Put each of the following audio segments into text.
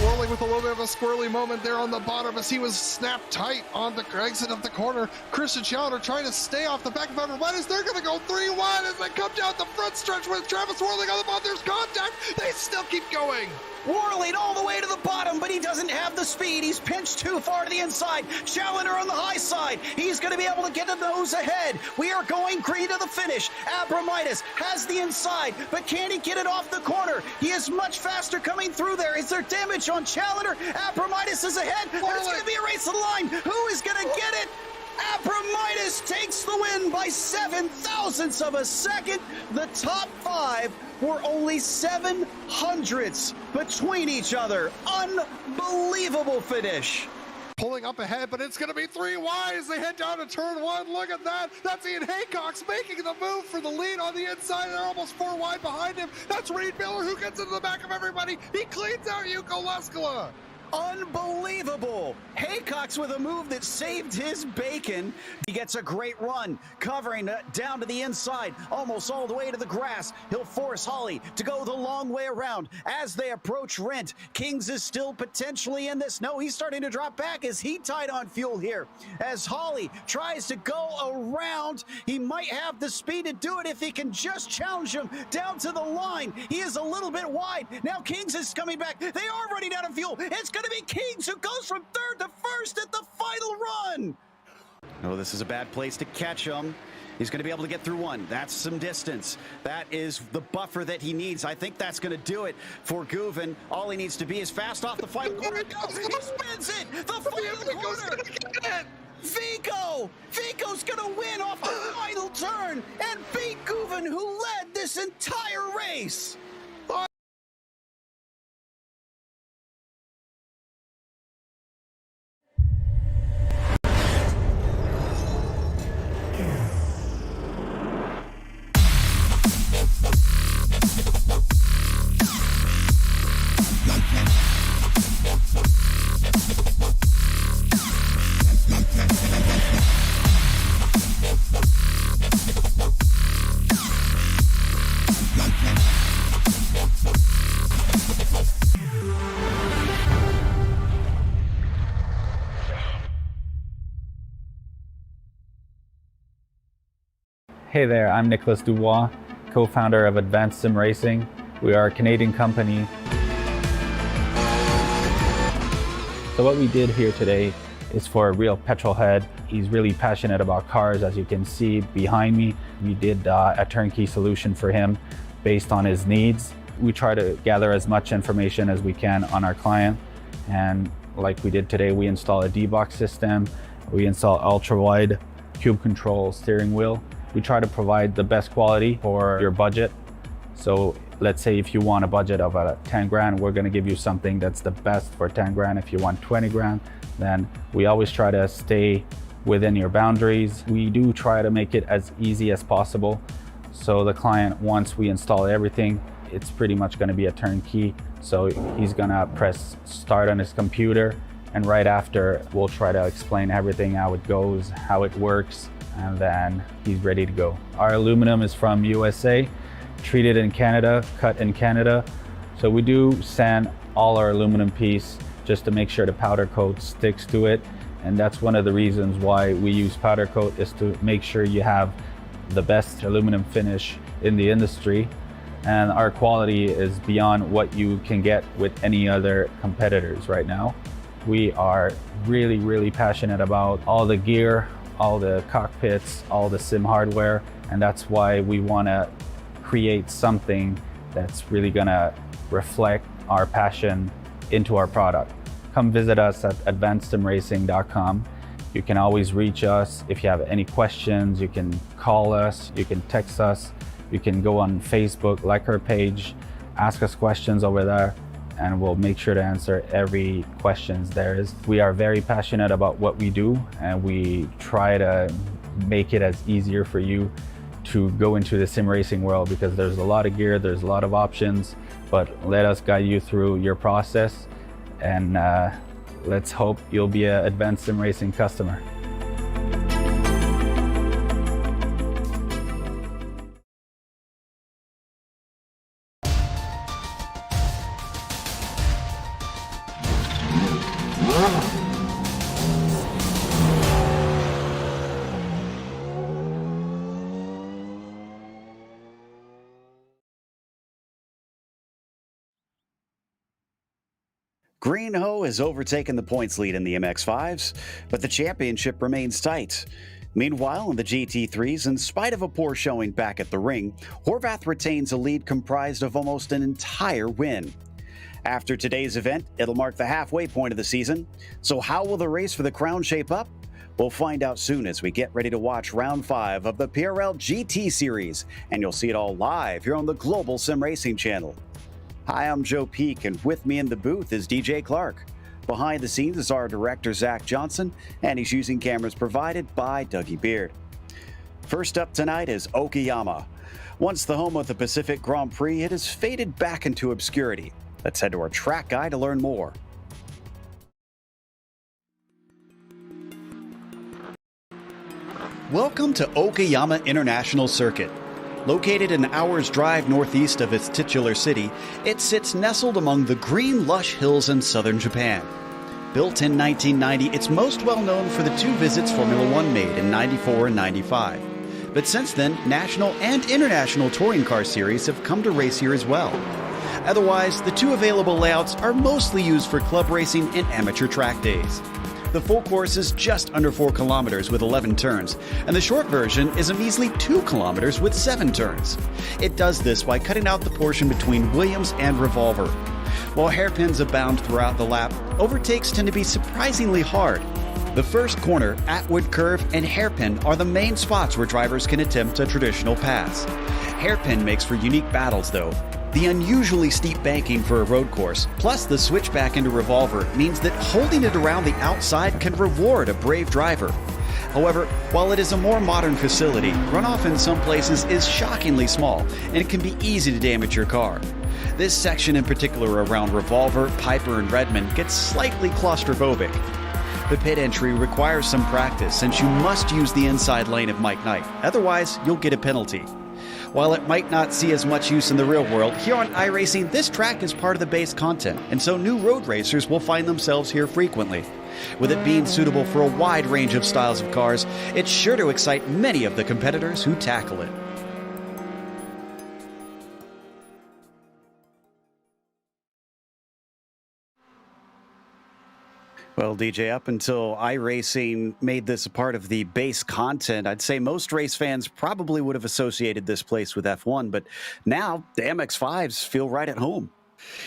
Rolling with a little bit of a squirrely moment there on the bottom as he was snapped tight on the exit of the corner. Christian Challenger trying to stay off the back of Barber. They're going to go 3-1 as they come down the front stretch with Travis whirling on the bottom. There's contact. They still keep going. Whirling all the way to the bottom, but he doesn't have the speed. He's pinched too far to the inside. Challenger on the high side. He's going to be able to get the nose ahead. We are going green to the finish. Abramitis has the inside, but can he get it off the corner? He is much faster coming through there. Is there damage on Challenger? Abramitis is ahead. It's going to be a race to the line. Who is going to get it? Abramitis takes the win by 7 thousandths of a second. The top 5 were only 700ths between each other. Unbelievable finish. Pulling up ahead, but it's going to be 3 wide as they head down to turn 1. Look at that. That's Ian Haycock's making the move for the lead on the inside. They're almost 4 wide behind him. That's Reed Miller who gets into the back of everybody. He cleans out Yuko Leskala. Unbelievable. Haycock's with a move that saved his bacon. He gets a great run, covering down to the inside, almost all the way to the grass. He'll force Holly to go the long way around as they approach Rent. Kings is still potentially in this. No, he's starting to drop back as he tied on fuel here. As Holly tries to go around, he might have the speed to do it if he can just challenge him down to the line. He is a little bit wide. Now Kings is coming back. They are running out of fuel. It's going to be Kings who goes from 3rd to 1st at the final run. Oh, this is a bad place to catch him. He's going to be able to get through one. That's some distance. That is the buffer that he needs. I think that's going to do it for Guven. All he needs to be is fast off the final corner. He goes. He spins it. The final corner. Vico's going to win off the final turn and beat Guven, who led this entire race. Hey there, I'm Nicholas Dubois, co-founder of Advanced SimRacing. We are a Canadian company. So what we did here today is for a real petrol head. He's really passionate about cars, as you can see behind me. We did a turnkey solution for him based on his needs. We try to gather as much information as we can on our client. And like we did today, we install a D-Box system. We install ultra-wide cube control steering wheel. We try to provide the best quality for your budget. So let's say if you want a budget of 10 grand, we're gonna give you something that's the best for 10 grand. If you want 20 grand, then we always try to stay within your boundaries. We do try to make it as easy as possible. So the client, once we install everything, it's pretty much gonna be a turnkey. So he's gonna press start on his computer, and right after, we'll try to explain everything, how it goes, how it works, and then he's ready to go. Our aluminum is from USA, treated in Canada, cut in Canada. So we do sand all our aluminum piece just to make sure the powder coat sticks to it. And that's one of the reasons why we use powder coat, is to make sure you have the best aluminum finish in the industry. And our quality is beyond what you can get with any other competitors right now. We are really, really passionate about all the gear, all the cockpits, all the sim hardware, and that's why we want to create something that's really gonna reflect our passion into our product. Come visit us at advancedsimracing.com. You can always reach us if you have any questions. You can call us, you can text us, you can go on Facebook, like our page, ask us questions over there, and we'll make sure to answer every questions there is. We are very passionate about what we do, and we try to make it as easier for you to go into the sim racing world, because there's a lot of gear, there's a lot of options, but let us guide you through your process, and let's hope you'll be an Advanced Sim Racing customer. Green Ho has overtaken the points lead in the MX-5s, but the championship remains tight. Meanwhile, in the GT3s, in spite of a poor showing back at the ring, Horvath retains a lead comprised of almost an entire win. After today's event, it'll mark the halfway point of the season. So how will the race for the crown shape up? We'll find out soon as we get ready to watch round 5 of the PRL GT Series, and you'll see it all live here on the Global Sim Racing channel. Hi, I'm Joe Peak, and with me in the booth is DJ Clark. Behind the scenes is our director, Zach Johnson, and he's using cameras provided by Dougie Beard. First up tonight is Okayama. Once the home of the Pacific Grand Prix, it has faded back into obscurity. Let's head to our track guide to learn more. Welcome to Okayama International Circuit. Located an hour's drive northeast of its titular city, it sits nestled among the green, lush hills in southern Japan. Built in 1990, it's most well known for the 2 visits Formula One made in 94 and 95. But since then, national and international touring car series have come to race here as well. Otherwise, the 2 available layouts are mostly used for club racing and amateur track days. The full course is just under 4 kilometers with 11 turns, and the short version is a measly 2 kilometers with 7 turns. It does this by cutting out the portion between Williams and Revolver. While hairpins abound throughout the lap, overtakes tend to be surprisingly hard. The first corner, Atwood Curve, and Hairpin are the main spots where drivers can attempt a traditional pass. Hairpin makes for unique battles though. The unusually steep banking for a road course, plus the switchback into Revolver, means that holding it around the outside can reward a brave driver. However, while it is a more modern facility, runoff in some places is shockingly small, and it can be easy to damage your car. This section in particular around Revolver, Piper, and Redmond gets slightly claustrophobic. The pit entry requires some practice since you must use the inside lane of Mike Knight, otherwise you'll get a penalty. While it might not see as much use in the real world, here on iRacing, this track is part of the base content, and so new road racers will find themselves here frequently. With it being suitable for a wide range of styles of cars, it's sure to excite many of the competitors who tackle it. Well, DJ, up until iRacing made this a part of the base content, I'd say most race fans probably would have associated this place with F1, but now the MX-5s feel right at home.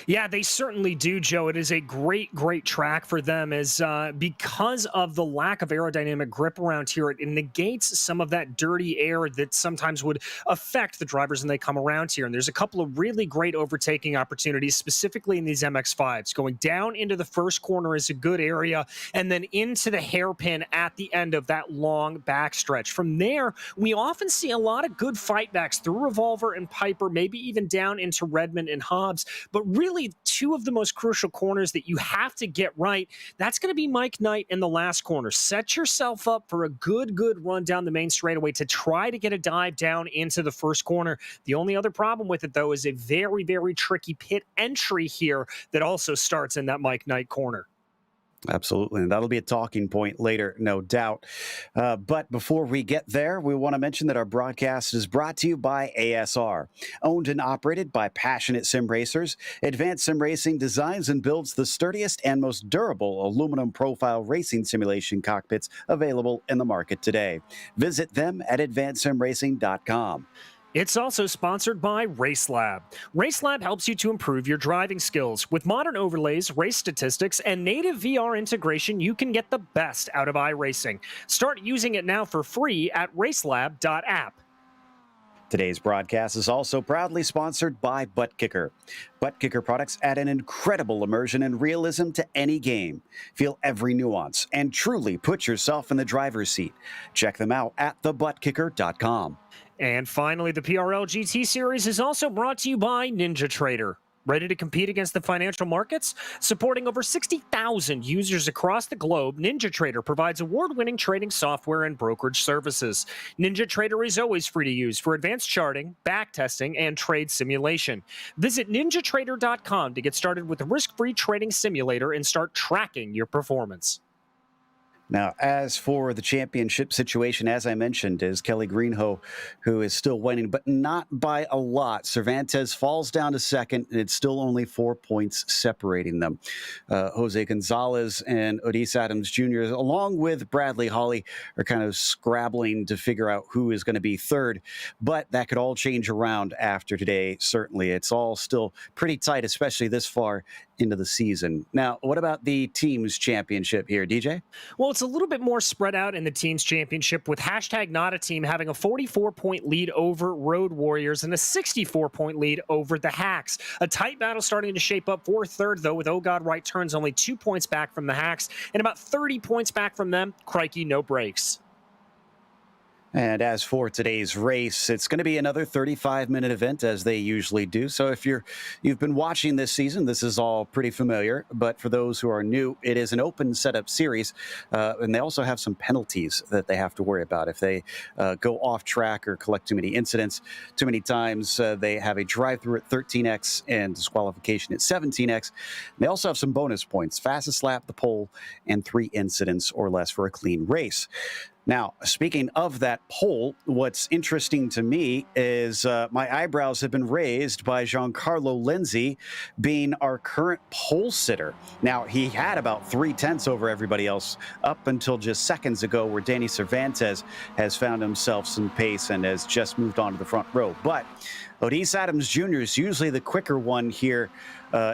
Yeah, they certainly do, Joe. It is a great track for them as because of the lack of aerodynamic grip around here, it negates some of that dirty air that sometimes would affect the drivers when they come around here. And there's a couple of really great overtaking opportunities, specifically in these MX-5s. Going down into the first corner is a good area, and then into the hairpin at the end of that long backstretch. From there, we often see a lot of good fightbacks through Revolver and Piper, maybe even down into Redmond and Hobbs. But really, 2 of the most crucial corners that you have to get right, that's going to be Mike Knight in the last corner. Set yourself up for a good run down the main straightaway to try to get a dive down into the first corner. The only other problem with it, though, is a very tricky pit entry here that also starts in that Mike Knight corner. Absolutely, and that'll be a talking point later, no doubt. But before we get there, we want to mention that our broadcast is brought to you by ASR. Owned and operated by passionate sim racers, Advanced Sim Racing designs and builds the sturdiest and most durable aluminum profile racing simulation cockpits available in the market today. Visit them at advancedsimracing.com. It's also sponsored by RaceLab. RaceLab helps you to improve your driving skills. With modern overlays, race statistics, and native VR integration, you can get the best out of iRacing. Start using it now for free at racelab.app. Today's broadcast is also proudly sponsored by ButtKicker. ButtKicker products add an incredible immersion and realism to any game. Feel every nuance and truly put yourself in the driver's seat. Check them out at thebuttkicker.com. And finally, the PRL GT Series is also brought to you by NinjaTrader. Ready to compete against the financial markets? Supporting over 60,000 users across the globe, NinjaTrader provides award-winning trading software and brokerage services. NinjaTrader is always free to use for advanced charting, backtesting, and trade simulation. Visit NinjaTrader.com to get started with a risk-free trading simulator and start tracking your performance. Now, as for the championship situation, as I mentioned, is Kelly Greenhoe, who is still winning, but not by a lot. Cervantes falls down to second, and it's still only 4 points separating them. Jose Gonzalez and Odis Adams Jr., along with Bradley Holly, are kind of scrabbling to figure out who is going to be third. But that could all change around after today, certainly. It's all still pretty tight, especially this far into the season. Now, what about the teams championship here, DJ? Well, it's a little bit more spread out in the teams championship, with hashtag not a team having a 44-point lead over Road Warriors and a 64-point lead over the Hacks. A tight battle starting to shape up for third, though, with Oh God Right Turns only 2 points back from the Hacks and about 30 points back from them. Crikey, no breaks. And as for today's race, it's going to be another 35-minute event, as they usually do. So if you've been watching this season, this is all pretty familiar. But for those who are new, it is an open setup series. And they also have some penalties that they have to worry about. If they go off track or collect too many incidents, too many times, they have a drive-through at 13x and disqualification at 17x. They also have some bonus points: fastest lap, the pole, and 3 incidents or less for a clean race. Now, speaking of that poll, what's interesting to me is my eyebrows have been raised by Giancarlo Lenzi being our current pole sitter. Now, he had about 3/10 over everybody else up until just seconds ago, where Danny Cervantes has found himself some pace and has just moved on to the front row. But Odis Adams Jr. is usually the quicker one here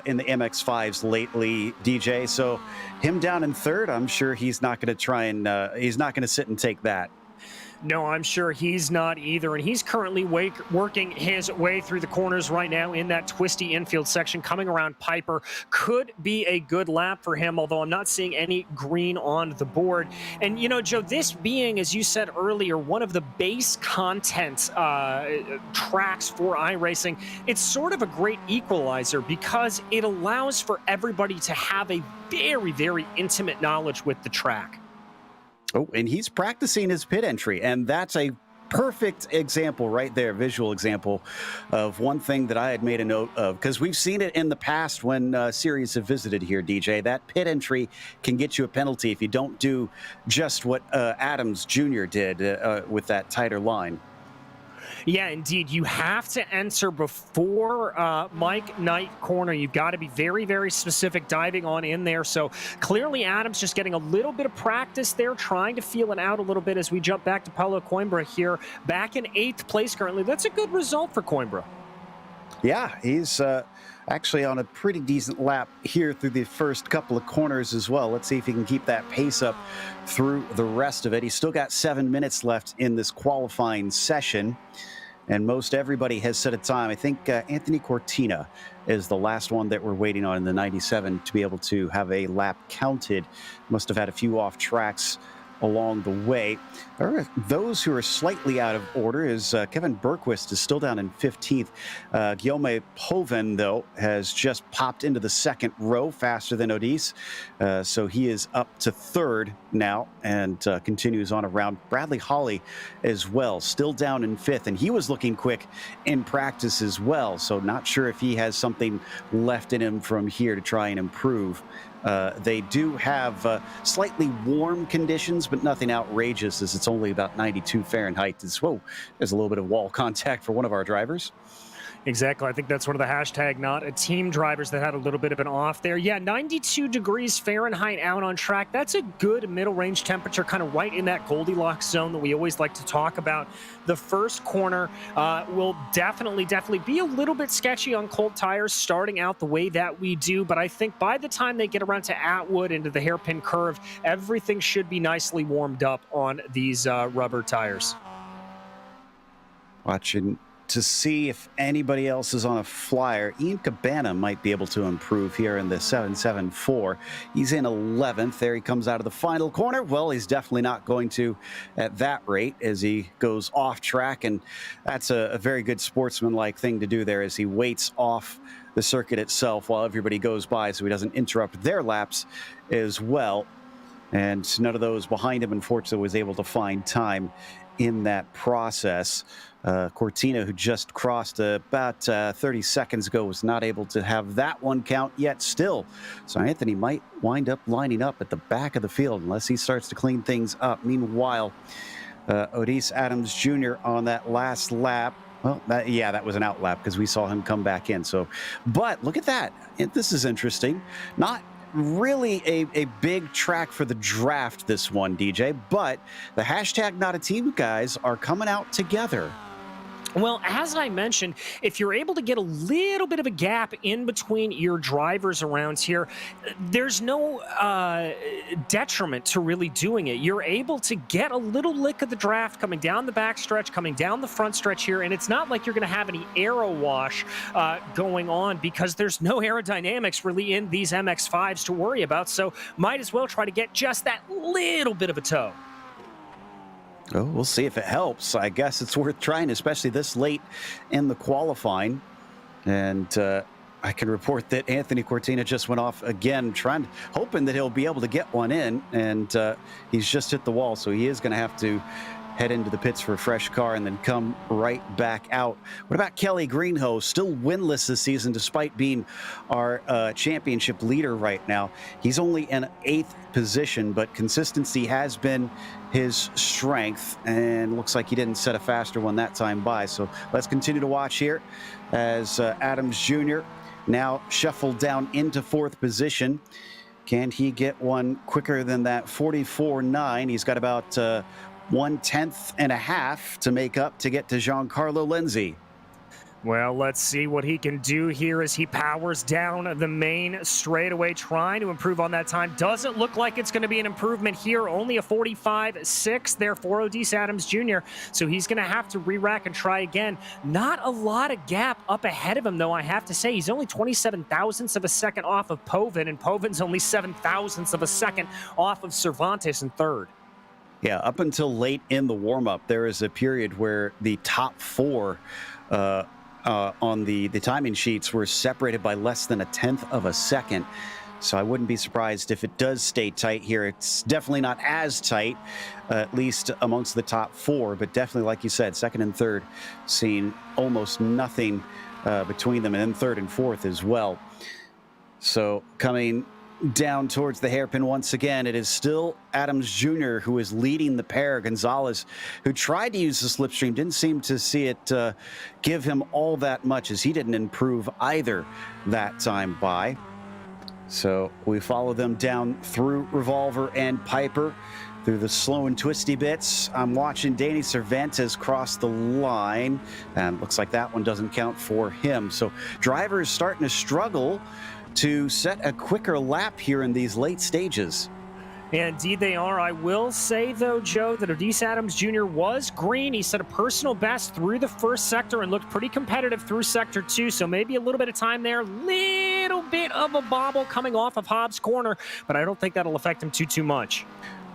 in the MX-5s lately, DJ. So him down in third, I'm sure he's not going to try and he's not going to sit and take that. No, I'm sure he's not either. And he's currently working his way through the corners right now in that twisty infield section, coming around Piper. Could be a good lap for him, although I'm not seeing any green on the board. And, you know, Joe, this being, as you said earlier, one of the base content tracks for iRacing, it's sort of a great equalizer because it allows for everybody to have a very, very intimate knowledge with the track. Oh, and he's practicing his pit entry, and that's a perfect example right there, visual example of one thing that I had made a note of, because we've seen it in the past when series have visited here, DJ. That pit entry can get you a penalty if you don't do just what Adams Jr. did with that tighter line. Yeah, indeed. You have to enter before Mike Knight corner. You've got to be very, very specific diving on in there. So clearly Adams just getting a little bit of practice there, trying to feel it out a little bit as we jump back to Paulo Coimbra here, back in 8th place currently. That's a good result for Coimbra. Yeah, he's actually on a pretty decent lap here through the first couple of corners as well. Let's see if he can keep that pace up through the rest of it. He's still got 7 minutes left in this qualifying session, and most everybody has set a time. I think Anthony Cortina is the last one that we're waiting on in the 97 to be able to have a lap counted. Must have had a few off tracks along the way. There are those who are slightly out of order, as Kevin Bergquist is still down in 15th. Guillaume Poven, though, has just popped into the second row faster than Odis. So he is up to third now and continues on around. Bradley Holly as well, still down in 5th, and he was looking quick in practice as well. So not sure if he has something left in him from here to try and improve. They do have slightly warm conditions, but nothing outrageous, as it's only about 92 Fahrenheit. Whoa, there's a little bit of wall contact for one of our drivers. Exactly. I think that's one of the hashtag not a team drivers that had a little bit of an off there. Yeah, 92 degrees Fahrenheit out on track. That's a good middle range temperature, kind of right in that Goldilocks zone that we always like to talk about. The first corner will definitely be a little bit sketchy on cold tires starting out the way that we do. But I think by the time they get around to Atwood into the hairpin curve, everything should be nicely warmed up on these rubber tires. Watching to see if anybody else is on a flyer. Ian Cabana might be able to improve here in the 774. He's in 11th. There he comes out of the final corner. Well, he's definitely not going to at that rate as he goes off track, and that's a very good sportsmanlike thing to do there as he waits off the circuit itself while everybody goes by so he doesn't interrupt their laps as well. And none of those behind him, unfortunately, was able to find time in that process. Cortina, who just crossed about 30 seconds ago, was not able to have that one count yet still. So Anthony might wind up lining up at the back of the field unless he starts to clean things up. Meanwhile, Odis Adams Jr. on that last lap. Well, that was an out lap because we saw him come back in. So, but look at that. This is interesting. Not really a big track for the draft, this one, DJ, but the hashtag not a team guys are coming out together. Well, as I mentioned, if you're able to get a little bit of a gap in between your drivers around here, there's no detriment to really doing it. You're able to get a little lick of the draft coming down the back stretch, coming down the front stretch here, and it's not like you're going to have any aero wash going on because there's no aerodynamics really in these MX-5s to worry about, so might as well try to get just that little bit of a toe. Oh, we'll see if it helps. I guess it's worth trying, especially this late in the qualifying. And I can report that Anthony Cortina just went off again, hoping that he'll be able to get one in. And he's just hit the wall, so he is going to have to head into the pits for a fresh car and then come right back out. What about Kelly Greenhoe? Still winless this season despite being our championship leader right now. He's only in 8th position, but consistency has been his strength, and looks like he didn't set a faster one that time by. So let's continue to watch here as Adams Jr. now shuffled down into 4th position. Can he get one quicker than that 44.9? He's got about 1/10 and a half to make up to get to Giancarlo Lenzi. Well, let's see what he can do here as he powers down the main straightaway, trying to improve on that time. Doesn't look like it's going to be an improvement here. Only a 45.6 there for Odis Adams Jr. So he's going to have to re-rack and try again. Not a lot of gap up ahead of him, though, I have to say. He's only 27 thousandths of a second off of Povin, and Povin's only 7 thousandths of a second off of Cervantes in 3rd. Yeah, up until late in the warm-up, there is a period where the top 4 on the timing sheets were separated by less than 1/10 of a second. So I wouldn't be surprised if it does stay tight here. It's definitely not as tight, at least amongst the top 4, but definitely, like you said, 2nd and 3rd, seeing almost nothing between them, and then 3rd and 4th as well. So coming down towards the hairpin once again, it is still Adams Jr. who is leading the pair. Gonzalez, who tried to use the slipstream, didn't seem to see it give him all that much, as he didn't improve either that time by. So we follow them down through Revolver and Piper, through the slow and twisty bits. I'm watching Danny Cervantes cross the line, and looks like that one doesn't count for him. So drivers starting to struggle to set a quicker lap here in these late stages. Indeed they are. I will say, though, Joe, that Odis Adams Jr. was green. He set a personal best through the 1st sector and looked pretty competitive through sector 2, so maybe a little bit of time there. Little bit of a bobble coming off of Hobbs Corner, but I don't think that'll affect him too much.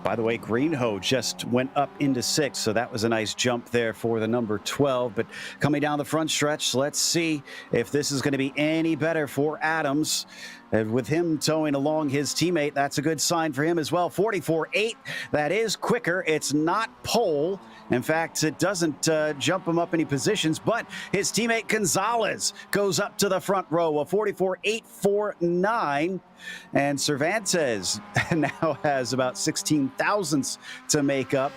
By the way, Greenhoe just went up into 6th, so that was a nice jump there for the number 12. But coming down the front stretch, let's see if this is going to be any better for Adams. And with him towing along his teammate, that's a good sign for him as well. 44.8, that is quicker. It's not pole. In fact, it doesn't jump him up any positions, but his teammate Gonzalez goes up to the front row, a 44.849. And Cervantes now has about 16 thousandths to make up.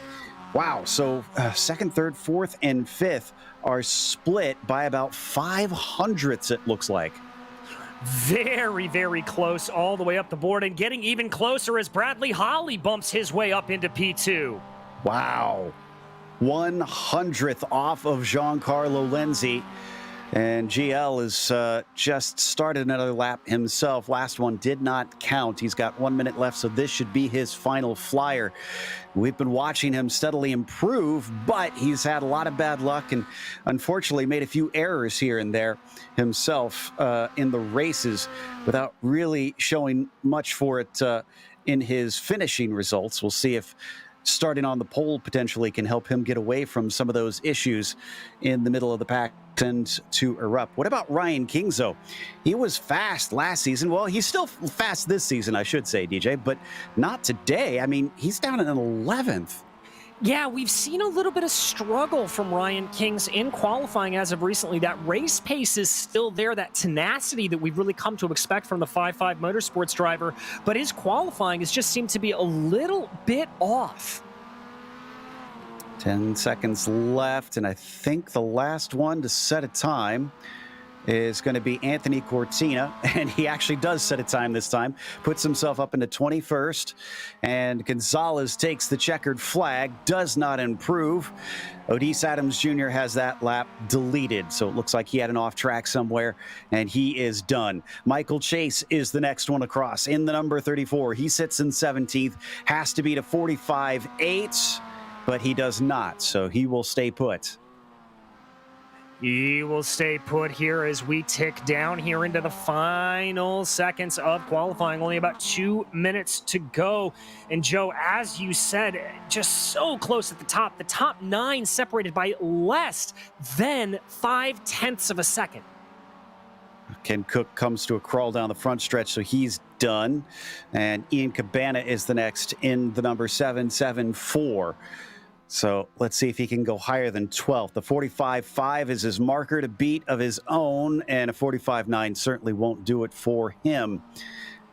Wow, so 2nd, 3rd, 4th, and 5th are split by about 500ths, it looks like. Very, very close all the way up the board, and getting even closer as Bradley Holly bumps his way up into P2. Wow. 100th off of Giancarlo Lenzi. And GL has just started another lap himself. Last one did not count. He's got 1 minute left, so this should be his final flyer. We've been watching him steadily improve, but he's had a lot of bad luck and unfortunately made a few errors here and there himself in the races without really showing much for it in his finishing results. We'll see if starting on the pole potentially can help him get away from some of those issues in the middle of the pack tend to erupt. What about Ryan Kingzo? He was fast last season. Well, he's still fast this season, I should say, DJ, but not today. I mean, he's down in 11th. Yeah, we've seen a little bit of struggle from Ryan Kings in qualifying as of recently. That race pace is still there, that tenacity that we've really come to expect from the 5.5 Motorsports driver, but his qualifying has just seemed to be a little bit off. 10 seconds left, and I think the last one to set a time is going to be Anthony Cortina, and he actually does set a time this time, puts himself up into 21st, and Gonzalez takes the checkered flag, does not improve. Odise Adams Jr. has that lap deleted, so it looks like he had an off track somewhere, and he is done. Michael Chase is the next one across in the number 34. He sits in 17th, has to beat a 45.8, but he does not, so he will stay put. He will stay put here as we tick down here into the final seconds of qualifying. Only about 2 minutes to go. And Joe, as you said, just so close at the top. The top 9 separated by less than 0.5 of a second. Ken Cook comes to a crawl down the front stretch, so he's done. And Ian Cabana is the next in the number 774. So let's see if he can go higher than 12th. The 45.5 is his marker to beat of his own, and a 45.9 certainly won't do it for him.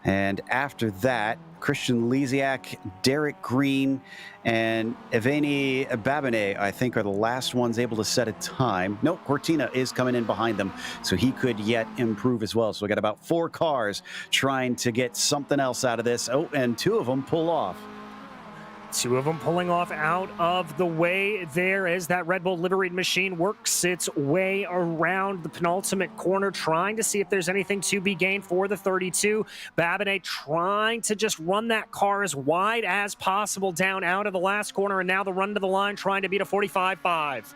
And after that, Christian Lisiak, Derek Green, and Evgeny Babine, I think, are the last ones able to set a time. Nope, Cortina is coming in behind them, so he could yet improve as well. So we got about 4 cars trying to get something else out of this. Oh, and 2 of them pull off. 2 of them pulling off out of the way there as that Red Bull liveried machine works its way around the penultimate corner, trying to see if there's anything to be gained for the 32. Babine trying to just run that car as wide as possible down out of the last corner, and now the run to the line trying to beat a 45.5.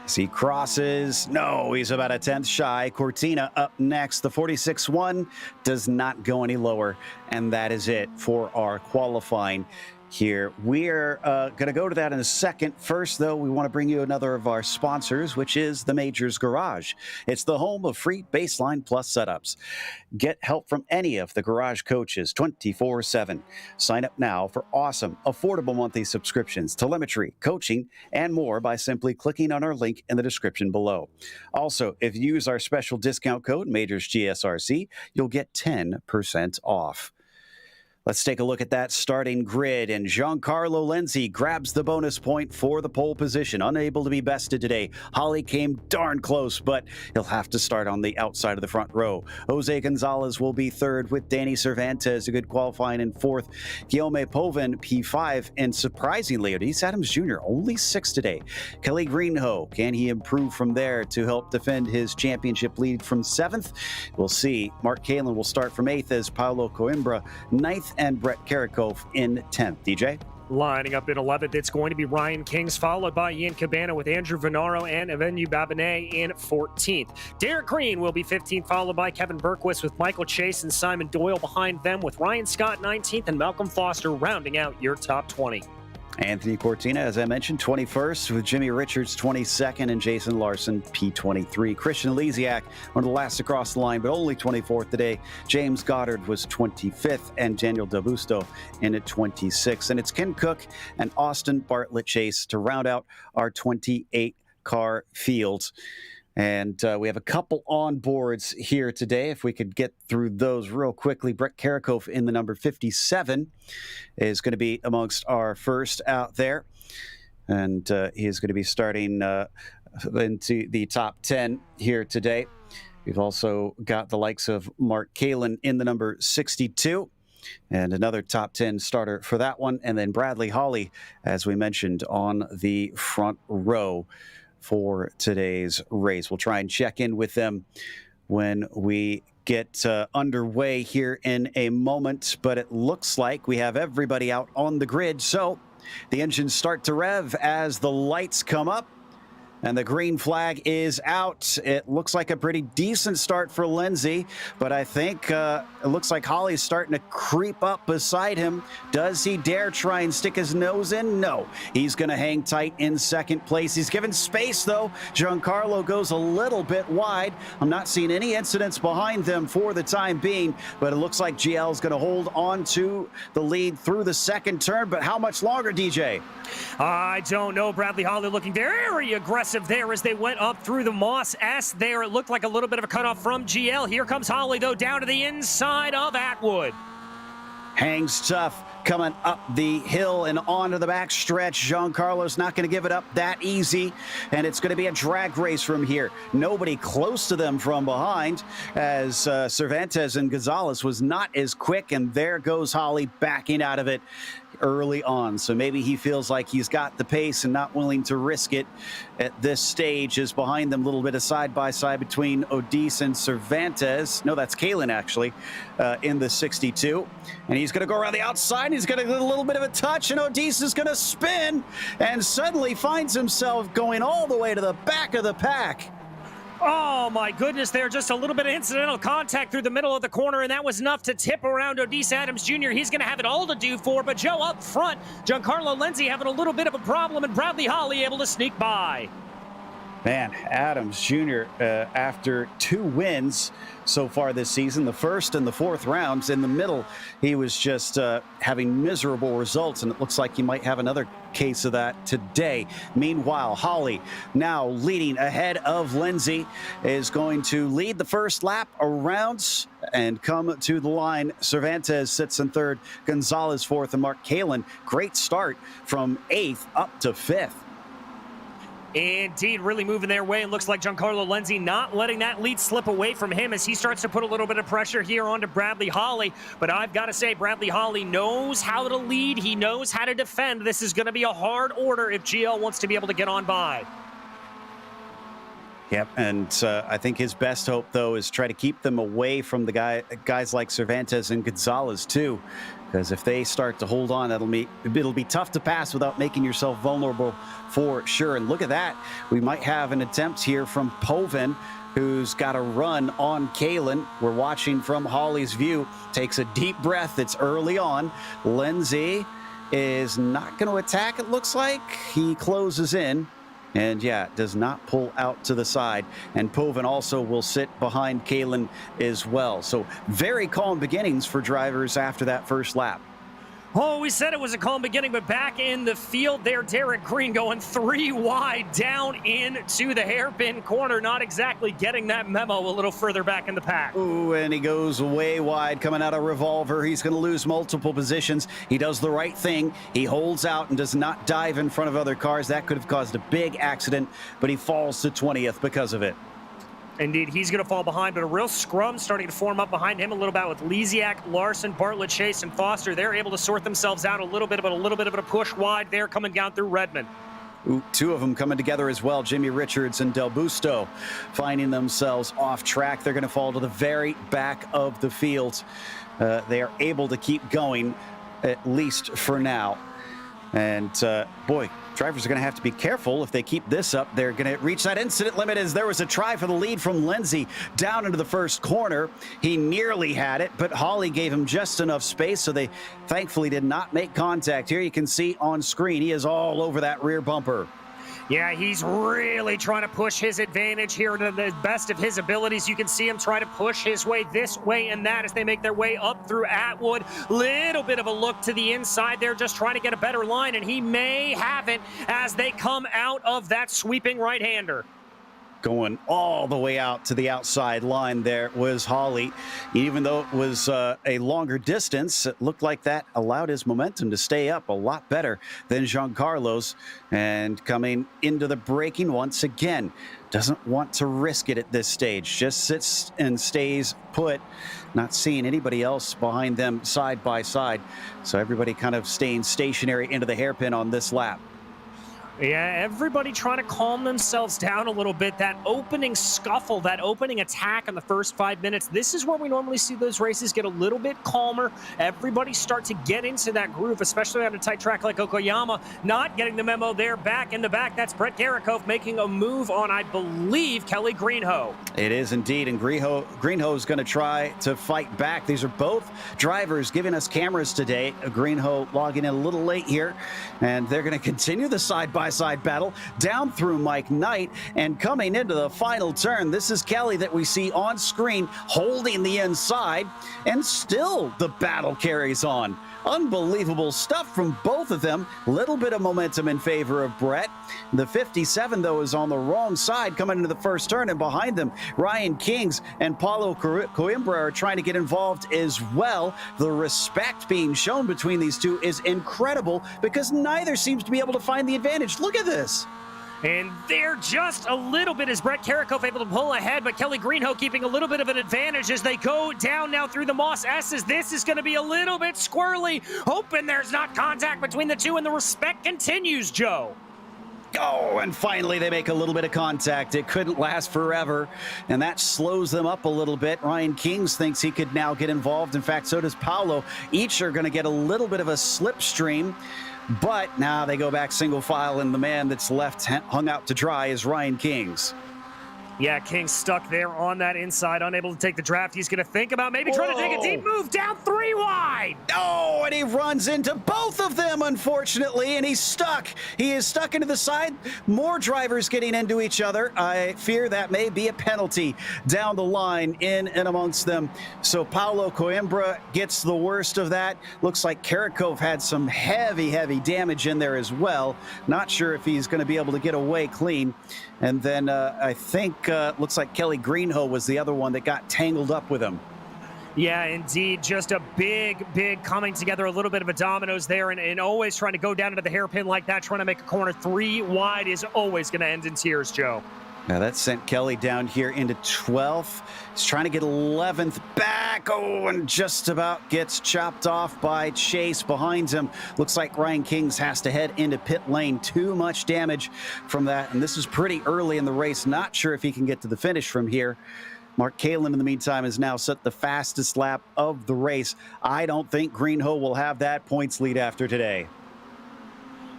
As he crosses, no, he's about a 10th shy. Cortina up next. The 46.1 does not go any lower, and that is it for our qualifying here. We're going to go to that in a second. First, though, we want to bring you another of our sponsors, which is the Majors Garage. It's the home of free Baseline Plus setups. Get help from any of the garage coaches 24/7. Sign up now for awesome, affordable monthly subscriptions, telemetry, coaching, and more by simply clicking on our link in the description below. Also, if you use our special discount code, Majors GSRC, you'll get 10% off. Let's take a look at that starting grid, and Giancarlo Lenzi grabs the bonus point for the pole position. Unable to be bested today. Holly came darn close, but he'll have to start on the outside of the front row. Jose Gonzalez will be third, with Danny Cervantes a good qualifying in fourth. Guillaume Povin P5, and surprisingly, Odise Adams Jr. only 6th today. Kelly Greenhoe, can he improve from there to help defend his championship lead from 7th? We'll see. Mark Kalin will start from 8th as Paulo Coimbra 9th, and Brett Karakov in 10th. DJ? Lining up in 11th, it's going to be Ryan Kings, followed by Ian Cabana with Andrew Venaro and Evgeny Babine in 14th. Derek Green will be 15th, followed by Kevin Berquist with Michael Chase and Simon Doyle behind them, with Ryan Scott 19th and Malcolm Foster rounding out your top 20. Anthony Cortina, as I mentioned, 21st, with Jimmy Richards 22nd and Jason Larson P23. Christian Lisiak, one of the last across the line, but only 24th today. James Goddard was 25th, and Daniel D'Augusto in at 26th. And it's Ken Cook and Austin Bartlett Chase to round out our 28-car field. And we have a couple on boards here today. If we could get through those real quickly. Brett Karakov in the number 57 is going to be amongst our first out there. And he is going to be starting into the top 10 here today. We've also got the likes of Mark Kalin in the number 62. And another top 10 starter for that one. And then Bradley Hawley, as we mentioned, on the front row for today's race. We'll try and check in with them when we get underway here in a moment, but it looks like we have everybody out on the grid. So the engines start to rev as the lights come up, And the green flag is out. It looks like a pretty decent start for Lindsay, but I think it looks like Holly's starting to creep up beside him. Does he dare try and stick his nose in? No. He's going to hang tight in second place. He's given space, though. Giancarlo goes a little bit wide. I'm not seeing any incidents behind them for the time being, but it looks like GL is going to hold on to the lead through the second turn. But how much longer, DJ? I don't know. Bradley Holly looking very aggressive there as they went up through the Moss S there. It looked like a little bit of a cutoff from GL. Here comes Holly, though, down to the inside of Atwood. Hangs tough coming up the hill and onto the back stretch. Giancarlo's not going to give it up that easy, and it's going to be a drag race from here. Nobody close to them from behind, as Cervantes and Gonzalez was not as quick, and there goes Holly backing out of it early on. So maybe he feels like he's got the pace and not willing to risk it at this stage. Is behind them a little bit of side-by-side between Odis and Cervantes. No, that's Kalen, actually, in the 62. And he's going to go around the outside. He's going to get a little bit of a touch, and Odis is going to spin and suddenly finds himself going all the way to the back of the pack. Oh, my goodness, there just a little bit of incidental contact through the middle of the corner, and that was enough to tip around Odis Adams Jr. He's going to have it all to do for, but Joe up front, Giancarlo Lenzi having a little bit of a problem, and Bradley Holly able to sneak by. Man, Adams Jr., after 2 wins so far this season, the first and the fourth rounds, in the middle, he was just having miserable results, and it looks like he might have another case of that today. Meanwhile, Holly, now leading ahead of Lindsay, is going to lead the first lap around and come to the line. Cervantes sits in third, Gonzalez fourth, and Mark Kalen. Great start from 8th up to 5th. Indeed, really moving their way. It looks like Giancarlo Lenzi not letting that lead slip away from him as he starts to put a little bit of pressure here onto Bradley Holly. But I've got to say, Bradley Holly knows how to lead. He knows how to defend. This is going to be a hard order if GL wants to be able to get on by. Yep, and I think his best hope, though, is try to keep them away from the guys like Cervantes and Gonzalez, too. Because if they start to hold on, it'll be tough to pass without making yourself vulnerable for sure. And look at that. We might have an attempt here from Povin, who's got a run on Kalen. We're watching from Holly's view. Takes a deep breath. It's early on. Lindsay is not going to attack, it looks like. He closes in. And yeah, does not pull out to the side. And Povin also will sit behind Kalen as well. So very calm beginnings for drivers after that first lap. Oh, we said it was a calm beginning, but back in the field there, Derek Green going 3 wide down into the hairpin corner, not exactly getting that memo a little further back in the pack. Ooh, and he goes way wide coming out of Revolver. He's going to lose multiple positions. He does the right thing. He holds out and does not dive in front of other cars. That could have caused a big accident, but he falls to 20th because of it. Indeed, he's going to fall behind, but a real scrum starting to form up behind him a little bit with Lisiak, Larson, Bartlett, Chase, and Foster. They're able to sort themselves out a little bit of a push wide there coming down through Redmond. Ooh, 2 of them coming together as well. Jimmy Richards and Del Busto finding themselves off track. They're going to fall to the very back of the field. They are able to keep going, at least for now. And boy, drivers are going to have to be careful if they keep this up. They're going to reach that incident limit as there was a try for the lead from Lindsay down into the first corner. He nearly had it, but Holly gave him just enough space, so they thankfully did not make contact. Here you can see on screen, he is all over that rear bumper. Yeah, he's really trying to push his advantage here to the best of his abilities. You can see him try to push his way this way and that as they make their way up through Atwood. Little bit of a look to the inside there, just trying to get a better line, and he may have it as they come out of that sweeping right-hander. Going all the way out to the outside line there was Holly. Even though it was a longer distance, it looked like that allowed his momentum to stay up a lot better than Giancarlo's. And coming into the braking once again, doesn't want to risk it at this stage. Just sits and stays put, not seeing anybody else behind them side by side. So everybody kind of staying stationary into the hairpin on this lap. Yeah, everybody trying to calm themselves down a little bit. That opening scuffle, that opening attack in the first 5 minutes, this is where we normally see those races get a little bit calmer. Everybody start to get into that groove, especially on a tight track like Okayama. Not getting the memo there, back in the back. That's Brett Garikoff making a move on, I believe, Kelly Greenhoe. It is indeed, and Greenhoe is going to try to fight back. These are both drivers giving us cameras today. Greenhoe logging in a little late here, and they're going to continue the side-by-side battle down through Mike Knight, and coming into the final turn, this is Kelly that we see on screen holding the inside, and still the battle carries on. Unbelievable stuff from both of them. Little bit of momentum in favor of Brett. The 57, though, is on the wrong side coming into the first turn, and behind them, Ryan Kings and Paulo Coimbra are trying to get involved as well. The respect being shown between these two is incredible because neither seems to be able to find the advantage. Look at this. And they're just a little bit as Brett Garikoff able to pull ahead, but Kelly Greenhoe keeping a little bit of an advantage as they go down now through the Moss S's. This is going to be a little bit squirrely, hoping there's not contact between the two, and the respect continues, Joe. Oh, and finally they make a little bit of contact. It couldn't last forever, and that slows them up a little bit. Ryan Kings thinks he could now get involved. In fact, so does Paulo. Each are going to get a little bit of a slipstream. But now they go back single file, and the man that's left hung out to dry is Ryan Kings. Yeah, King stuck there on that inside, unable to take the draft. He's going to think about maybe trying to take a deep move down 3 wide. Oh, and he runs into both of them, unfortunately, and he's stuck. He is stuck into the side. More drivers getting into each other. I fear that may be a penalty down the line in and amongst them. So Paulo Coimbra gets the worst of that. Looks like Garikoff had some heavy damage in there as well. Not sure if he's going to be able to get away clean. And then I think looks like Kelly Greenhoe was the other one that got tangled up with him. Yeah, indeed. Just a big coming together, a little bit of a dominoes there, and always trying to go down into the hairpin like that, trying to make a corner 3 wide is always going to end in tears, Joe. Now that sent Kelly down here into 12th. He's trying to get 11th back. Oh, and just about gets chopped off by Chase behind him. Looks like Ryan Kings has to head into pit lane. Too much damage from that. And this is pretty early in the race. Not sure if he can get to the finish from here. Mark Kalin, in the meantime, has now set the fastest lap of the race. I don't think Greenhoe will have that points lead after today.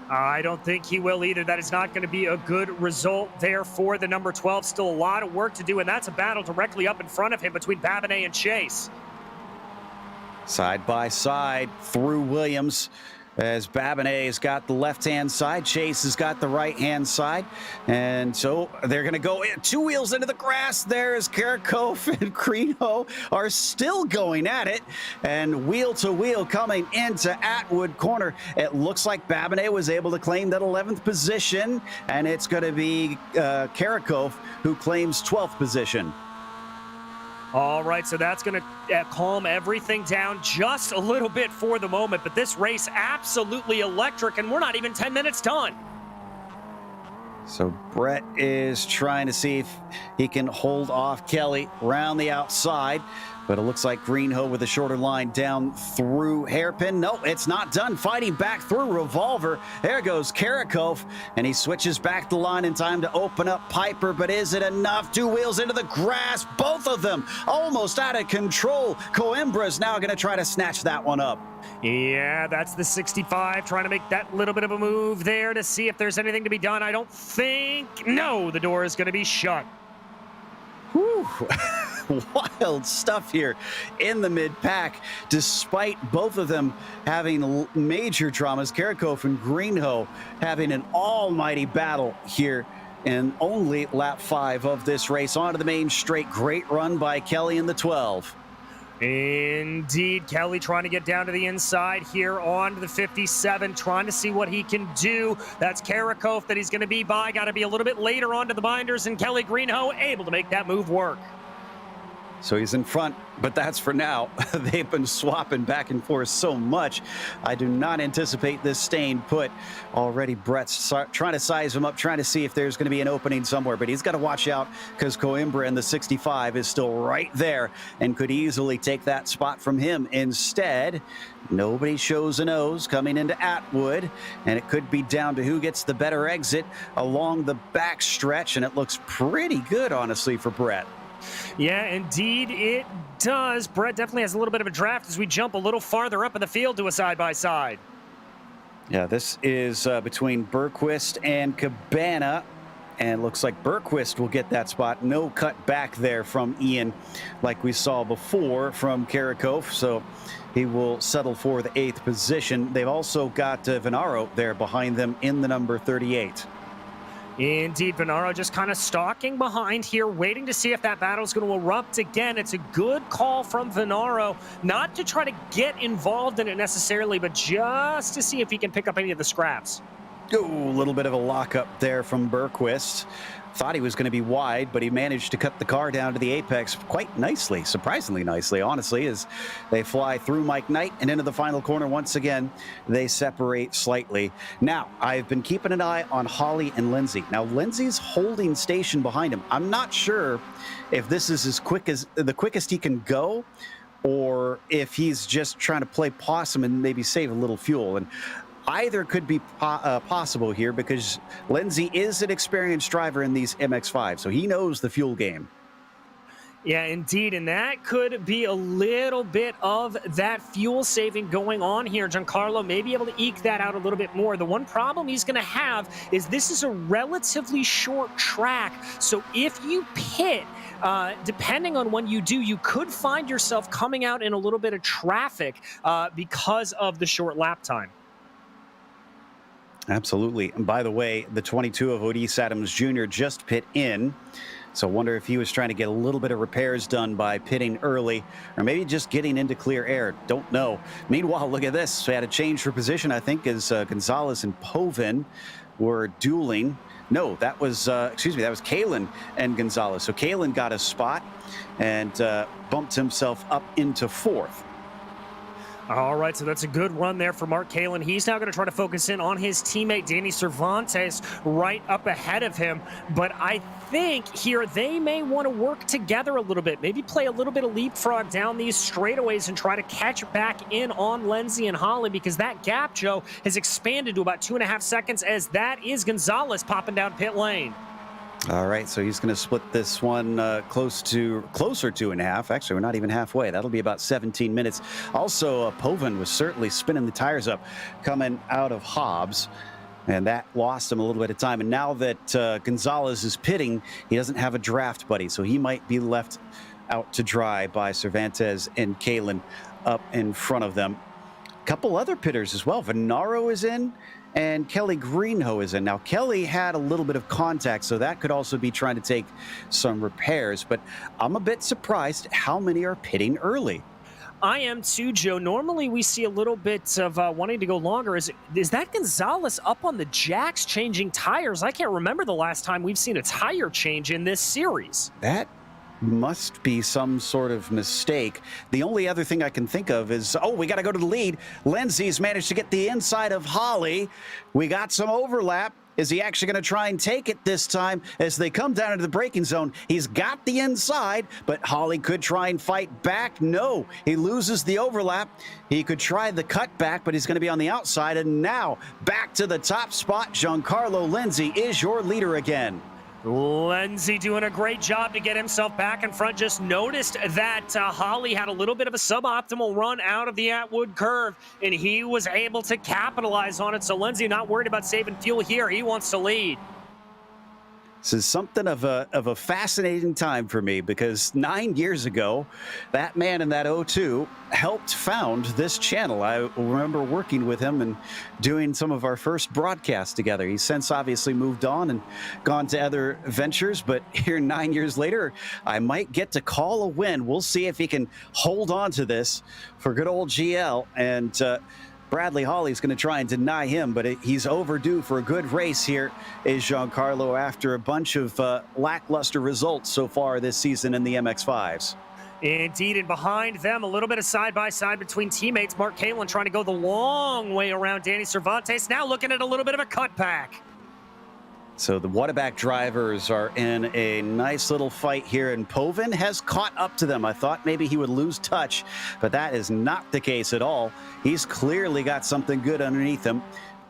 I don't think he will either. That is not going to be a good result there for the number 12. Still a lot of work to do, and that's a battle directly up in front of him between Babinet and Chase. Side by side through Williams, as Babinet has got the left-hand side, Chase has got the right-hand side, and so they're going to go 2 wheels into the grass. There's Garikoff and Greenhoe are still going at it, and wheel to wheel coming into Atwood Corner. It looks like Babinet was able to claim that 11th position, and it's going to be Garikoff who claims 12th position. All right, so that's going to calm everything down just a little bit for the moment, but this race absolutely electric, and we're not even 10 minutes done. So Brett is trying to see if he can hold off Kelly around the outside, but it looks like Greenhoe with a shorter line down through hairpin. No, it's not done. Fighting back through Revolver. There goes Garikoff, and he switches back the line in time to open up Piper, but is it enough? 2 wheels into the grass, both of them almost out of control. Coimbra is now going to try to snatch that one up. Yeah, that's the 65, trying to make that little bit of a move there to see if there's anything to be done. I don't think. No, the door is going to be shut. Whew. Wild stuff here in the mid-pack, despite both of them having major dramas. Garikoff and Greenhoe having an almighty battle here in only lap 5 of this race. Onto the main straight. Great run by Kelly in the 12. Indeed, Kelly trying to get down to the inside here on the 57, trying to see what he can do. That's Garikoff that he's going to be by. Got to be a little bit later onto the binders, and Kelly Greenhoe able to make that move work. So he's in front, but that's for now. They've been swapping back and forth so much. I do not anticipate this staying put. Already Brett's trying to size him up, trying to see if there's going to be an opening somewhere, but he's got to watch out because Coimbra in the 65 is still right there and could easily take that spot from him. Instead, nobody shows a nose coming into Atwood, and it could be down to who gets the better exit along the back stretch, and it looks pretty good, honestly, for Brett. Yeah, indeed it does. Brett definitely has a little bit of a draft as we jump a little farther up in the field to a side-by-side. Yeah, this is between Bergquist and Cabana, and looks like Bergquist will get that spot. No cut back there from Ian like we saw before from Karakov, so he will settle for the 8th position. They've also got Venaro there behind them in the number 38. Indeed, Venaro just kind of stalking behind here, waiting to see if that battle is going to erupt again. It's a good call from Venaro, not to try to get involved in it necessarily, but just to see if he can pick up any of the scraps. A little bit of a lockup there from Bergquist. Thought he was going to be wide, but he managed to cut the car down to the apex quite nicely, surprisingly nicely, honestly, as they fly through Mike Knight and into the final corner. Once again, they separate slightly. Now, I've been keeping an eye on Holly and Lindsay. Now, Lindsay's holding station behind him. I'm not sure if this is the quickest he can go, or if he's just trying to play possum and maybe save a little fuel. And either could be possible here because Lindsay is an experienced driver in these MX-5, so he knows the fuel game. Yeah, indeed, and that could be a little bit of that fuel saving going on here. Giancarlo may be able to eke that out a little bit more. The one problem he's going to have is this is a relatively short track, so if you pit, depending on when you do, you could find yourself coming out in a little bit of traffic because of the short lap time. Absolutely. And by the way, the 22 of Odis Adams Jr. just pit in. So I wonder if he was trying to get a little bit of repairs done by pitting early, or maybe just getting into clear air. Don't know. Meanwhile, look at this. We had a change for position, I think, as Gonzalez and Povin were dueling. No, that was, that was Kalen and Gonzalez. So Kalen got a spot and bumped himself up into 4th. All right, so that's a good run there for Mark Kalen. He's now going to try to focus in on his teammate, Danny Cervantes, right up ahead of him. But I think here they may want to work together a little bit, maybe play a little bit of leapfrog down these straightaways and try to catch back in on Lindsay and Holly, because that gap, Joe, has expanded to about 2.5 seconds as that is Gonzalez popping down pit lane. All right, so he's going to split this one closer to 2.5. Actually, we're not even halfway. That'll be about 17 minutes. Also, Povin was certainly spinning the tires up coming out of Hobbs, and that lost him a little bit of time. And now that Gonzalez is pitting, he doesn't have a draft buddy, so he might be left out to dry by Cervantes and Kalen up in front of them. A couple other pitters as well. Venaro is in, and Kelly Greenhoe is in. Now, Kelly had a little bit of contact, so that could also be trying to take some repairs, but I'm a bit surprised how many are pitting early. I am too, Joe. Normally we see a little bit of wanting to go longer. Is that Gonzalez up on the jacks changing tires? I can't remember the last time we've seen a tire change in this series. That must be some sort of mistake. The only other thing I can think of is, we got to go to the lead. Lindsay's managed to get the inside of Holly. We got some overlap. Is he actually going to try and take it this time as they come down into the braking zone? He's got the inside, but Holly could try and fight back. No, he loses the overlap. He could try the cutback, but he's going to be on the outside. And now back to the top spot. Giancarlo Lindsay is your leader again. Lindsay doing a great job to get himself back in front. Just noticed that Holly had a little bit of a suboptimal run out of the Atwood curve, and he was able to capitalize on it. So Lindsay not worried about saving fuel here. He wants to lead. This is something of a fascinating time for me, because 9 years ago, that man in that 02 helped found this channel. I remember working with him and doing some of our first broadcasts together. He's since obviously moved on and gone to other ventures, but here 9 years later, I might get to call a win. We'll see if he can hold on to this for good old GL. And Bradley Hawley's going to try and deny him, but he's overdue for a good race here, is Giancarlo, after a bunch of lackluster results so far this season in the MX-5s. Indeed, and behind them, a little bit of side-by-side between teammates. Mark Kalin trying to go the long way around Danny Cervantes, now looking at a little bit of a cutback. So the Waterback drivers are in a nice little fight here, and Povin has caught up to them. I thought maybe he would lose touch, but that is not the case at all. He's clearly got something good underneath him.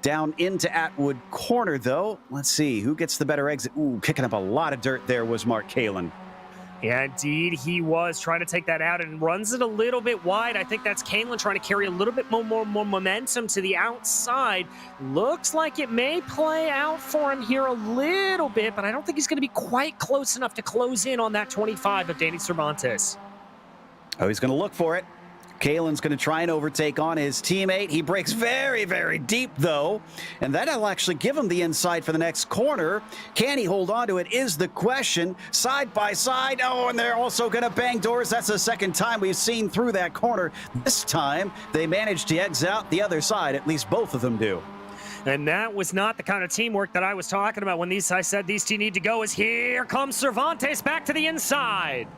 Down into Atwood Corner, though. Let's see, who gets the better exit? Ooh, kicking up a lot of dirt there was Mark Kalin. Yeah, indeed, he was trying to take that out and runs it a little bit wide. I think that's Kalin trying to carry a little bit more momentum to the outside. Looks like it may play out for him here a little bit, but I don't think he's going to be quite close enough to close in on that 25 of Danny Cervantes. Oh, he's going to look for it. Kalin's going to try and overtake on his teammate. He breaks very, very deep, though, and that'll actually give him the inside for the next corner. Can he hold on to it is the question. Side by side. Oh, and they're also going to bang doors. That's the second time we've seen through that corner. This time, they managed to exit out the other side. At least both of them do. And that was not the kind of teamwork that I was talking about when I said these two need to go. Is here comes Cervantes back to the inside.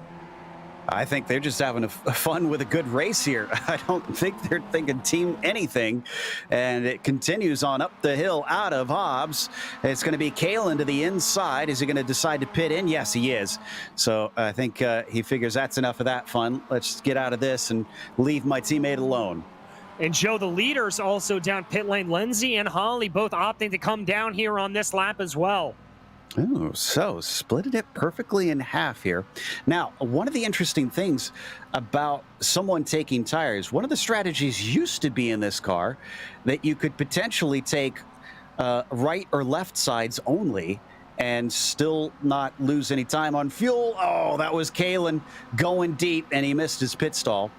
I think they're just having a fun with a good race here. I don't think they're thinking team anything. And it continues on up the hill out of Hobbs. It's going to be Kalin to the inside. Is he going to decide to pit in? Yes, he is. So I think he figures that's enough of that fun. Let's get out of this and leave my teammate alone. And Joe, the leaders also down pit lane. Lindsay and Holly both opting to come down here on this lap as well. Oh, so splitted it perfectly in half here. Now, one of the interesting things about someone taking tires, one of the strategies used to be in this car that you could potentially take right or left sides only and still not lose any time on fuel. Oh, that was Kalin going deep, and he missed his pit stall.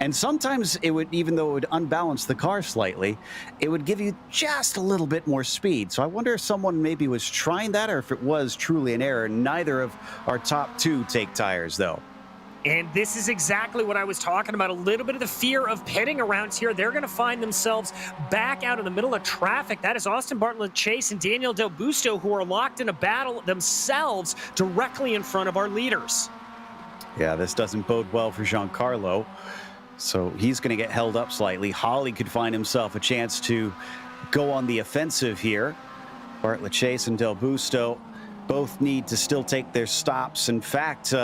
And sometimes it would, even though it would unbalance the car slightly, it would give you just a little bit more speed. So I wonder if someone maybe was trying that or if it was truly an error. Neither of our top two take tires, though. And this is exactly what I was talking about, a little bit of the fear of pitting around here. They're going to find themselves back out in the middle of traffic. That is Austin Bartlett Chase and Daniel Del Busto, who are locked in a battle themselves directly in front of our leaders. Yeah, this doesn't bode well for Giancarlo. So he's going to get held up slightly. Holly could find himself a chance to go on the offensive here. Bartlett Chase and Del Busto both need to still take their stops. In fact,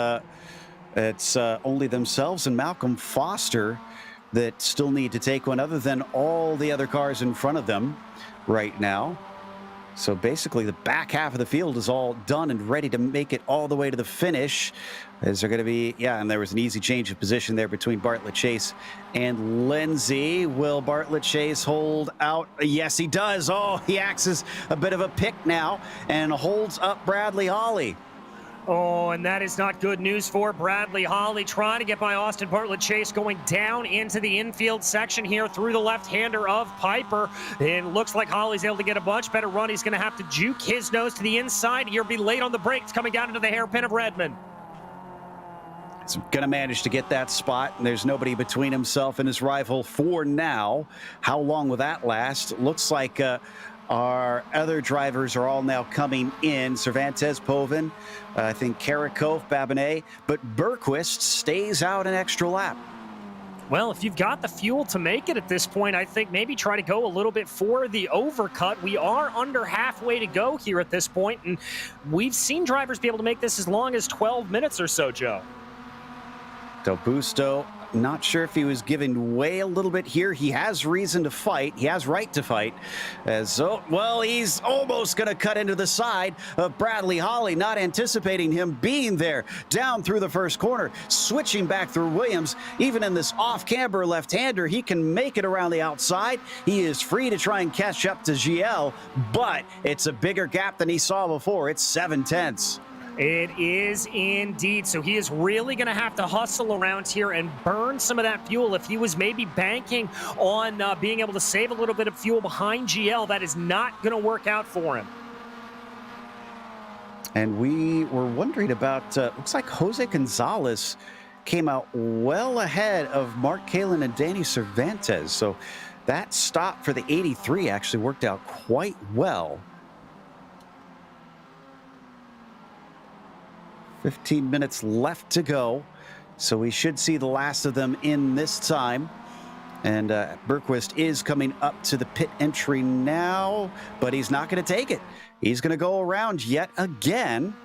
it's only themselves and Malcolm Foster that still need to take one, other than all the other cars in front of them right now. So basically the back half of the field is all done and ready to make it all the way to the finish. Is there going to be, yeah, and there was an easy change of position there between Bartlett Chase and Lindsay. Will Bartlett Chase hold out? Yes, he does. Oh, he acts as a bit of a pick now and holds up Bradley Holly. Oh, and that is not good news for Bradley Holly, trying to get by Austin Bartlett Chase, going down into the infield section here through the left-hander of Piper. And looks like Holly's able to get a much better run. He's going to have to juke his nose to the inside. He'll be late on the brakes coming down into the hairpin of Redmond. He's going to manage to get that spot, and there's nobody between himself and his rival for now. How long will that last? Looks like our other drivers are all now coming in. Cervantes, Povin, I think Karakov, Babinet, but Bergquist stays out an extra lap. Well, if you've got the fuel to make it at this point, I think maybe try to go a little bit for the overcut. We are under halfway to go here at this point, and we've seen drivers be able to make this as long as 12 minutes or so, Joe. Del Busto, not sure if he was giving way a little bit here. He has reason to fight. He has right to fight. Well, he's almost going to cut into the side of Bradley Holly, not anticipating him being there. Down through the first corner, switching back through Williams. Even in this off-camber left-hander, he can make it around the outside. He is free to try and catch up to GL, but it's a bigger gap than he saw before. It's 7/10. It is indeed. So he is really going to have to hustle around here and burn some of that fuel. If he was maybe banking on being able to save a little bit of fuel behind GL, that is not going to work out for him. And we were wondering about, looks like Jose Gonzalez came out well ahead of Mark Kalin and Danny Cervantes. So that stop for the 83 actually worked out quite well. 15 minutes left to go. So we should see the last of them in this time. And Bergquist is coming up to the pit entry now, but he's not going to take it. He's going to go around yet again.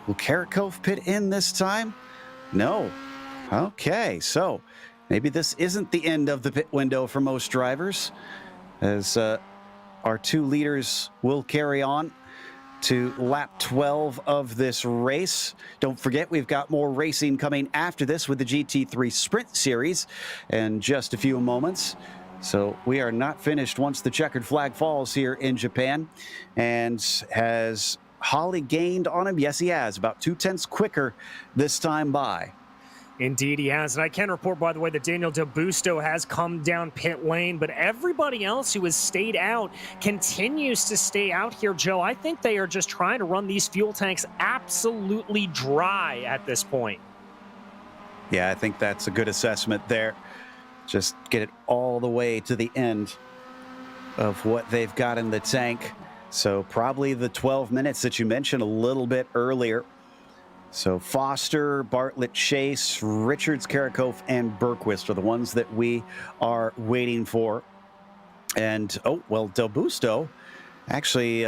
Will Karakov pit in this time? No. Okay, so maybe this isn't the end of the pit window for most drivers, as our two leaders will carry on to lap 12 of this race. Don't forget, we've got more racing coming after this with the GT3 Sprint Series in just a few moments. So we are not finished once the checkered flag falls here in Japan. And has Holly gained on him? Yes, he has. About 0.2 quicker this time by. Indeed, he has. And I can report, by the way, that Daniel Del Busto has come down pit lane, but everybody else who has stayed out continues to stay out here, Joe. I think they are just trying to run these fuel tanks absolutely dry at this point. Yeah, I think that's a good assessment there. Just get it all the way to the end of what they've got in the tank. So probably the 12 minutes that you mentioned a little bit earlier. So Foster, Bartlett, Chase, Richards, Karakov, and Bergquist are the ones that we are waiting for. And, oh, well, Del Busto actually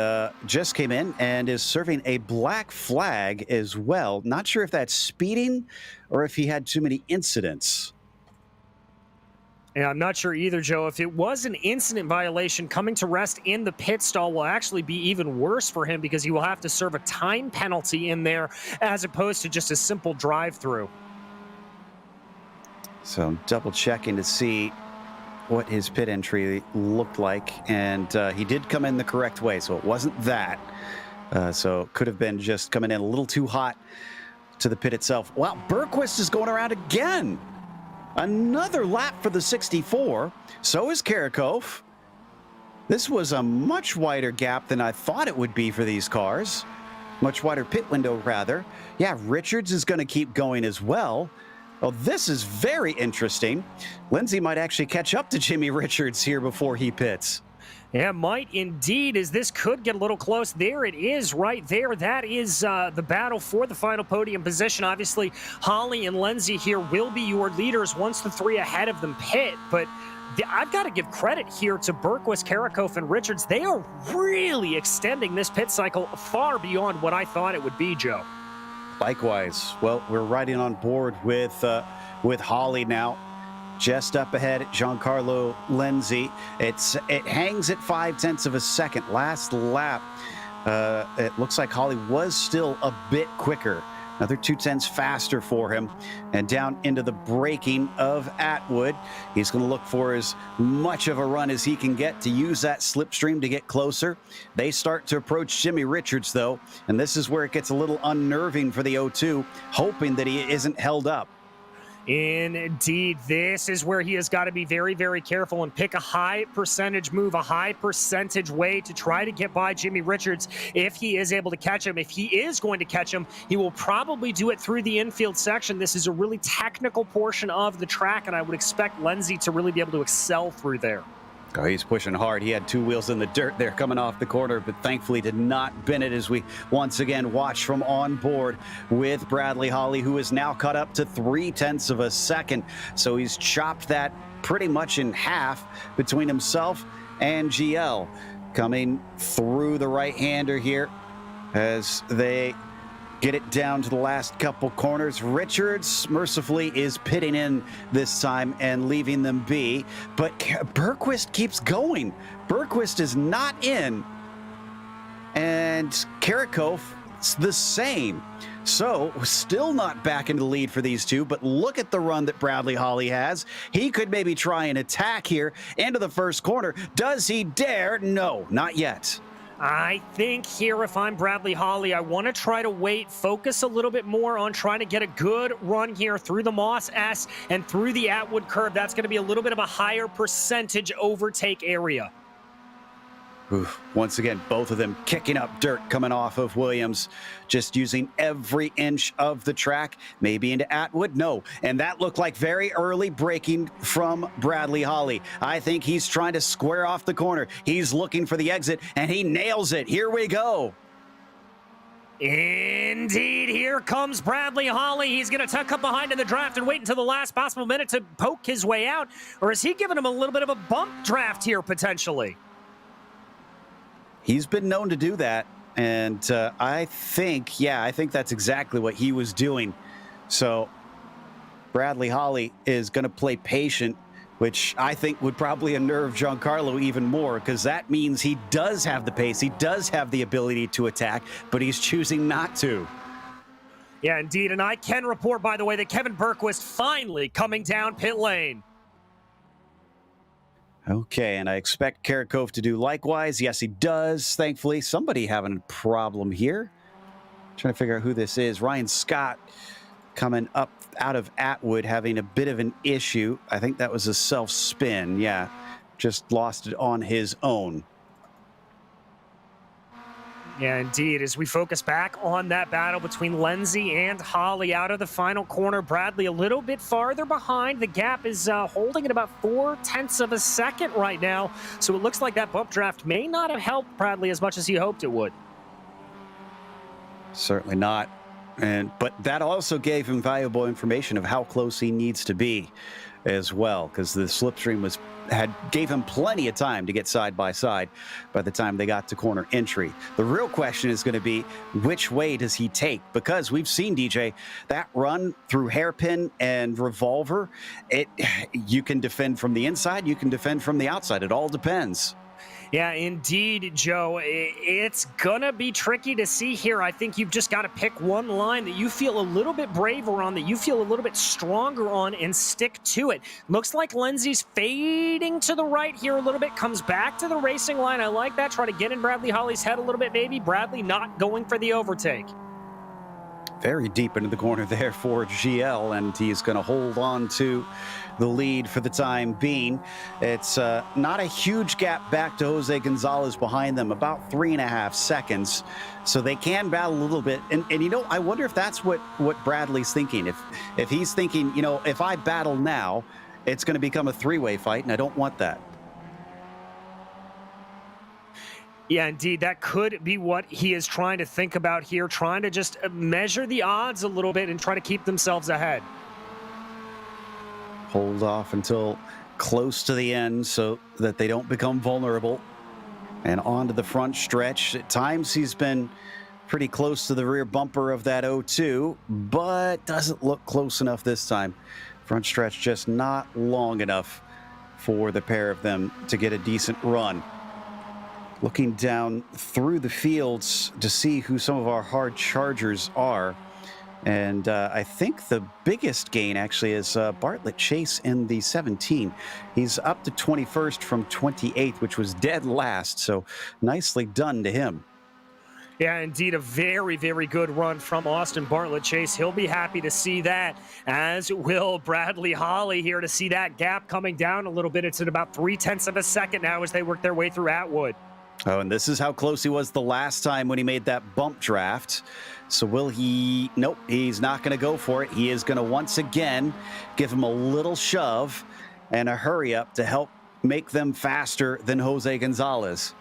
just came in and is serving a black flag as well. Not sure if that's speeding or if he had too many incidents. And I'm not sure either, Joe. If it was an incident violation, coming to rest in the pit stall will actually be even worse for him because he will have to serve a time penalty in there as opposed to just a simple drive-through. So I'm double checking to see what his pit entry looked like, and he did come in the correct way, so it wasn't that. So it could have been just coming in a little too hot to the pit itself. Wow, Bergquist is going around again. Another lap for the 64. So is Karakov. This was a much wider gap than I thought it would be for these cars. Much wider pit window, rather. Yeah, Richards is going to keep going as well. Well, this is very interesting. Lindsay might actually catch up to Jimmy Richards here before he pits. Yeah, might indeed, as this could get a little close. There it is right there. That is the battle for the final podium position. Obviously, Holly and Lindsay here will be your leaders once the three ahead of them pit. But I've got to give credit here to Bergquist, Karakov, and Richards. They are really extending this pit cycle far beyond what I thought it would be, Joe. Likewise. Well, we're riding on board with Holly now. Just up ahead, Giancarlo Lenzi. It hangs at 0.5 of a second. Last lap, it looks like Holly was still a bit quicker. Another 0.2 faster for him. And down into the braking of Atwood. He's going to look for as much of a run as he can get to use that slipstream to get closer. They start to approach Jimmy Richards, though. And this is where it gets a little unnerving for the 0-2, hoping that he isn't held up. Indeed, this is where he has got to be very, very careful and pick a high percentage move, a high percentage way to try to get by Jimmy Richards if he is able to catch him. If he is going to catch him, he will probably do it through the infield section. This is a really technical portion of the track, and I would expect Lenzi to really be able to excel through there. Oh, he's pushing hard. He had two wheels in the dirt there coming off the corner, but thankfully did not bend it as we once again watch from on board with Bradley Holly, who is now caught up to 0.3 of a second. So he's chopped that pretty much in half between himself and GL. Coming through the right-hander here as they get it down to the last couple corners. Richards mercifully is pitting in this time and leaving them be, but Bergquist keeps going. Bergquist is not in, and Karakov the same. So still not back into the lead for these two, but look at the run that Bradley Holly has. He could maybe try and attack here into the first corner. Does he dare? No, not yet. I think here, if I'm Bradley Holly, I want to try to wait, focus a little bit more on trying to get a good run here through the Moss S and through the Atwood curve. That's going to be a little bit of a higher percentage overtake area. Oof. Once again, both of them kicking up dirt coming off of Williams, just using every inch of the track, maybe into Atwood. No, and that looked like very early braking from Bradley Holly. I think he's trying to square off the corner. He's looking for the exit, and he nails it. Here we go. Indeed, here comes Bradley Holly. He's going to tuck up behind in the draft and wait until the last possible minute to poke his way out. Or is he giving him a little bit of a bump draft here, potentially? He's been known to do that. And I think that's exactly what he was doing. So Bradley Holly is going to play patient, which I think would probably unnerve Giancarlo even more, because that means he does have the pace, he does have the ability to attack, but he's choosing not to. Yeah, indeed. And I can report, by the way, that Kevin Berquist finally coming down pit lane. Okay, and I expect Karakov to do likewise. Yes, he does. Thankfully, somebody having a problem here. Trying to figure out who this is. Ryan Scott coming up out of Atwood, having a bit of an issue. I think that was a self-spin. Yeah, just lost it on his own. Yeah, indeed. As we focus back on that battle between Lenzi and Holly out of the final corner, Bradley a little bit farther behind. The gap is holding at about 0.4 of a second right now. So it looks like that bump draft may not have helped Bradley as much as he hoped it would. Certainly not. But that also gave him valuable information of how close he needs to be as well, because the slipstream gave him plenty of time to get side by side by the time they got to corner entry. The real question is going to be, which way does he take? Because we've seen, DJ, that run through Hairpin and Revolver, you can defend from the inside, you can defend from the outside. It all depends. Yeah, indeed, Joe. It's going to be tricky to see here. I think you've just got to pick one line that you feel a little bit braver on, that you feel a little bit stronger on, and stick to it. Looks like Lenzi's fading to the right here a little bit, comes back to the racing line. I like that. Try to get in Bradley Holly's head a little bit, maybe. Bradley not going for the overtake. Very deep into the corner there for GL, and he's going to hold on to the lead for the time being. It's not a huge gap back to Jose Gonzalez behind them, about 3.5 seconds. So they can battle a little bit. And you know, I wonder if that's what Bradley's thinking. If he's thinking, you know, if I battle now, it's going to become a three-way fight, and I don't want that. Yeah, indeed. That could be what he is trying to think about here, trying to just measure the odds a little bit and try to keep themselves ahead. Hold off until close to the end so that they don't become vulnerable. And on to the front stretch. At times he's been pretty close to the rear bumper of that 0-2, but doesn't look close enough this time. Front stretch just not long enough for the pair of them to get a decent run. Looking down through the fields to see who some of our hard chargers are. And I think the biggest gain actually is Bartlett Chase in the 17. He's up to 21st from 28th, which was dead last. So nicely done to him. Yeah, indeed, a very, very good run from Austin Bartlett Chase. He'll be happy to see that, as will Bradley Holly here to see that gap coming down a little bit. It's at about 0.3 of a second now as they work their way through Atwood. Oh, and this is how close he was the last time when he made that bump draft. So will he? Nope, he's not going to go for it. He is going to once again give him a little shove and a hurry up to help make them faster than Jose Gonzalez.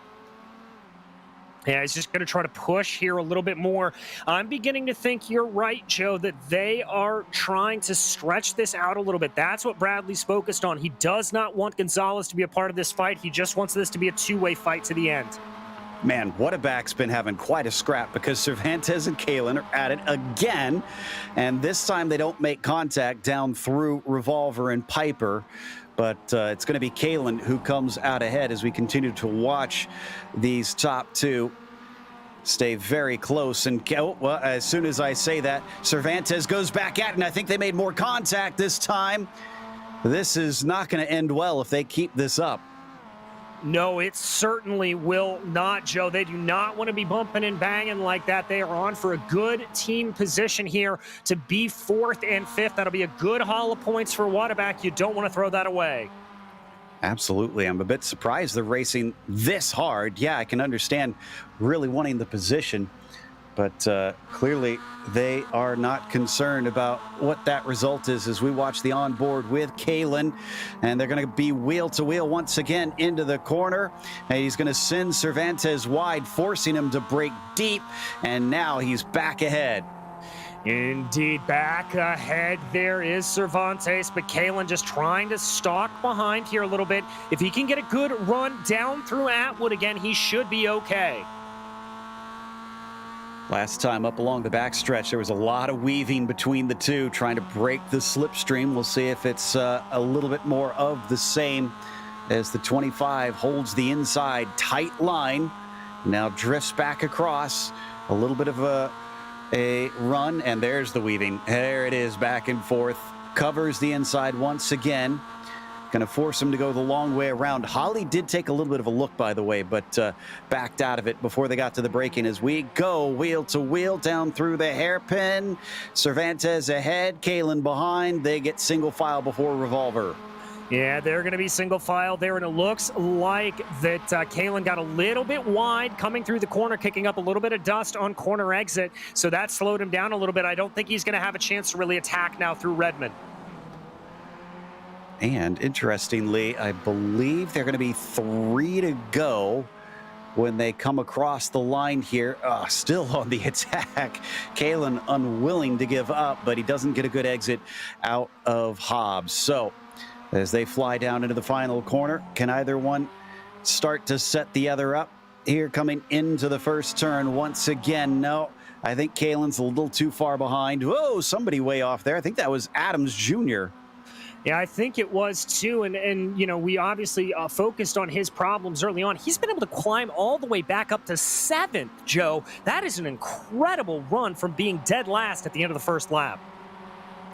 Yeah, he's just going to try to push here a little bit more. I'm beginning to think you're right, Joe, that they are trying to stretch this out a little bit. That's what Bradley's focused on. He does not want Gonzalez to be a part of this fight. He just wants this to be a two-way fight to the end. Man, what a back's been having quite a scrap, because Cervantes and Kalen are at it again. And this time they don't make contact down through Revolver and Piper. But it's going to be Kalen who comes out ahead as we continue to watch these top two stay very close. And well, as soon as I say that, Cervantes goes back at it, and I think they made more contact this time. This is not going to end well if they keep this up. No, it certainly will not, Joe. They do not want to be bumping and banging like that. They are on for a good team position here to be 4th and 5th. That'll be a good haul of points for Waterback. You don't want to throw that away. Absolutely. I'm a bit surprised they're racing this hard. Yeah, I can understand really wanting the position, But clearly they are not concerned about what that result is as we watch the onboard with Kalen. And they're going to be wheel to wheel once again into the corner. And he's going to send Cervantes wide, forcing him to brake deep. And now he's back ahead. Indeed, back ahead there is Cervantes, but Kalen just trying to stalk behind here a little bit. If he can get a good run down through Atwood again, he should be okay. Last time up along the backstretch, there was a lot of weaving between the two, trying to break the slipstream. We'll see if it's a little bit more of the same as the 25 holds the inside tight line. Now drifts back across. A little bit of a run, and there's the weaving. There it is, back and forth. Covers the inside once again. Going to force him to go the long way around. Holly did take a little bit of a look, by the way, but backed out of it before they got to the braking as we go wheel to wheel down through the hairpin. Cervantes ahead, Kalen behind. They get single file before Revolver. Yeah, they're going to be single file there, and it looks like that Kalen got a little bit wide coming through the corner, kicking up a little bit of dust on corner exit, so that slowed him down a little bit. I don't think he's going to have a chance to really attack now through Redmond. And interestingly, I believe they're going to be 3 to go when they come across the line here. Still on the attack. Kalen unwilling to give up, but he doesn't get a good exit out of Hobbs. So as they fly down into the final corner, can either one start to set the other up? Here coming into the first turn once again. No, I think Kalen's a little too far behind. Whoa, somebody way off there. I think that was Adams Jr. Yeah, I think it was too, and you know, we obviously focused on his problems early on. He's been able to climb all the way back up to 7th, Joe. That is an incredible run from being dead last at the end of the first lap.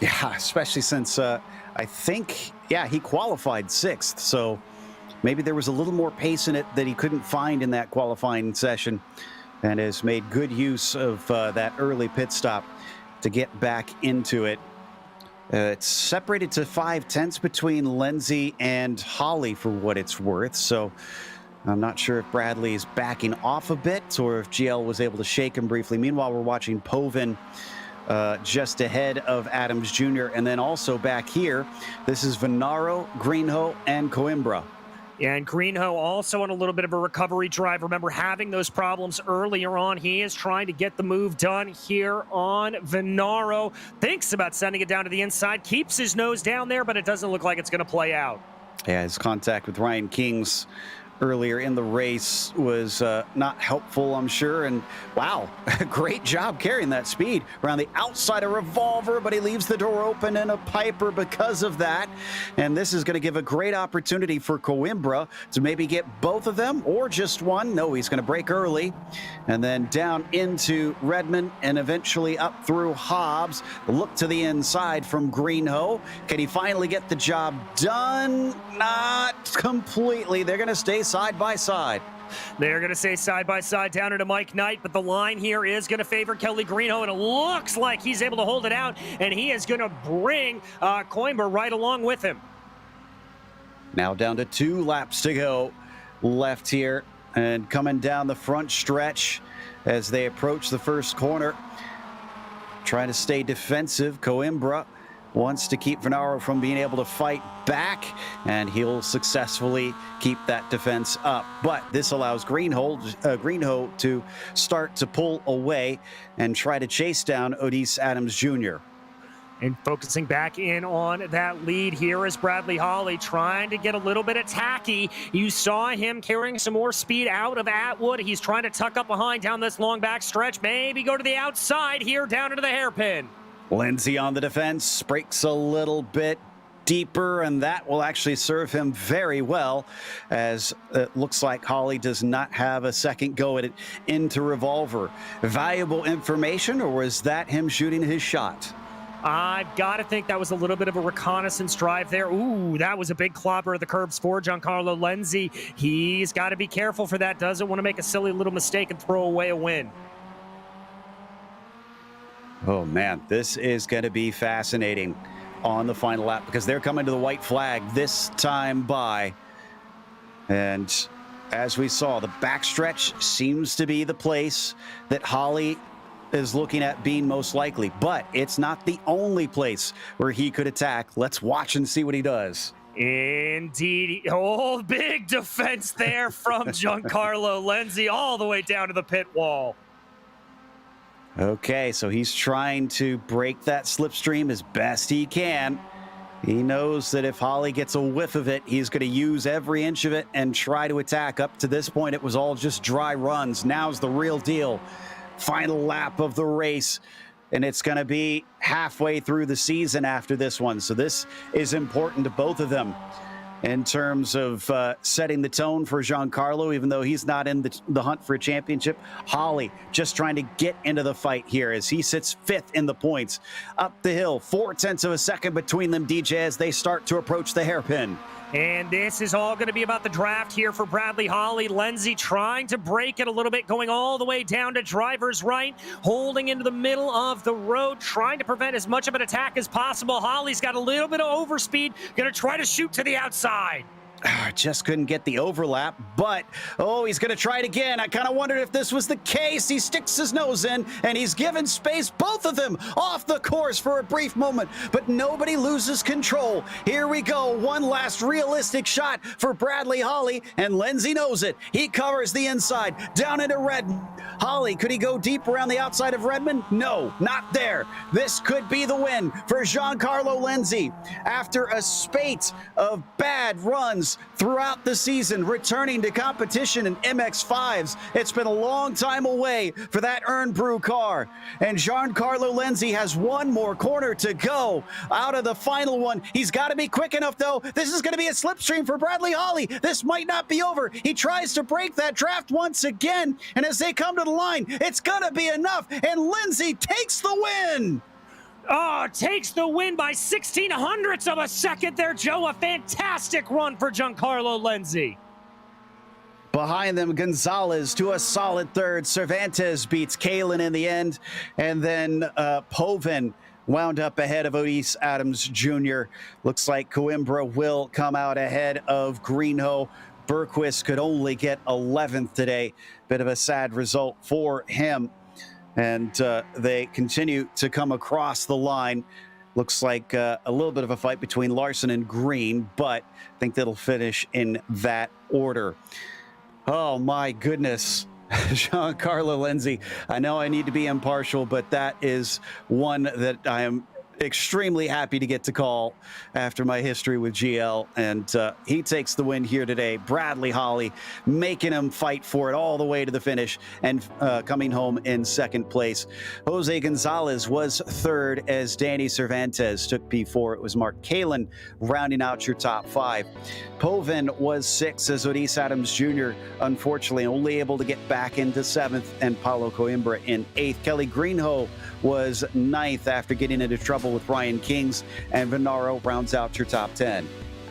Yeah, especially since I think, yeah, he qualified 6th, so maybe there was a little more pace in it that he couldn't find in that qualifying session, and has made good use of that early pit stop to get back into it. It's separated to 5/10 between Lindsay and Holly for what it's worth. So I'm not sure if Bradley is backing off a bit or if GL was able to shake him briefly. Meanwhile, we're watching Povin just ahead of Adams Jr. And then also back here, this is Venaro, Greenhoe, and Coimbra. And Greenhoe also on a little bit of a recovery drive. Remember, having those problems earlier on, he is trying to get the move done here on Venaro. Thinks about sending it down to the inside, keeps his nose down there, but it doesn't look like it's going to play out. Yeah, his contact with Ryan Kings earlier in the race was not helpful, I'm sure. And wow, great job carrying that speed around the outside of Revolver, but he leaves the door open in a Piper because of that. And this is going to give a great opportunity for Coimbra to maybe get both of them or just one. No, he's going to brake early and then down into Redmond and eventually up through Hobbs. Look to the inside from Greenhoe. Can he finally get the job done? Not completely. They're going to stay side by side. They're going to stay side by side down into Mike Knight, but the line here is going to favor Kelly Greenhoe, and it looks like he's able to hold it out, and he is going to bring Coimbra right along with him. Now down to 2 laps to go left here, and coming down the front stretch as they approach the first corner. Trying to stay defensive. Coimbra wants to keep Venaro from being able to fight back, and he'll successfully keep that defense up. But this allows Greenhoe to start to pull away and try to chase down Odisse Adams Jr. And focusing back in on that lead here is Bradley Holly trying to get a little bit attacky. You saw him carrying some more speed out of Atwood. He's trying to tuck up behind down this long back stretch, maybe go to the outside here down into the hairpin. Lindsay on the defense, breaks a little bit deeper, and that will actually serve him very well, as it looks like Holly does not have a second go at it into Revolver. Valuable information, or was that him shooting his shot? I've got to think that was a little bit of a reconnaissance drive there. Ooh, that was a big clobber of the curbs for Giancarlo Lenzi. He's got to be careful for that. Doesn't want to make a silly little mistake and throw away a win. Oh man, this is going to be fascinating on the final lap, because they're coming to the white flag this time by. And as we saw, the backstretch seems to be the place that Holly is looking at being most likely, but it's not the only place where he could attack. Let's watch and see what he does. Indeed. Oh, big defense there from Giancarlo Lenzi all the way down to the pit wall. Okay, so he's trying to break that slipstream as best he can. He knows that if Holly gets a whiff of it, he's going to use every inch of it and try to attack. Up to this point, it was all just dry runs. Now's the real deal. Final lap of the race, and it's going to be halfway through the season after this one. So this is important to both of them in terms of setting the tone for Giancarlo, even though he's not in the hunt for a championship. Holly just trying to get into the fight here as he sits 5th in the points. Up the hill, 0.4 of a second between them, DJ, as they start to approach the hairpin. And this is all going to be about the draft here for Bradley Holly. Lenzi trying to break it a little bit, going all the way down to driver's right, holding into the middle of the road, trying to prevent as much of an attack as possible. Holly's got a little bit of overspeed, going to try to shoot to the outside. Just couldn't get the overlap, but, oh, he's going to try it again. I kind of wondered if this was the case. He sticks his nose in, and he's given space, both of them off the course for a brief moment, but nobody loses control. Here we go. One last realistic shot for Bradley Holly, and Lenzi knows it. He covers the inside, down into Redmond. Holly, could he go deep around the outside of Redmond? No, not there. This could be the win for Giancarlo Lenzi. After a spate of bad runs throughout the season, returning to competition in MX-5s. It's been a long time away for that Earn Brew car. And Giancarlo Lenzi has one more corner to go out of the final one. He's got to be quick enough, though. This is going to be a slipstream for Bradley Holly. This might not be over. He tries to break that draft once again. And as they come to the line, it's going to be enough. And Lenzi takes the win. Oh, takes the win by 0.16 of a second there, Joe. A fantastic run for Giancarlo Lenzi. Behind them, Gonzalez to a solid third. Cervantes beats Kalen in the end. And then Povin wound up ahead of Otis Adams Jr. Looks like Coimbra will come out ahead of Greenhoe. Berquist could only get 11th today. Bit of a sad result for him. And they continue to come across the line. Looks like a little bit of a fight between Larson and Green, but I think that'll finish in that order. Oh, my goodness. Giancarlo Lenzi. I know I need to be impartial, but that is one that I am extremely happy to get to call after my history with GL, and he takes the win here today. Bradley Holly making him fight for it all the way to the finish and coming home in second place. Jose Gonzalez was third as Danny Cervantes took P4. It was Mark Kalen rounding out your top 5. Povin was 6th as Otis Adams Jr. unfortunately only able to get back into 7th, and Paulo Coimbra in 8th. Kelly Greenhoe was 9th after getting into trouble with Ryan Kings, and Venaro rounds out your top 10.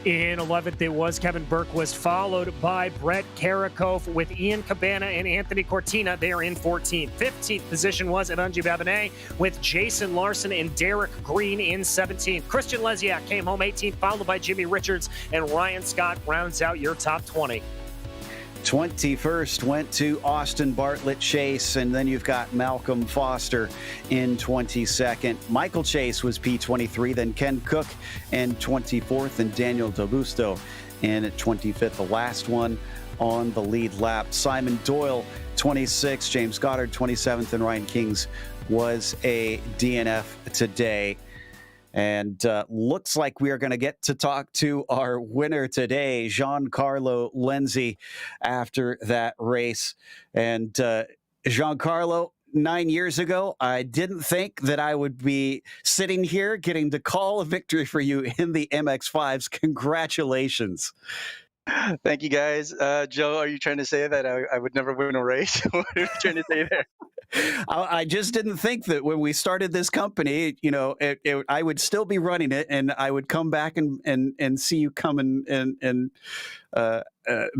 In 11th, it was Kevin Berquist, followed by Brett Karakoff with Ian Cabana and Anthony Cortina. They are in 14th. 15th position was Evanji Babinet with Jason Larson and Derek Green in 17th. Christian Leziak came home 18th, followed by Jimmy Richards, and Ryan Scott rounds out your top 20. 21st went to Austin Bartlett Chase, and then you've got Malcolm Foster in 22nd. Michael Chase was P23, then Ken Cook in 24th, and Daniel D'Augusto in 25th. The last one on the lead lap. Simon Doyle, 26th, James Goddard, 27th, and Ryan Kings was a DNF today. And looks like we are going to get to talk to our winner today, Giancarlo Lenzi, after that race. And Giancarlo, 9 years ago, I didn't think that I would be sitting here getting to call a victory for you in the MX-5s. Congratulations. Thank you, guys. Joe, are you trying to say that I would never win a race? What are you trying to say there? I just didn't think that when we started this company, you know, I would still be running it, and I would come back and see you come and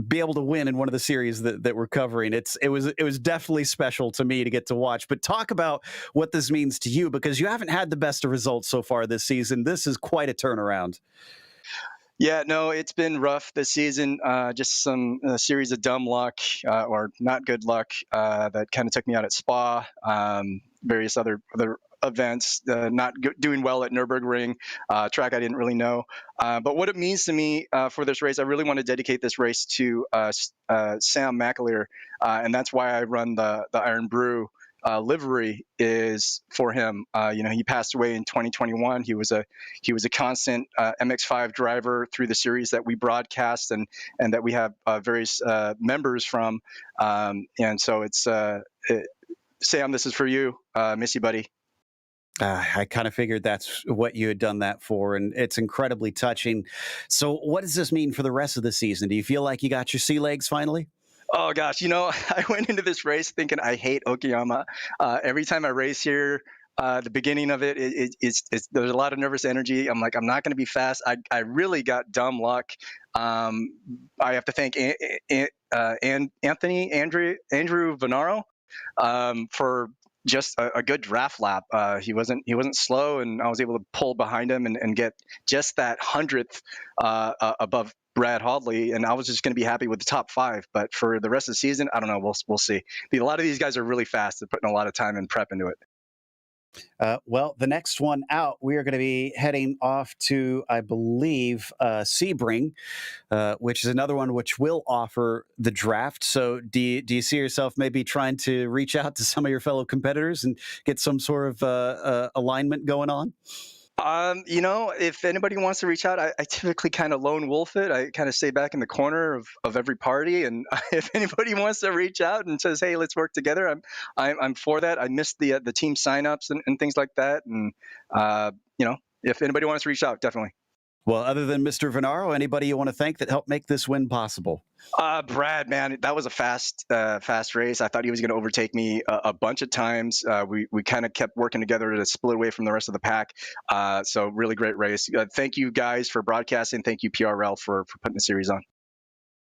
be able to win in one of the series that we're covering. It was definitely special to me to get to watch. But talk about what this means to you, because you haven't had the best of results so far this season. This is quite a turnaround. Yeah, no, it's been rough this season. Just some series of dumb luck or not good luck that kind of took me out at Spa. Various other events, not doing well at Nürburgring, track I didn't really know. But what it means to me for this race, I really want to dedicate this race to Sam McAleer, and that's why I run the Iron Brew. Livery is for him. He passed away in 2021. He was a constant MX5 driver through the series that we broadcast and that we have various members from. And so it's Sam, this is for you. Miss you, buddy. I kind of figured that's what you had done that for, and it's incredibly touching. So what does this mean for the rest of the season? Do you feel like you got your sea legs finally? Oh gosh, I went into this race thinking I hate Okayama. Every time I race here, the beginning of it's there's a lot of nervous energy. I'm like, I'm not going to be fast. I really got dumb luck. I have to thank Andrew Venaro for just a good draft lap. He wasn't slow, and I was able to pull behind him and get just that 100th above Brad Hodley, and I was just going to be happy with the top 5. But for the rest of the season, I don't know. We'll see. A lot of these guys are really fast. They're putting a lot of time and prep into it. Well, the next one out, we are going to be heading off to, I believe, Sebring, which is another one which will offer the draft. So do you see yourself maybe trying to reach out to some of your fellow competitors and get some sort of alignment going on? If anybody wants to reach out, I typically kind of lone wolf it. I kind of stay back in the corner of every party. And if anybody wants to reach out and says, "Hey, let's work together," I'm for that. I missed the team signups and things like that. And if anybody wants to reach out, definitely. Well, other than Mr. Venaro, anybody you want to thank that helped make this win possible? Brad, man, that was a fast race. I thought he was going to overtake me a bunch of times. We kind of kept working together to split away from the rest of the pack. So really great race. Thank you guys for broadcasting. Thank you PRL for putting the series on.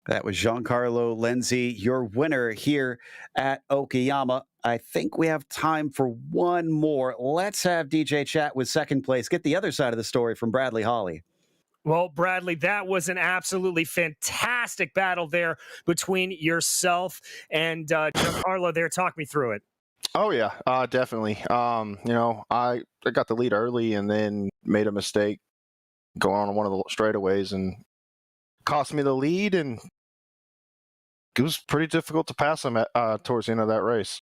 That was Giancarlo Lenzi, your winner here at Okayama. I think we have time for one more. Let's have DJ chat with second place. Get the other side of the story from Bradley Holly. Well, Bradley, that was an absolutely fantastic battle there between yourself and Giancarlo there. Talk me through it. Oh, yeah, definitely. I got the lead early and then made a mistake going on one of the straightaways and cost me the lead, and it was pretty difficult to pass him towards the end of that race.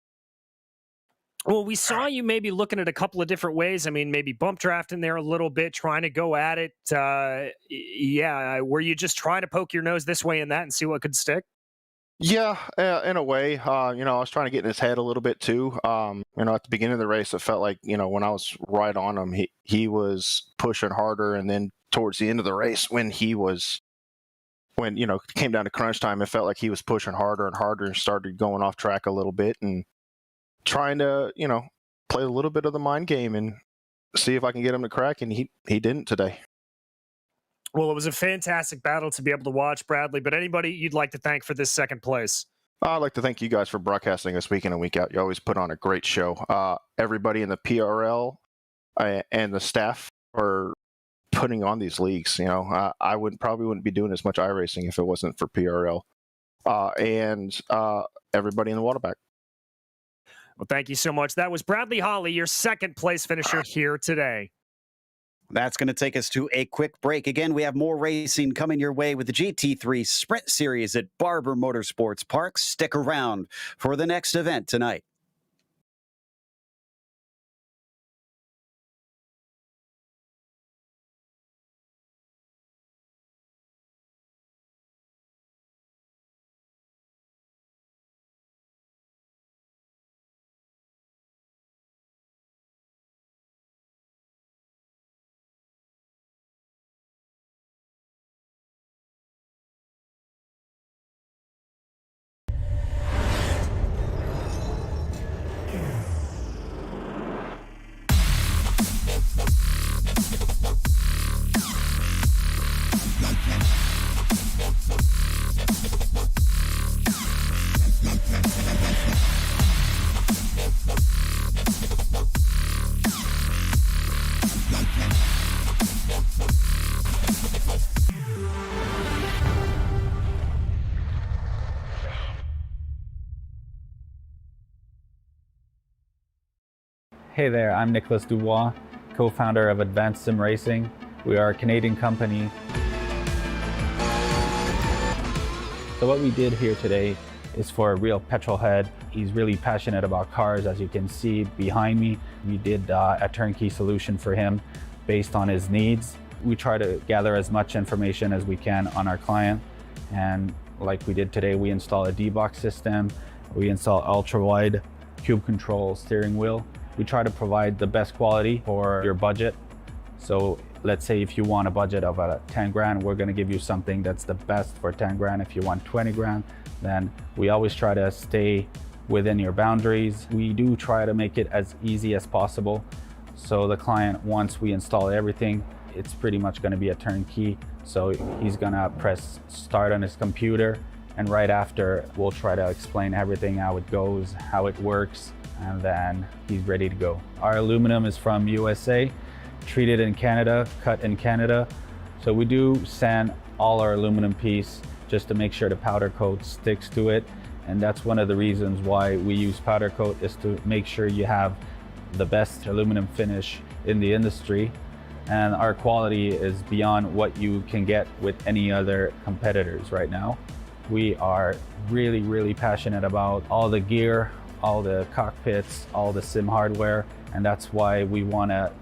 Well, we saw you maybe looking at a couple of different ways. I mean, maybe bump drafting there a little bit, trying to go at it. Were you just trying to poke your nose this way and that and see what could stick? Yeah, in a way. I was trying to get in his head a little bit too. At the beginning of the race, it felt like, when I was right on him, he was pushing harder. And then towards the end of the race, when it came down to crunch time, it felt like he was pushing harder and harder and started going off track a little bit, and trying to, play a little bit of the mind game and see if I can get him to crack, and he didn't today. Well, it was a fantastic battle to be able to watch, Bradley, but anybody you'd like to thank for this second place? I'd like to thank you guys for broadcasting us week in and week out. You always put on a great show. Everybody in the PRL and the staff are putting on these leagues. I probably wouldn't be doing as much iRacing if it wasn't for PRL and everybody in the Waterback. Well, thank you so much. That was Bradley Holly, your second place finisher here today. That's going to take us to a quick break. Again, we have more racing coming your way with the GT3 Sprint Series at Barber Motorsports Park. Stick around for the next event tonight. Hey there, I'm Nicholas Dubois, co-founder of Advanced SimRacing. We are a Canadian company. So what we did here today is for a real petrol head. He's really passionate about cars, as you can see behind me. We did a turnkey solution for him based on his needs. We try to gather as much information as we can on our client. And like we did today, we install a D-box system. We install ultra-wide cube control steering wheel. We try to provide the best quality for your budget. So let's say if you want a budget of 10 grand, we're gonna give you something that's the best for 10 grand. If you want 20 grand, then we always try to stay within your boundaries. We do try to make it as easy as possible. So the client, once we install everything, it's pretty much gonna be a turnkey. So he's gonna press start on his computer, and right after, we'll try to explain everything, how it goes, how it works, and then he's ready to go. Our aluminum is from USA, treated in Canada, cut in Canada. So we do sand all our aluminum piece just to make sure the powder coat sticks to it. And that's one of the reasons why we use powder coat, is to make sure you have the best aluminum finish in the industry. And our quality is beyond what you can get with any other competitors right now. We are really, really passionate about all the gear, all the cockpits, all the sim hardware. And that's why we want to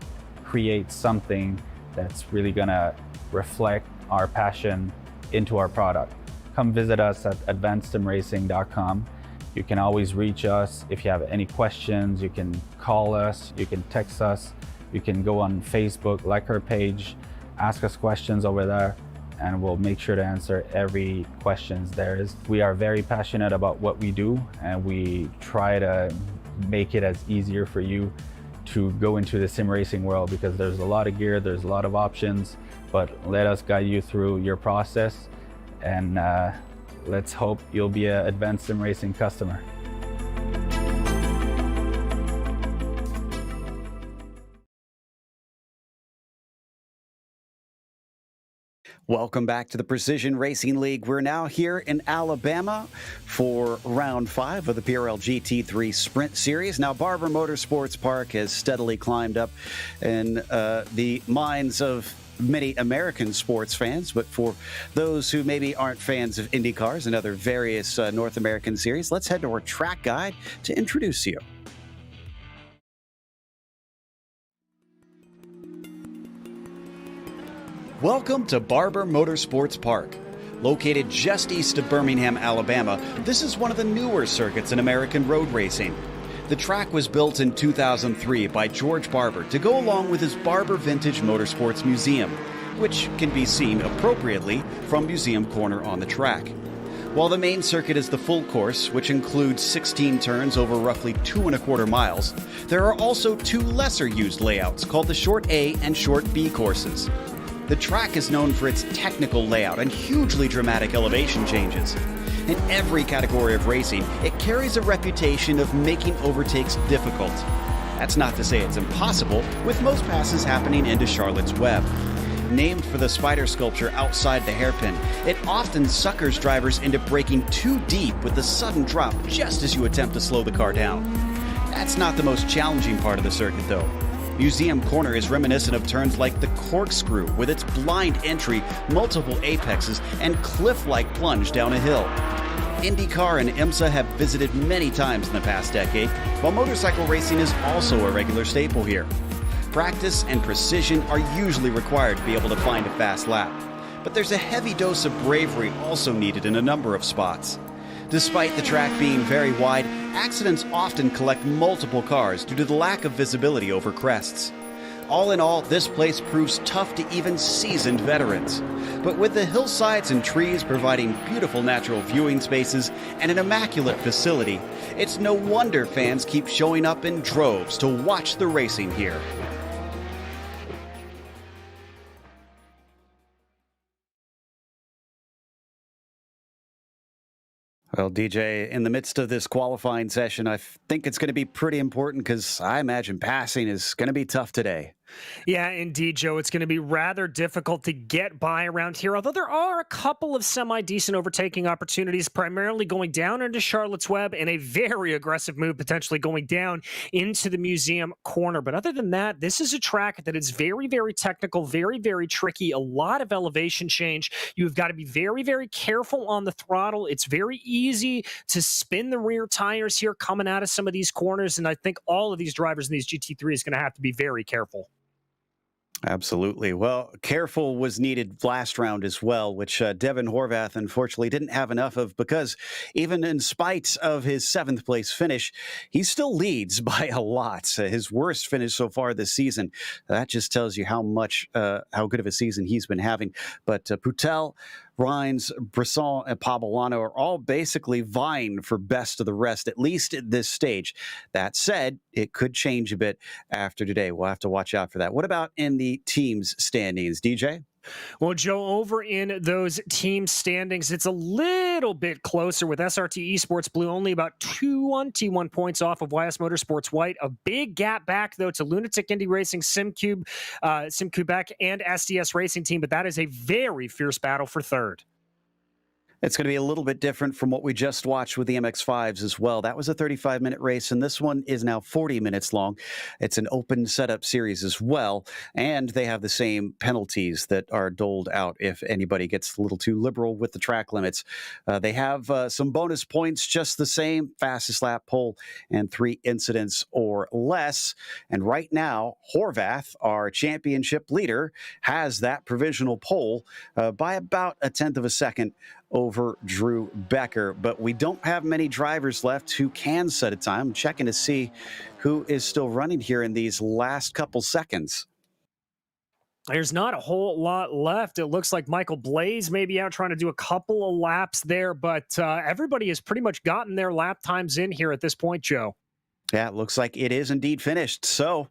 create something that's really gonna reflect our passion into our product. Come visit us at advancedsimracing.com. You can always reach us if you have any questions. You can call us, you can text us, you can go on Facebook, like our page, ask us questions over there, and we'll make sure to answer every questions there is. We are very passionate about what we do, and we try to make it as easier for you to go into the sim racing world, because there's a lot of gear, there's a lot of options, but let us guide you through your process, and let's hope you'll be an Advanced Sim Racing customer. Welcome back to the Precision Racing League. We're now here in Alabama for round 5 of the PRL GT3 Sprint Series. Now, Barber Motorsports Park has steadily climbed up in the minds of many American sports fans, but for those who maybe aren't fans of Indy cars and other various North American series, let's head to our track guide to introduce you. Welcome to Barber Motorsports Park. Located just east of Birmingham, Alabama, this is one of the newer circuits in American road racing. The track was built in 2003 by George Barber to go along with his Barber Vintage Motorsports Museum, which can be seen appropriately from Museum Corner on the track. While the main circuit is the full course, which includes 16 turns over roughly 2¼ miles, there are also 2 lesser used layouts called the Short A and Short B courses. The track is known for its technical layout and hugely dramatic elevation changes. In every category of racing, it carries a reputation of making overtakes difficult. That's not to say it's impossible, with most passes happening into Charlotte's Web. Named for the spider sculpture outside the hairpin, it often suckers drivers into braking too deep with a sudden drop just as you attempt to slow the car down. That's not the most challenging part of the circuit, though. Museum Corner is reminiscent of turns like the corkscrew, with its blind entry, multiple apexes, and cliff-like plunge down a hill. IndyCar and IMSA have visited many times in the past decade, while motorcycle racing is also a regular staple here. Practice and precision are usually required to be able to find a fast lap, but there's a heavy dose of bravery also needed in a number of spots. Despite the track being very wide, accidents often collect multiple cars due to the lack of visibility over crests. All in all, this place proves tough to even seasoned veterans. But with the hillsides and trees providing beautiful natural viewing spaces and an immaculate facility, it's no wonder fans keep showing up in droves to watch the racing here. Well, DJ, in the midst of this qualifying session, I think it's going to be pretty important because I imagine passing is going to be tough today. Yeah, indeed, Joe. It's going to be rather difficult to get by around here, although there are a couple of semi-decent overtaking opportunities, primarily going down into Charlotte's Web and a very aggressive move potentially going down into the museum corner. But other than that, this is a track that is very, very technical, very, very tricky, a lot of elevation change. You've got to be very, very careful on the throttle. It's very easy to spin the rear tires here coming out of some of these corners, and I think all of these drivers in these GT3 is going to have to be very careful. Absolutely. Well, careful was needed last round as well, which Devin Horvath unfortunately didn't have enough of, because even in spite of his 7th place finish, he still leads by a lot. His worst finish so far this season. That just tells you how good of a season he's been having. But Poutel, Rines, Brisson, and Pabolano are all basically vying for best of the rest, at least at this stage. That said, it could change a bit after today. We'll have to watch out for that. What about in the team's standings, DJ? Well, Joe, over in those team standings, it's a little bit closer with SRT Esports Blue only about 21 points off of YS Motorsports White. A big gap back, though, to Lunatic Indie Racing, SimQuebec, and SDS Racing Team, but that is a very fierce battle for third. It's going to be a little bit different from what we just watched with the MX-5s as well. That was a 35-minute race, and this one is now 40 minutes long. It's an open setup series as well, and they have the same penalties that are doled out if anybody gets a little too liberal with the track limits. They have some bonus points just the same, fastest lap pole, and 3 incidents or less. And right now, Horvath, our championship leader, has that provisional pole by about 1/10 of a second over Drew Becker, but we don't have many drivers left who can set a time. I'm checking to see who is still running here in these last couple seconds. There's not a whole lot left. It looks like Michael Blaze may be out trying to do a couple of laps there, but everybody has pretty much gotten their lap times in here at this point, Joe. Yeah, it looks like it is indeed finished. So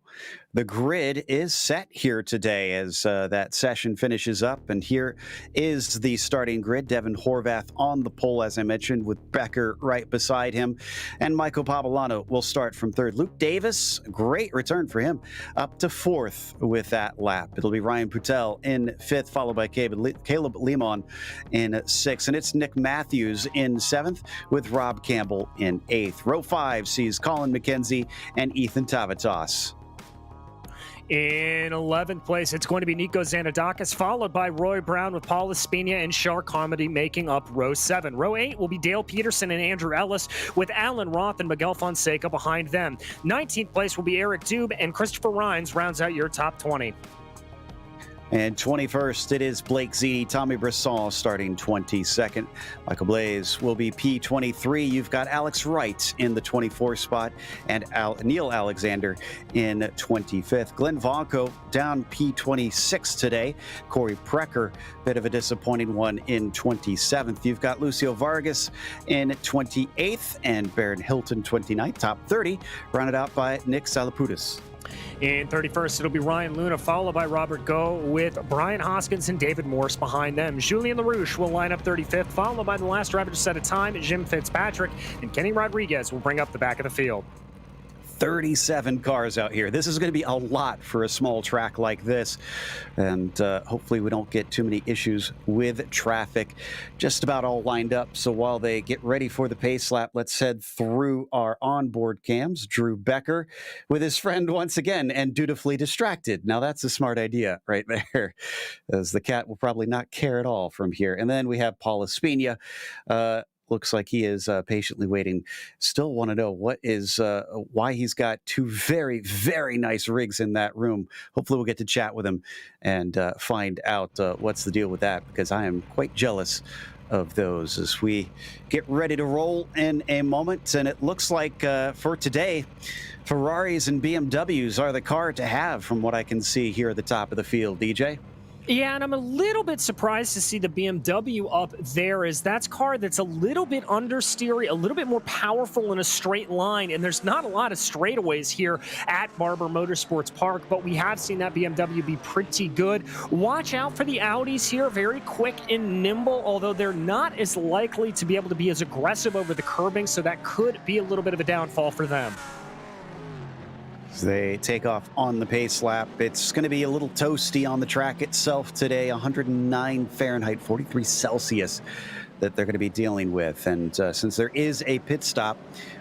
the grid is set here today as that session finishes up. And here is the starting grid. Devin Horvath on the pole, as I mentioned, with Becker right beside him. And Michael Pabolano will start from 3rd. Luke Davis, great return for him, up to 4th with that lap. It'll be Ryan Poutel in 5th, followed by Caleb Limon in 6th. And it's Nick Matthews in 7th with Rob Campbell in 8th. Row 5 sees Colin McKenzie and Ethan Tavatas. In 11th place, it's going to be Nico Zanadakis, followed by Roy Brown with Paul Espina and Shark Comedy making up row 7. Row 8 will be Dale Peterson and Andrew Ellis, with Alan Roth and Miguel Fonseca behind them. 19th place will be Eric Dube, and Christopher Rines rounds out your top 20. And 21st, it is Blake Zede, Tommy Brisson starting 22nd. Michael Blaze will be P23. You've got Alex Wright in the 24th spot and Neil Alexander in 25th. Glenn Vonko down P26 today. Corey Precker, bit of a disappointing one in 27th. You've got Lucio Vargas in 28th and Baron Hilton 29th. Top 30, rounded out by Nick Salapudis. In 31st, it'll be Ryan Luna, followed by Robert Go, with Brian Hoskins and David Morse behind them. Julien LaRouche will line up 35th, followed by the last driver to set a time, Jim Fitzpatrick, and Kenny Rodriguez will bring up the back of the field. 37 cars out here. This is going to be a lot for a small track like this, and hopefully we don't get too many issues with traffic. Just about all lined up, so while they get ready for the pace lap, let's head through our onboard cams. Drew Becker with his friend once again and dutifully distracted. Now that's a smart idea right there, as the cat will probably not care at all from here. And then we have Paul Espina. Looks like he is patiently waiting. Still want to know why he's got 2 very, very nice rigs in that room. Hopefully we'll get to chat with him and find out what's the deal with that, because I am quite jealous of those as we get ready to roll in a moment. And it looks like for today, Ferraris and BMWs are the car to have from what I can see here at the top of the field, DJ. Yeah, and I'm a little bit surprised to see the BMW up there, as that's car that's a little bit understeery, a little bit more powerful in a straight line, and there's not a lot of straightaways here at Barber Motorsports Park, but we have seen that BMW be pretty good. Watch out for the Audis here, very quick and nimble, although they're not as likely to be able to be as aggressive over the curbing, so that could be a little bit of a downfall for them. As they take off on the pace lap, it's going to be a little toasty on the track itself today. 109 Fahrenheit, 43 Celsius that they're going to be dealing with. And since there is a pit stop,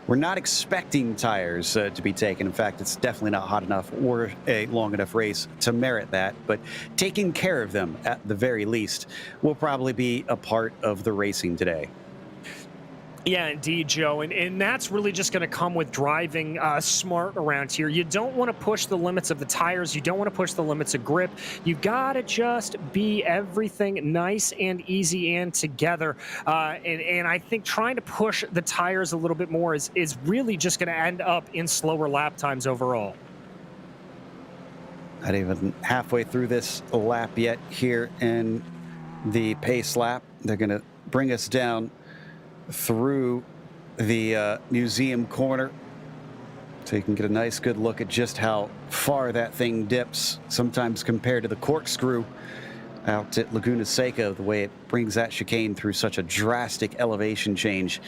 we're not expecting tires to be taken. In fact, it's definitely not hot enough or a long enough race to merit that. But taking care of them at the very least will probably be a part of the racing today. Yeah, indeed, Joe. And that's really just going to come with driving smart around here. You don't want to push the limits of the tires. You don't want to push the limits of grip. You got to just be everything nice and easy and together. And I think trying to push the tires a little bit more is really just going to end up in slower lap times overall. Not even halfway through this lap yet here in the pace lap. They're going to bring us down through the museum corner so you can get a nice good look at just how far that thing dips, sometimes compared to the corkscrew out at Laguna Seca, the way it brings that chicane through such a drastic elevation change,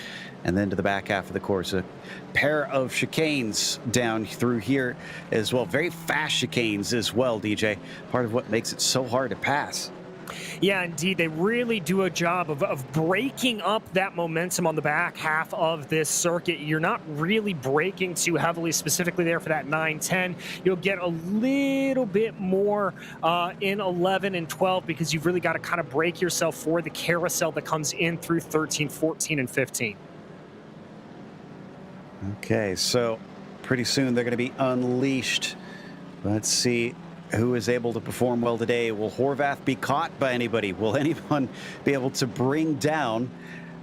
and then to the back half of the course. A pair of chicanes down through here as well, very fast chicanes as well, DJ, part of what makes it so hard to pass. Yeah, indeed. They really do a job of breaking up that momentum on the back half of this circuit. You're not really braking too heavily, specifically there for that 9-10. You'll get a little bit more in 11 and 12 because you've really got to kind of break yourself for the carousel that comes in through 13, 14, and 15. Okay, so pretty soon they're going to be unleashed. Let's see who is able to perform well today. Will Horvath be caught by anybody? Will anyone be able to bring down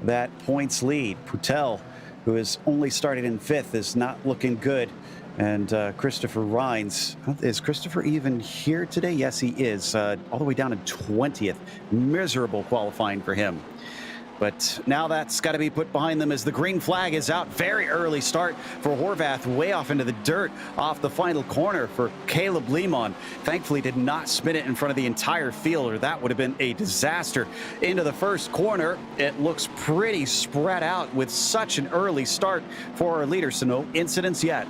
that points lead? Putel, who is only started in 5th, is not looking good. And Christopher Rines, is Christopher even here today? Yes, he is, all the way down in 20th. Miserable qualifying for him. But now that's got to be put behind them as the green flag is out. Very early start for Horvath, way off into the dirt off the final corner for Caleb Lemon. Thankfully did not spin it in front of the entire field, or that would have been a disaster. Into the first corner, it looks pretty spread out with such an early start for our leader, so no incidents yet.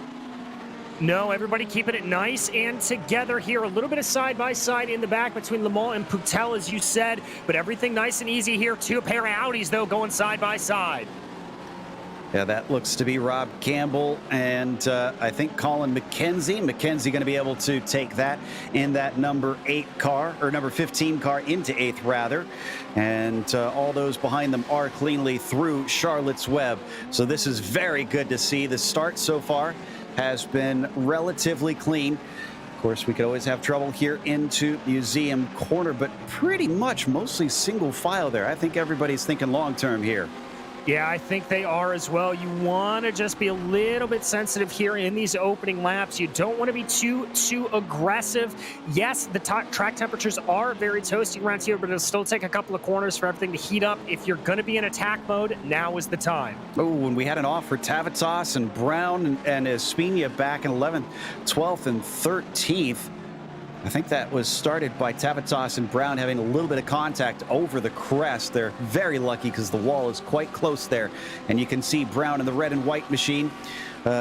No, everybody keeping it nice and together here. A little bit of side-by-side in the back between Lemon and Putel, as you said, but everything nice and easy here. Two pair of Audis, though, going side-by-side. Yeah, that looks to be Rob Campbell and I think Colin McKenzie. McKenzie going to be able to take that in that number 8 car, or number 15 car into 8th, rather. And all those behind them are cleanly through Charlotte's Web. So this is very good to see. The start so far has been relatively clean. Of course, we could always have trouble here into Museum Corner, but pretty much mostly single file there. I think everybody's thinking long term here. Yeah, I think they are as well. You want to just be a little bit sensitive here in these opening laps. You don't want to be too aggressive. Yes, the track temperatures are very toasty around here, but it'll still take a couple of corners for everything to heat up. If you're going to be in attack mode, now is the time. Oh, and we had an off for Tavitas and Brown and Espina back in 11th, 12th, and 13th. I think that was started by Tavitas and Brown having a little bit of contact over the crest. They're very lucky because the wall is quite close there. And you can see Brown in the red and white machine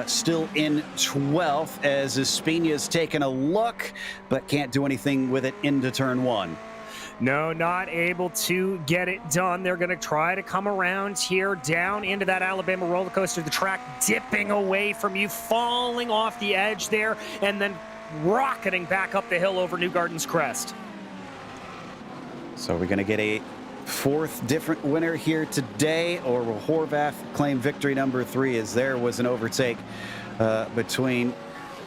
still in 12th as Espina's taken a look, but can't do anything with it into turn 1. No, not able to get it done. They're going to try to come around here down into that Alabama roller coaster. The track dipping away from you, falling off the edge there, and then rocketing back up the hill over Newgarden's Crest. So we're going to get a 4th different winner here today, or will Horvath claim victory number 3, as there was an overtake between,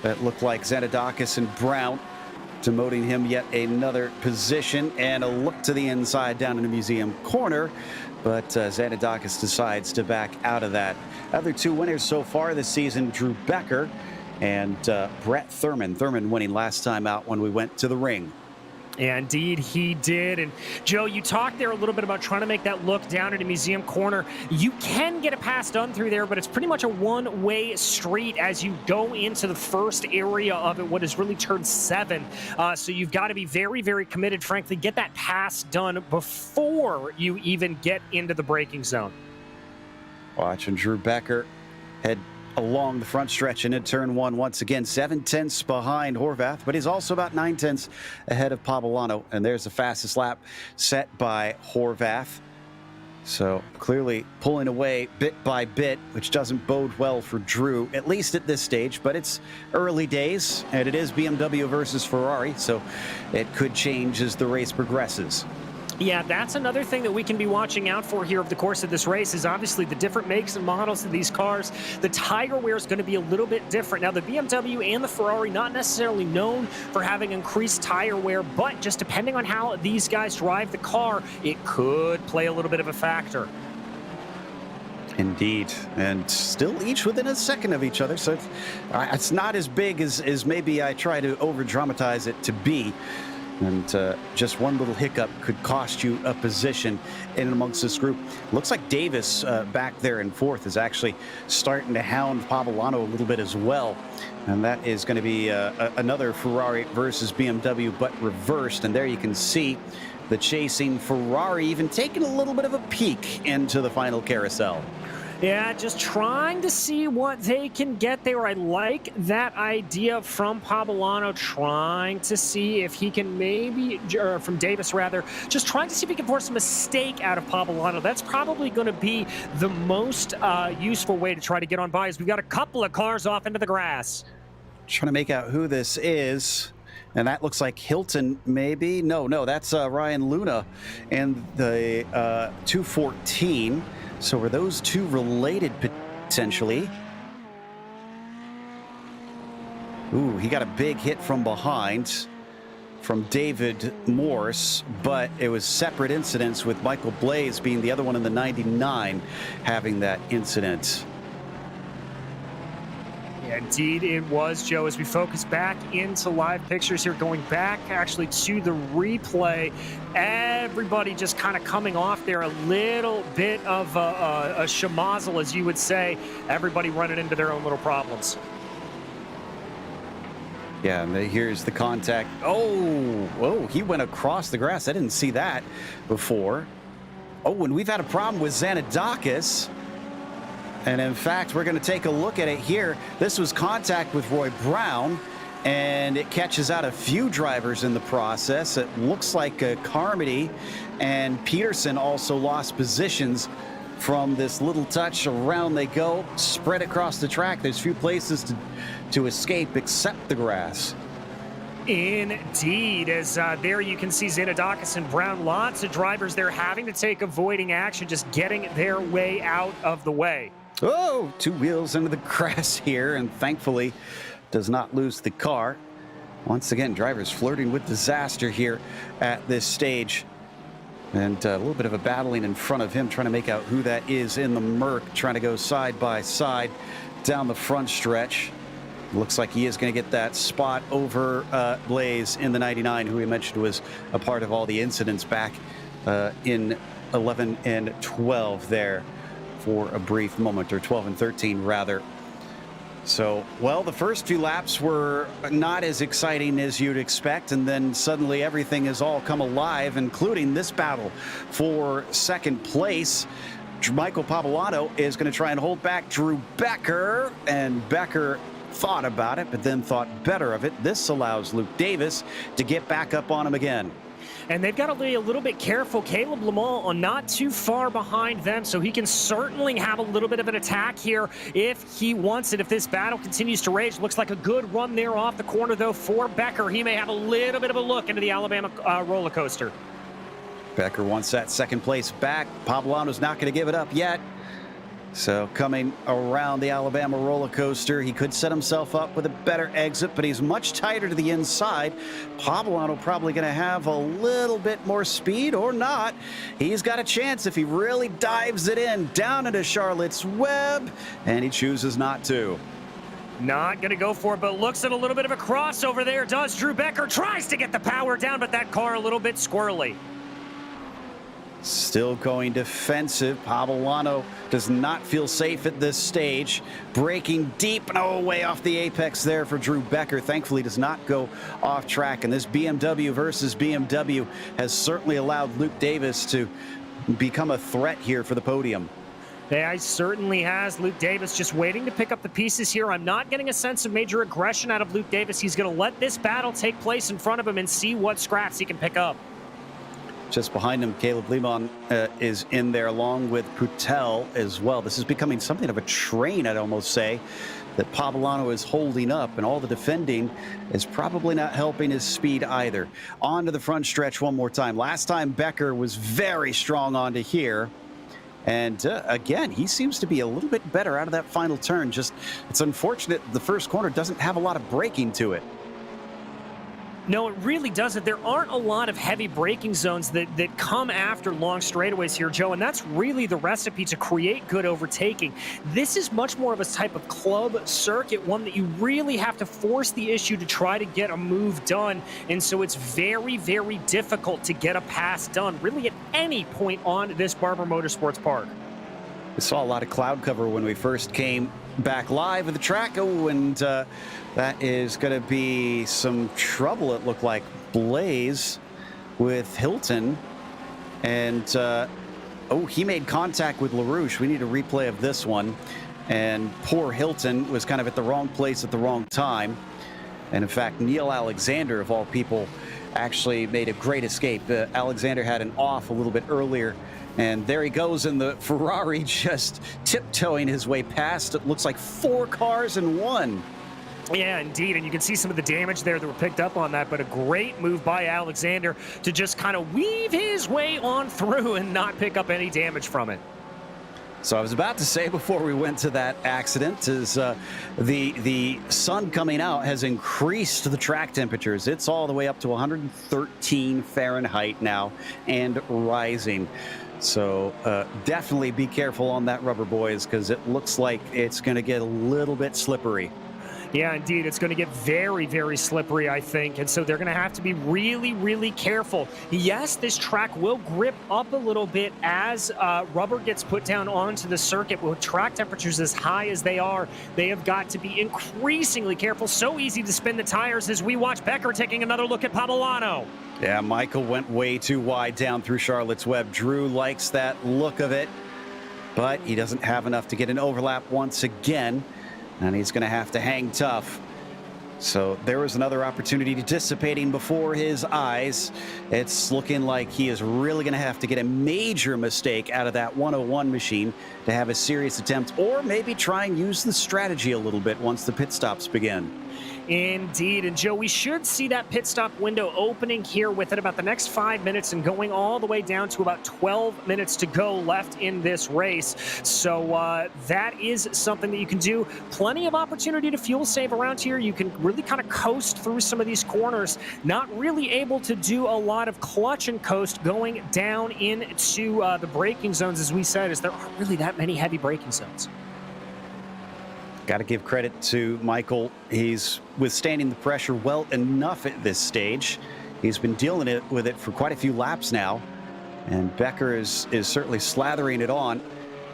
that looked like Zanadakis and Brown, demoting him yet another position, and a look to the inside down in the Museum Corner, but Zanadakis decides to back out of that. Other 2 winners so far this season, Drew Becker and Brett Thurman. Thurman winning last time out when we went to the ring. Indeed, he did. And Joe, you talked there a little bit about trying to make that look down at a museum corner. You can get a pass done through there, but it's pretty much a one-way street as you go into the first area of it, what is really turn 7. So you've got to be very, very committed, frankly. Get that pass done before you even get into the braking zone. Watching Drew Becker head along the front stretch into turn 1 once again, 7/10 behind Horvath, but he's also about 9/10 ahead of Pavolano. And there's the fastest lap set by Horvath. So clearly pulling away bit by bit, which doesn't bode well for Drew, at least at this stage. But it's early days, and it is BMW versus Ferrari, so it could change as the race progresses. Yeah, that's another thing that we can be watching out for here over the course of this race is obviously the different makes and models of these cars. The tire wear is going to be a little bit different. Now, the BMW and the Ferrari not necessarily known for having increased tire wear, but just depending on how these guys drive the car, it could play a little bit of a factor. Indeed, and still each within a second of each other, so it's not as big as maybe I try to over-dramatize it to be. And just one little hiccup could cost you a position in amongst this group. Looks like Davis back there in 4th is actually starting to hound Pavolano a little bit as well. And that is going to be another Ferrari versus BMW, but reversed. And there you can see the chasing Ferrari even taking a little bit of a peek into the final carousel. Yeah, just trying to see what they can get there. I like that idea from Pavolano, trying to see if he can maybe, or from Davis rather, just trying to see if he can force a mistake out of Pavolano. That's probably going to be the most useful way to try to get on by, as we've got a couple of cars off into the grass. Trying to make out who this is. And that looks like Hilton, maybe. No, that's Ryan Luna and the 214. So are those two related potentially? Ooh, he got a big hit from behind from David Morse, but it was separate incidents, with Michael Blaze being the other one in the 99 having that incident. Indeed, it was, Joe. As we focus back into live pictures here, going back actually to the replay, everybody just kind of coming off there, a little bit of a schmozzle, as you would say. Everybody running into their own little problems. Yeah, and here's the contact. Oh, he went across the grass. I didn't see that before. Oh, and we've had a problem with Zanadakis. And in fact, we're going to take a look at it here. This was contact with Roy Brown, and it catches out a few drivers in the process. It looks like Carmody and Peterson also lost positions from this little touch. Around they go, spread across the track. There's few places to escape except the grass. Indeed, as there you can see Zanadakis and Brown, lots of drivers there having to take avoiding action, just getting their way out of the way. Oh, 2 wheels into the grass here, and thankfully does not lose the car. Once again, drivers flirting with disaster here at this stage. And a little bit of a battling in front of him, trying to make out who that is in the murk, trying to go side by side down the front stretch. Looks like he is going to get that spot over Blaze in the 99, who we mentioned was a part of all the incidents back in 11 and 12 there for a brief moment, or 12 and 13 rather. So, well, the first few laps were not as exciting as you'd expect, and then suddenly everything has all come alive, including this battle for second place. Michael Pavolano is going to try and hold back Drew Becker, and Becker thought about it, but then thought better of it. This allows Luke Davis to get back up on him again. And they've got to be a little bit careful. Caleb Lamont on not too far behind them, so he can certainly have a little bit of an attack here if he wants it, if this battle continues to rage. Looks like a good run there off the corner, though, for Becker. He may have a little bit of a look into the Alabama roller coaster. Becker wants that second place back. Pavolano's not going to give it up yet. So coming around the Alabama roller coaster, he could set himself up with a better exit, but he's much tighter to the inside. Pavolano probably going to have a little bit more speed, or not. He's got a chance if he really dives it in down into Charlotte's Web, and he chooses not to. Not going to go for it, but looks at a little bit of a crossover there. Does Drew Becker. Tries to get the power down, but that car a little bit squirrely. Still going defensive. Pavolano does not feel safe at this stage. Braking deep and way off the apex there for Drew Becker. Thankfully does not go off track. And this BMW versus BMW has certainly allowed Luke Davis to become a threat here for the podium. Yeah, he certainly has. Luke Davis just waiting to pick up the pieces here. I'm not getting a sense of major aggression out of Luke Davis. He's going to let this battle take place in front of him and see what scraps he can pick up. Just behind him, Caleb Lemon is in there along with Putel as well. This is becoming something of a train, I'd almost say, that Pavolano is holding up, and all the defending is probably not helping his speed either. On to the front stretch one more time. Last time Becker was very strong onto here. And again, he seems to be a little bit better out of that final turn. Just, it's unfortunate the first corner doesn't have a lot of braking to it. No, it really doesn't. There aren't a lot of heavy braking zones that come after long straightaways here, Joe, and that's really the recipe to create good overtaking. This is much more of a type of club circuit, one that you really have to force the issue to try to get a move done, and so it's very, very difficult to get a pass done, really at any point on this Barber Motorsports Park. We saw a lot of cloud cover when we first came back live at the track. Oh, and that is going to be some trouble, it looked like. Blaze with Hilton. And, he made contact with LaRouche. We need a replay of this one. And poor Hilton was kind of at the wrong place at the wrong time. And, in fact, Neil Alexander, of all people, actually made a great escape. Alexander had an off a little bit earlier. And there he goes in the Ferrari, just tiptoeing his way past. It looks like 4 cars in one. Yeah, indeed, and you can see some of the damage there that were picked up on that, but a great move by Alexander to just kind of weave his way on through and not pick up any damage from it. So I was about to say before we went to that accident is the sun coming out has increased the track temperatures. It's all the way up to 113 Fahrenheit now and rising. So definitely be careful on that rubber, boys, because it looks like it's going to get a little bit slippery. Yeah, indeed. It's going to get very, very slippery, I think. And so they're going to have to be really, really careful. Yes, this track will grip up a little bit as rubber gets put down onto the circuit. With track temperatures as high as they are, they have got to be increasingly careful. So easy to spin the tires as we watch Becker taking another look at Pavolano. Yeah, Michael went way too wide down through Charlotte's Web. Drew likes that look of it, but he doesn't have enough to get an overlap once again. And he's going to have to hang tough. So there was another opportunity dissipating before his eyes. It's looking like he is really going to have to get a major mistake out of that 101 machine to have a serious attempt, or maybe try and use the strategy a little bit once the pit stops begin. Indeed. And Joe, we should see that pit stop window opening here within about the next 5 minutes and going all the way down to about 12 minutes to go left in this race. So that is something that you can do. Plenty of opportunity to fuel save around here. You can really kind of coast through some of these corners. Not really able to do a lot of clutch and coast going down into the braking zones, as we said, as there aren't really that many heavy braking zones. Got to give credit to Michael. He's withstanding the pressure well enough at this stage. He's been dealing with it for quite a few laps now. And Becker is certainly slathering it on.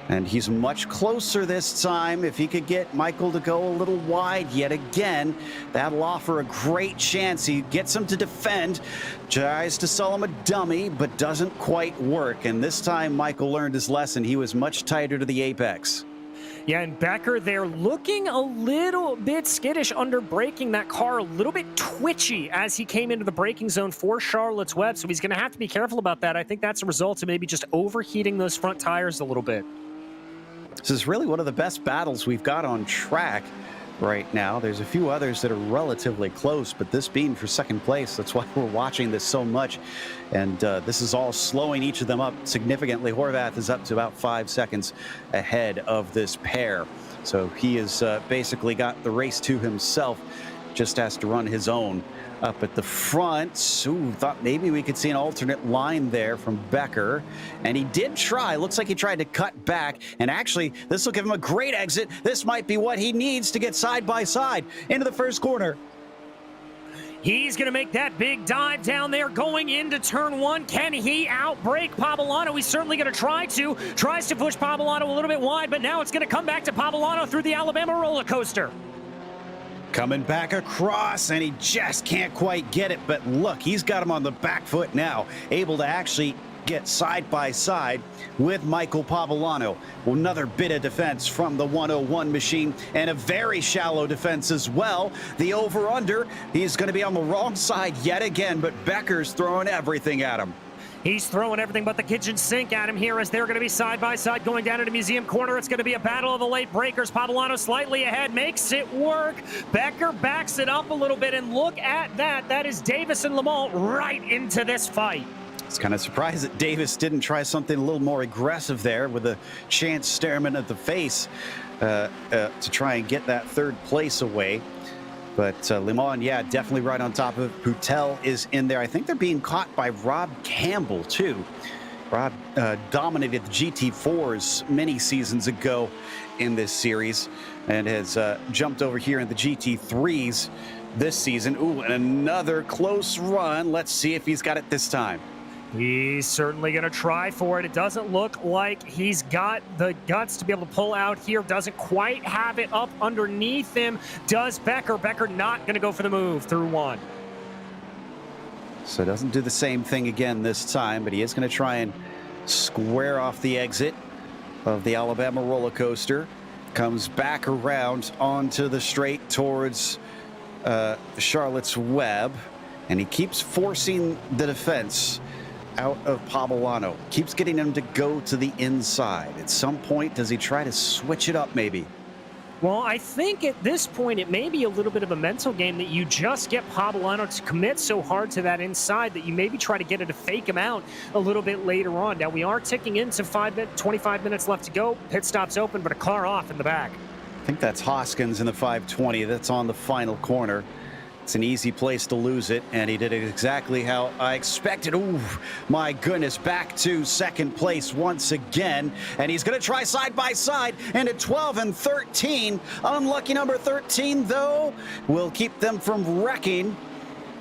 And he's much closer this time. If he could get Michael to go a little wide yet again, that'll offer a great chance. He gets him to defend, tries to sell him a dummy, but doesn't quite work. And this time, Michael learned his lesson. He was much tighter to the apex. Yeah, and Becker there looking a little bit skittish under braking. That car a little bit twitchy as he came into the braking zone for Charlotte's Web, so he's going to have to be careful about that. I think that's a result of maybe just overheating those front tires a little bit. This is really one of the best battles we've got on track right now. There's a few others that are relatively close, but this being for second place, that's why we're watching this so much. And this is all slowing each of them up significantly. Horvath is up to about 5 seconds ahead of this pair. So he has basically got the race to himself, just has to run his own up at the front. Ooh, thought maybe we could see an alternate line there from Becker. And he did try. Looks like he tried to cut back. And actually, this will give him a great exit. This might be what he needs to get side by side into the first corner. He's going to make that big dive down there going into turn one. Can he outbrake Pavolano? He's certainly going to try to. Tries to push Pavolano a little bit wide, but now it's going to come back to Pavolano through the Alabama roller coaster. Coming back across, and he just can't quite get it. But look, he's got him on the back foot now, able to actually get side by side with Michael Pavolano. Another bit of defense from the 101 machine, and a very shallow defense as well. The over-under, he's going to be on the wrong side yet again, but Becker's throwing everything at him. He's throwing everything but the kitchen sink at him here as they're going to be side by side going down into Museum Corner. It's going to be a battle of the late breakers. Pavolano slightly ahead, makes it work. Becker backs it up a little bit, and look at that. That is Davis and Lamont right into this fight. It's kind of surprised that Davis didn't try something a little more aggressive there with a chance stare him at the face to try and get that third place away. But Limon, yeah, definitely right on top of it. Poutel is in there. I think they're being caught by Rob Campbell, too. Rob dominated the GT4s many seasons ago in this series and has jumped over here in the GT3s this season. Ooh, and another close run. Let's see if he's got it this time. He's certainly going to try for it. It doesn't look like he's got the guts to be able to pull out here. Doesn't quite have it up underneath him. Does Becker. Becker not going to go for the move through one. So doesn't do the same thing again this time, but he is going to try and square off the exit of the Alabama roller coaster. Comes back around onto the straight towards Charlotte's Web, and he keeps forcing the defense out of Pavolano. Keeps getting him to go to the inside. At some point, does he try to switch it up maybe? Well, I think at this point, it may be a little bit of a mental game that you just get Pavolano to commit so hard to that inside that you maybe try to get it to fake him out a little bit later on. Now, we are ticking into 25 minutes left to go. Pit stop's open, but a car off in the back. I think that's Hoskins in the 520. That's on the final corner. It's an easy place to lose it, and he did it exactly how I expected. Ooh, my goodness, back to second place once again, and he's going to try side by side into 12 and 13. Unlucky number 13, though, will keep them from wrecking.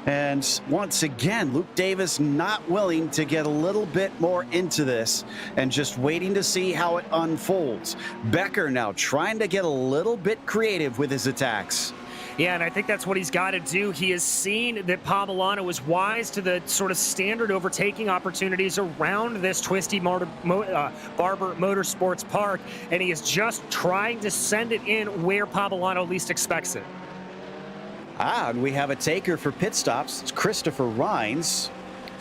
And once again, Luke Davis not willing to get a little bit more into this and just waiting to see how it unfolds. Becker now trying to get a little bit creative with his attacks. Yeah, and I think that's what he's got to do. He has seen that Pavolano was wise to the sort of standard overtaking opportunities around this twisty Barber Motorsports Park, and he is just trying to send it in where Pavolano least expects it. And we have a taker for pit stops. It's Christopher Rines.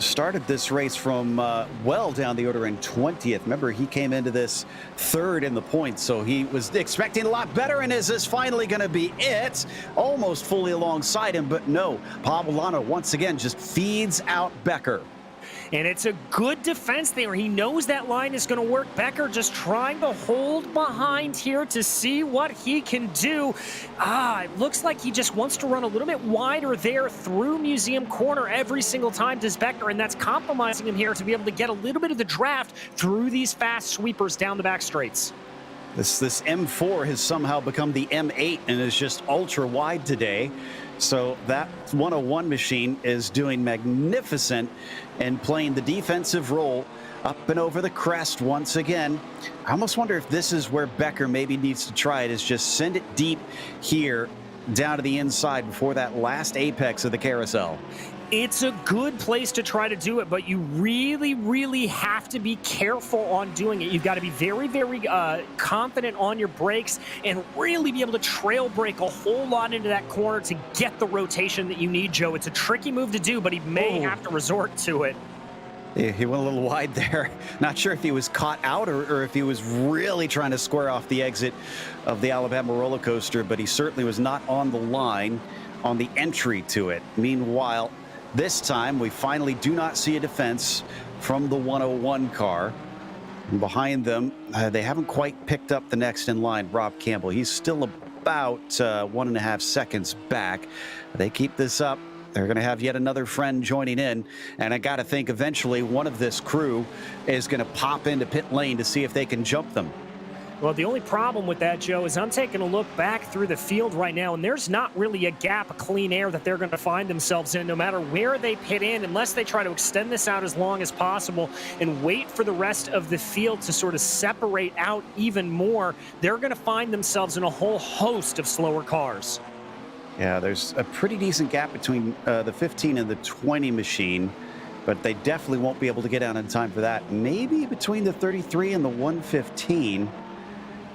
Started this race from well down the order in 20th. Remember, he came into this third in the points, so he was expecting a lot better, and is this finally going to be it? Almost fully alongside him, but no. Pavolano once again just feeds out Becker. And it's a good defense there. He knows that line is going to work. Becker just trying to hold behind here to see what he can do. It looks like he just wants to run a little bit wider there through Museum Corner every single time, does Becker, and that's compromising him here to be able to get a little bit of the draft through these fast sweepers down the back straights. This M4 has somehow become the M8 and is just ultra wide today. So that 101 machine is doing magnificent and playing the defensive role up and over the crest once again. I almost wonder if this is where Becker maybe needs to try it, is just send it deep here down to the inside before that last apex of the carousel. It's a good place to try to do it, but you really, really have to be careful on doing it. You've got to be very, very confident on your brakes and really be able to trail brake a whole lot into that corner to get the rotation that you need, Joe. It's a tricky move to do, but he may have to resort to it. Yeah, he went a little wide there. Not sure if he was caught out or if he was really trying to square off the exit of the Alabama roller coaster, but he certainly was not on the line on the entry to it. Meanwhile, this time, we finally do not see a defense from the 101 car. And behind them, they haven't quite picked up the next in line, Rob Campbell. He's still about 1.5 seconds back. They keep this up they're going to have yet another friend joining in, and I got to think eventually one of this crew is going to pop into pit lane to see if they can jump them. Well, the only problem with that, Joe, is I'm taking a look back through the field right now, and there's not really a gap of clean air that they're going to find themselves in, no matter where they pit in, unless they try to extend this out as long as possible and wait for the rest of the field to sort of separate out even more. They're going to find themselves in a whole host of slower cars. Yeah, there's a pretty decent gap between the 15 and the 20 machine, but they definitely won't be able to get out in time for that. Maybe between the 33 and the 115.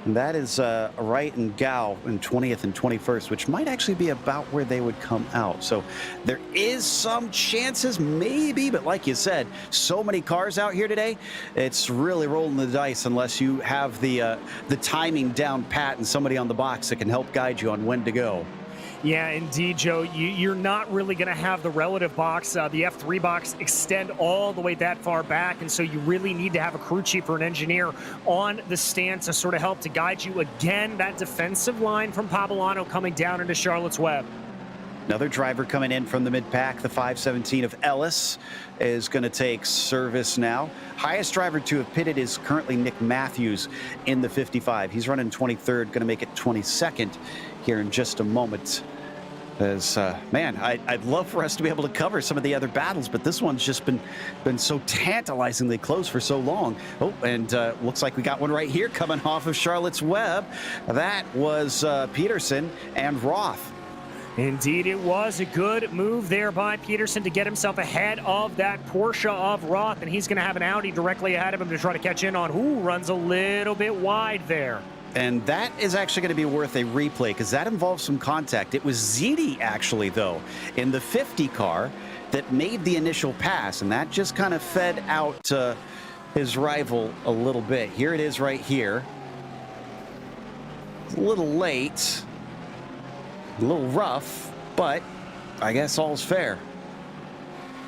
And that is Wright and Gao in 20th and 21st, which might actually be about where they would come out. So there is some chances, maybe, but like you said, so many cars out here today, it's really rolling the dice unless you have the timing down pat and somebody on the box that can help guide you on when to go. Yeah, indeed, Joe. You're not really going to have the relative box, the F3 box, extend all the way that far back. And so you really need to have a crew chief or an engineer on the stand to sort of help to guide you. Again, that defensive line from Pablano coming down into Charlotte's Web. Another driver coming in from the mid-pack, the 517 of Ellis, is going to take service now. Highest driver to have pitted is currently Nick Matthews in the 55. He's running 23rd, going to make it 22nd here in just a moment. As man, I'd love for us to be able to cover some of the other battles, but this one's just been so tantalizingly close for so long. Oh, and looks like we got one right here coming off of Charlotte's Web. That was Peterson and Roth. Indeed, it was a good move there by Peterson to get himself ahead of that Porsche of Roth, and he's going to have an Audi directly ahead of him to try to catch in on who runs a little bit wide there. And that is actually going to be worth a replay because that involves some contact. It was Ziti, actually, though, in the 50 car that made the initial pass, and that just kind of fed out his rival a little bit. Here it is right here. It's a little late, a little rough, but I guess all's fair.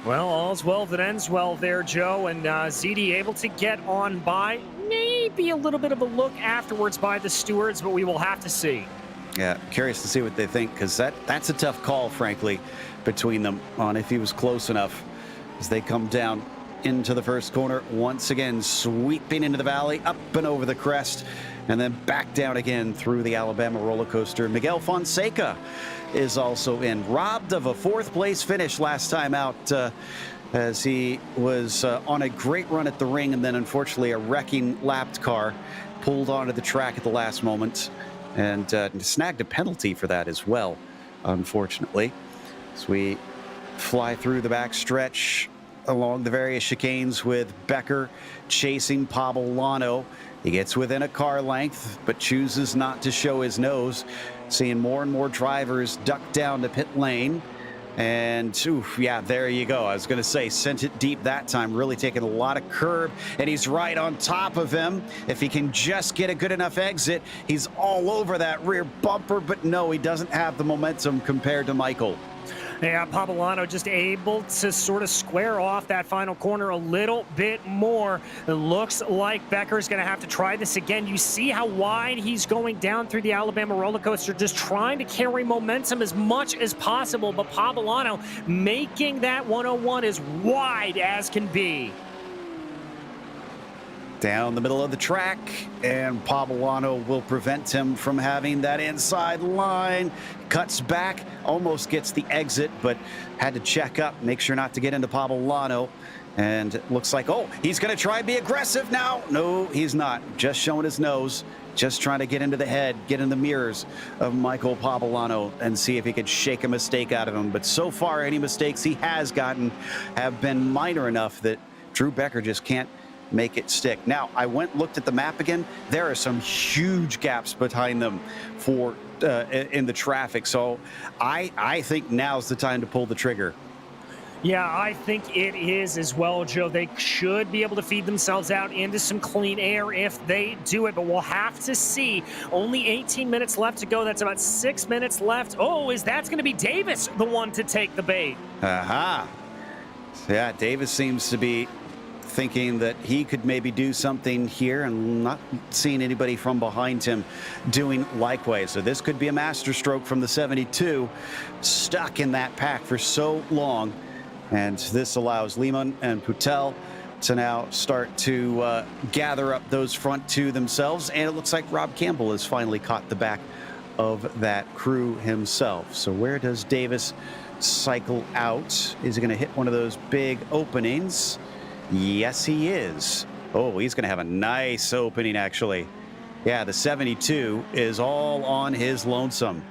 Well, all's well that ends well there, Joe, and Ziti able to get on by. Maybe a little bit of a look afterwards by the stewards, but we will have to see. Yeah, curious to see what they think, because that's a tough call, frankly, between them on if he was close enough as they come down into the first corner. Once again, sweeping into the valley, up and over the crest, and then back down again through the Alabama roller coaster. Miguel Fonseca is also in, robbed of a fourth place finish last time out, as he was on a great run at the ring, and then unfortunately a wrecking lapped car pulled onto the track at the last moment and snagged a penalty for that as well, unfortunately. As we fly through the back stretch along the various chicanes with Becker chasing Pablano. He gets within a car length, but chooses not to show his nose. Seeing more and more drivers duck down to pit lane. And, oof, yeah, there you go. I was going to say, sent it deep that time, really taking a lot of curb, and he's right on top of him. If he can just get a good enough exit, he's all over that rear bumper, but no, he doesn't have the momentum compared to Michael. Yeah, Pablano just able to sort of square off that final corner a little bit more. It looks like Becker's going to have to try this again. You see how wide he's going down through the Alabama roller coaster, just trying to carry momentum as much as possible. But Pablano making that 101 as wide as can be. Down the middle of the track, and Pablano will prevent him from having that inside line. Cuts back, almost gets the exit, but had to check up, make sure not to get into Pablano. And it looks like, oh, he's going to try and be aggressive now. No, he's not. Just showing his nose, just trying to get into the head, get in the mirrors of Michael Pablano and see if he could shake a mistake out of him. But so far, any mistakes he has gotten have been minor enough that Drew Becker just can't make it stick. Now, I went and looked at the map again. There are some huge gaps behind them for in the traffic. So I think now's the time to pull the trigger. Yeah, I think it is as well, Joe. They should be able to feed themselves out into some clean air if they do it, but we'll have to see. Only 18 minutes left to go. That's about 6 minutes left. Oh, that's going to be Davis, the one to take the bait? Aha. Yeah, Davis seems to be thinking that he could maybe do something here, and not seeing anybody from behind him doing likewise. So this could be a masterstroke from the 72, stuck in that pack for so long. And this allows Lehman and Putel to now start to gather up those front two themselves. And it looks like Rob Campbell has finally caught the back of that crew himself. So where does Davis cycle out? Is he going to hit one of those big openings? Yes, he is. Oh, he's going to have a nice opening, actually. Yeah, the 72 is all on his lonesome.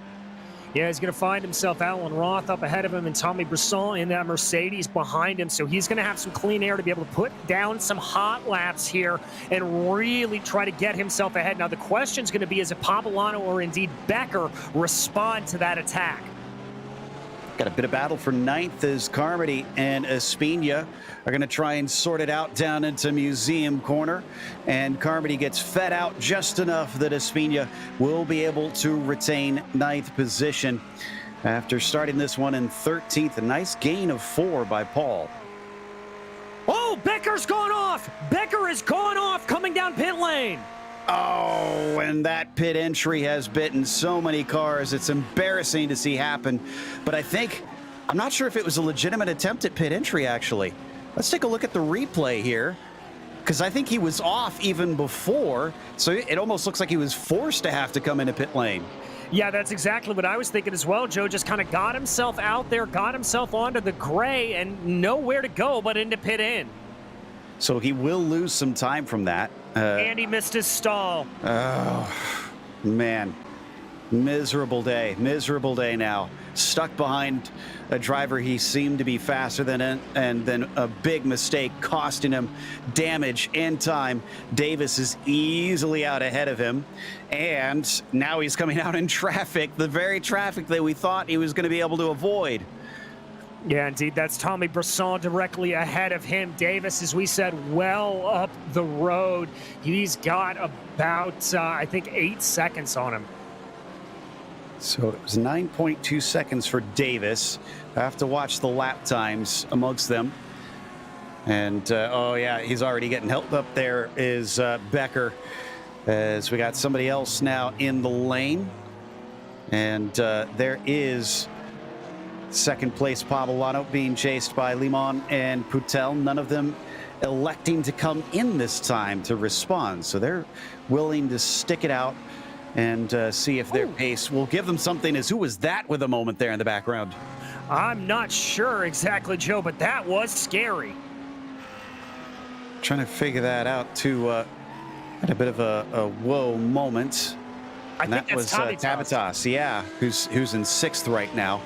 Yeah, he's going to find himself Alan Roth up ahead of him and Tommy Brisson in that Mercedes behind him. So he's going to have some clean air to be able to put down some hot laps here and really try to get himself ahead. Now, the question is going to be, is it Pavolano or indeed Becker respond to that attack? Got a bit of battle for ninth as Carmody and Espina are going to try and sort it out down into Museum Corner. And Carmody gets fed out just enough that Espina will be able to retain ninth position after starting this one in 13th. A nice gain of 4 by Paul. Oh, Becker's gone off. Becker is gone off coming down pit lane. Oh, and that pit entry has bitten so many cars. It's embarrassing to see happen. But I'm not sure if it was a legitimate attempt at pit entry, actually. Let's take a look at the replay here, because I think he was off even before. So it almost looks like he was forced to have to come into pit lane. Yeah, that's exactly what I was thinking as well. Joe just kind of got himself out there, got himself onto the gray, and nowhere to go but into pit in. So he will lose some time from that. And he missed his stall. Oh, man. Miserable day now. Stuck behind a driver he seemed to be faster than, and then a big mistake costing him damage and time. Davis is easily out ahead of him, and now he's coming out in traffic, the very traffic that we thought he was going to be able to avoid. Yeah, indeed. That's Tommy Brisson directly ahead of him. Davis, as we said, well up the road. He's got about, I think, 8 seconds on him. So it was 9.2 seconds for Davis. I have to watch the lap times amongst them. And, oh, yeah, he's already getting helped up there is Becker, as we got somebody else now in the lane. And there is second place Pavolano being chased by Limon and Putel. None of them electing to come in this time to respond. So they're willing to stick it out and see if their pace will give them something. As who was that with a moment there in the background? I'm not sure exactly, Joe, but that was scary. Trying to figure that out too. Had a bit of a whoa moment. I think that was Tabatas, yeah, who's in 6th right now.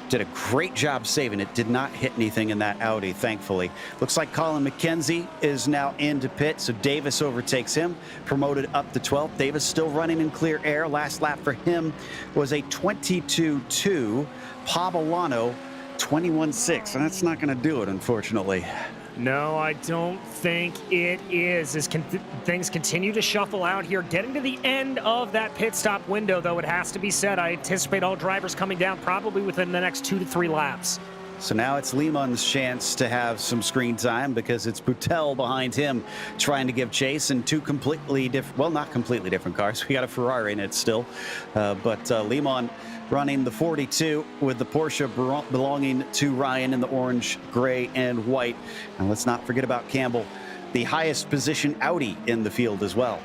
Did a great job saving it. Did not hit anything in that Audi, thankfully. Looks like Colin McKenzie is now into pit, so Davis overtakes him, promoted up to 12th. Davis still running in clear air. Last lap for him was a 22.2. Pavolano, 21.6, and that's not going to do it, unfortunately. No, I don't think it is. As things continue to shuffle out here, getting to the end of that pit stop window, though, it has to be said, I anticipate all drivers coming down probably within the next 2 to 3 laps. So now it's Lemon's chance to have some screen time, because it's Putel behind him trying to give chase, and two completely different, well, not completely different cars. We got a Ferrari in it still, but Lemon running the 42 with the Porsche belonging to Ryan in the orange, gray, and white. And let's not forget about Campbell, the highest position Audi in the field as well.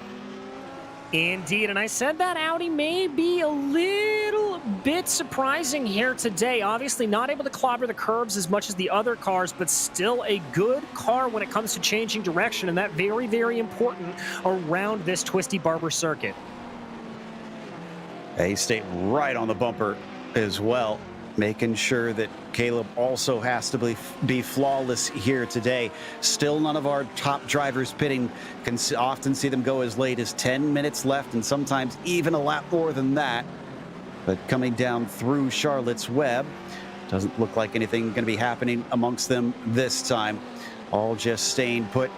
Indeed, and I said that Audi may be a little bit surprising here today. Obviously not able to clobber the curbs as much as the other cars, but still a good car when it comes to changing direction, and that very, very important around this twisty Barber circuit. He stayed right on the bumper as well, making sure that Caleb also has to be flawless here today. Still none of our top drivers pitting. Can often see them go as late as 10 minutes left, and sometimes even a lap more than that. But coming down through Charlotte's Web, doesn't look like anything going to be happening amongst them this time. All just staying put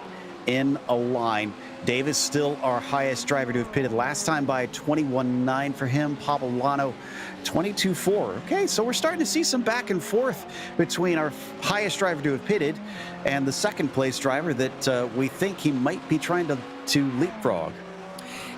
in a line. Davis still our highest driver to have pitted last time by 21.9 for him. Pablano 22.4. Okay, so we're starting to see some back and forth between our highest driver to have pitted and the second place driver that we think he might be trying to leapfrog.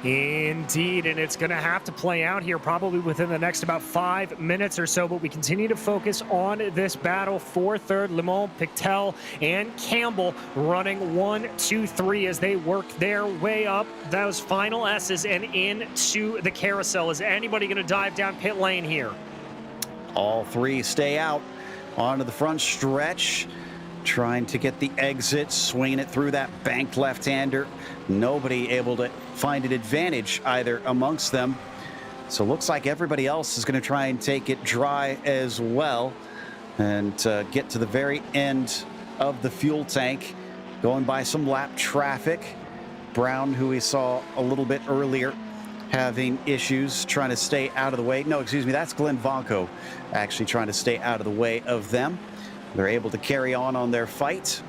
Indeed, and it's going to have to play out here probably within the next about 5 minutes or so, but we continue to focus on this battle for third. Limon, Pictel, and Campbell running 1, 2, 3 as they work their way up those final S's and into the carousel. Is anybody going to dive down pit lane here? All three stay out onto the front stretch, trying to get the exit, swinging it through that banked left-hander. Nobody able to find an advantage either amongst them. So looks like everybody else is going to try and take it dry as well and get to the very end of the fuel tank, going by some lap traffic. Brown, who we saw a little bit earlier, having issues trying to stay out of the way. No, excuse me, that's Glenn Vonko actually trying to stay out of the way of them. They're able to carry on their fight.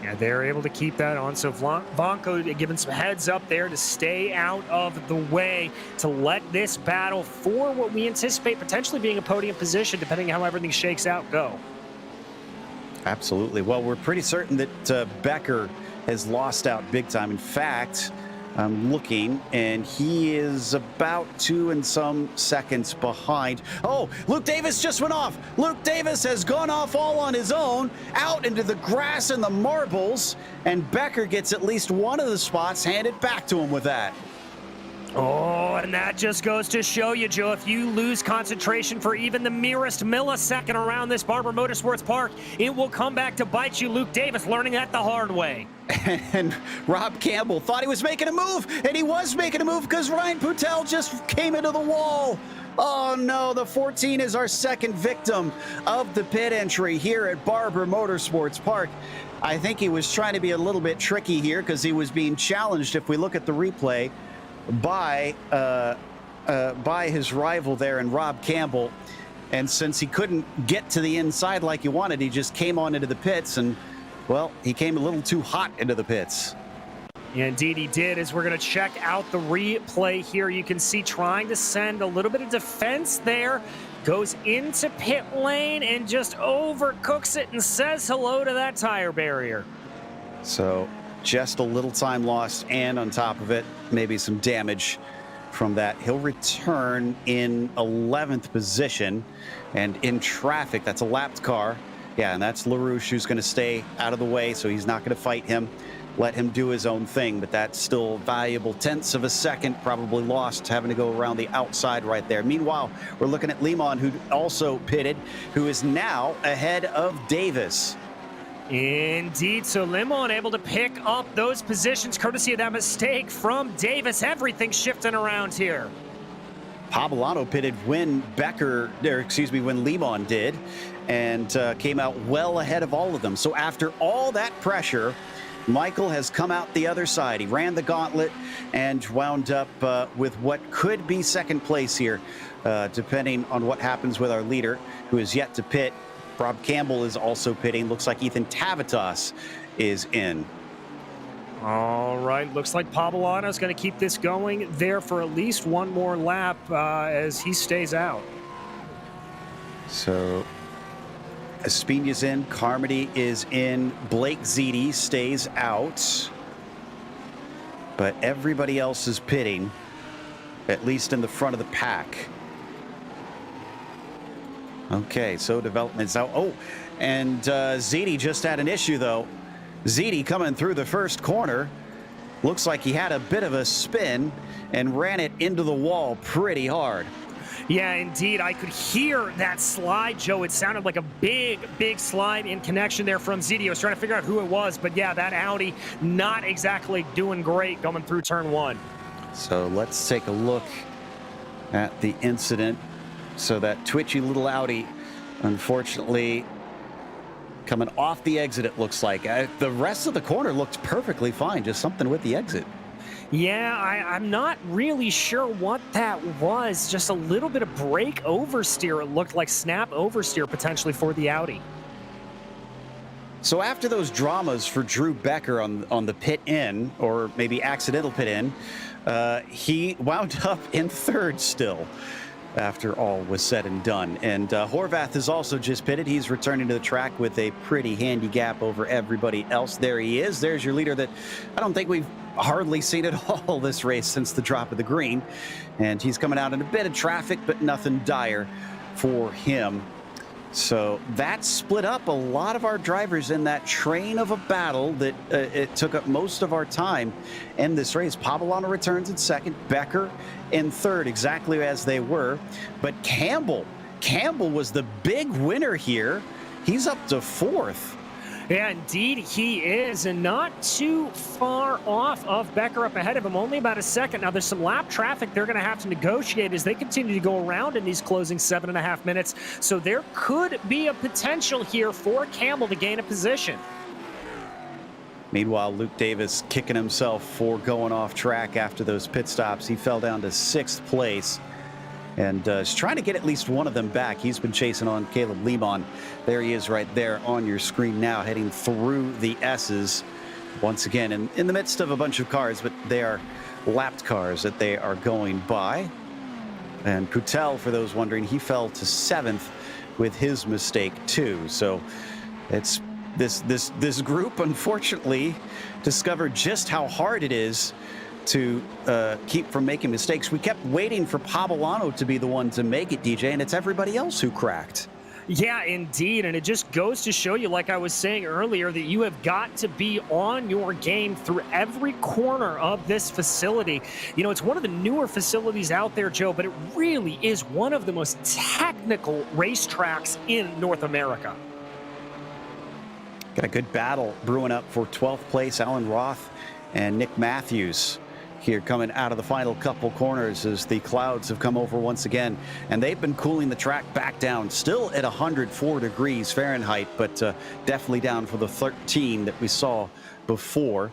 Yeah, they're able to keep that on. So Vonko giving some heads up there to stay out of the way, to let this battle for what we anticipate potentially being a podium position, depending on how everything shakes out, go. Absolutely. Well, we're pretty certain that Becker has lost out big time. In fact, I'm looking, and he is about 2 and some seconds behind. Oh, Luke Davis just went off. Luke Davis has gone off all on his own, out into the grass and the marbles, and Becker gets at least one of the spots handed back to him with that. Oh, and that just goes to show you, Joe, if you lose concentration for even the merest millisecond around this Barber Motorsports Park, it will come back to bite you. Luke Davis learning that the hard way. And Rob Campbell thought he was making a move, and he was making a move because Ryan Poutel just came into the wall. Oh no, the 14 is our second victim of the pit entry here at Barber Motorsports Park. I think he was trying to be a little bit tricky here because he was being challenged, if we look at the replay, by his rival there in Rob Campbell. And since he couldn't get to the inside like he wanted, he just came on into the pits, and well, he came a little too hot into the pits. Indeed he did. As we're going to check out the replay here, you can see trying to send a little bit of defense there, goes into pit lane and just overcooks it and says hello to that tire barrier. So just a little time lost, and on top of it, maybe some damage from that. He'll return in 11th position, and in traffic, that's a lapped car. Yeah, and that's LaRouche, who's going to stay out of the way, so he's not going to fight him. Let him do his own thing, but that's still valuable tenths of a second, probably lost, having to go around the outside right there. Meanwhile, we're looking at Limon, who also pitted, who is now ahead of Davis. Indeed, so Limon able to pick up those positions courtesy of that mistake from Davis. Everything shifting around here. Pablano pitted when when Limon did, and came out well ahead of all of them. So after all that pressure, Michael has come out the other side. He ran the gauntlet and wound up with what could be second place here, depending on what happens with our leader, who is yet to pit. Rob Campbell is also pitting. Looks like Ethan Tavitas is in. All right, looks like Pablano's going to keep this going there for at least one more lap as he stays out. So Espina's in, Carmody is in, Blake Ziti stays out. But everybody else is pitting, at least in the front of the pack. Okay, so development's out. Oh, and Ziti just had an issue, though. Ziti coming through the first corner. Looks like he had a bit of a spin and ran it into the wall pretty hard. Yeah, indeed. I could hear that slide, Joe. It sounded like a big, big slide in connection there from Ziti. I was trying to figure out who it was, but yeah, that Audi not exactly doing great going through turn one. So let's take a look at the incident. So that twitchy little Audi, unfortunately, coming off the exit, it looks like. The rest of the corner looked perfectly fine, just something with the exit. Yeah, I'm not really sure what that was. Just a little bit of brake oversteer. It looked like snap oversteer potentially for the Audi. So after those dramas for Drew Becker on the pit in, or maybe accidental pit in, he wound up in third still after all was said and done. And Horvath is also just pitted. He's returning to the track with a pretty handy gap over everybody else. There he is. There's your leader that I don't think we've hardly seen at all this race since the drop of the green. And he's coming out in a bit of traffic, but nothing dire for him. So that split up a lot of our drivers in that train of a battle that it took up most of our time in this race. Pavolano returns in second, Becker in third, exactly as they were. But Campbell was the big winner here. He's up to fourth. Yeah, indeed he is, and not too far off of Becker up ahead of him, only about a second. Now, there's some lap traffic they're going to have to negotiate as they continue to go around in these closing 7.5 minutes, so there could be a potential here for Campbell to gain a position. Meanwhile, Luke Davis kicking himself for going off track after those pit stops. He fell down to 6th place. And is trying to get at least one of them back. He's been chasing on Caleb Lemon. There he is right there on your screen now, heading through the S's. Once again, in the midst of a bunch of cars, but they are lapped cars that they are going by. And Coutel, for those wondering, he fell to 7th with his mistake too. So it's this group, unfortunately, discovered just how hard it is to keep from making mistakes. We kept waiting for Pavolano to be the one to make it, DJ, and it's everybody else who cracked. Yeah, indeed, and it just goes to show you, like I was saying earlier, that you have got to be on your game through every corner of this facility. You know, it's one of the newer facilities out there, Joe, but it really is one of the most technical racetracks in North America. Got a good battle brewing up for 12th place. Alan Roth and Nick Matthews here coming out of the final couple corners as the clouds have come over once again, and they've been cooling the track back down, still at 104 degrees Fahrenheit, but definitely down for the 13 that we saw before.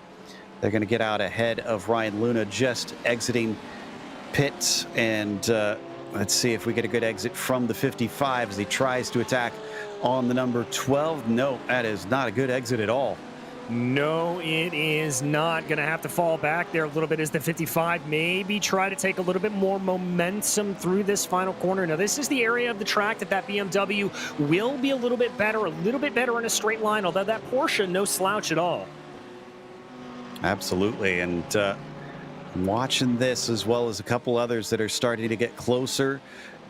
They're going to get out ahead of Ryan Luna just exiting pits, and let's see if we get a good exit from the 55 as he tries to attack on the number 12. No, that is not a good exit at all. No, it is not. Going to have to fall back there a little bit as the 55 maybe try to take a little bit more momentum through this final corner. Now, this is the area of the track that BMW will be a little bit better in a straight line, although that Porsche, no slouch at all. Absolutely, and watching this as well as a couple others that are starting to get closer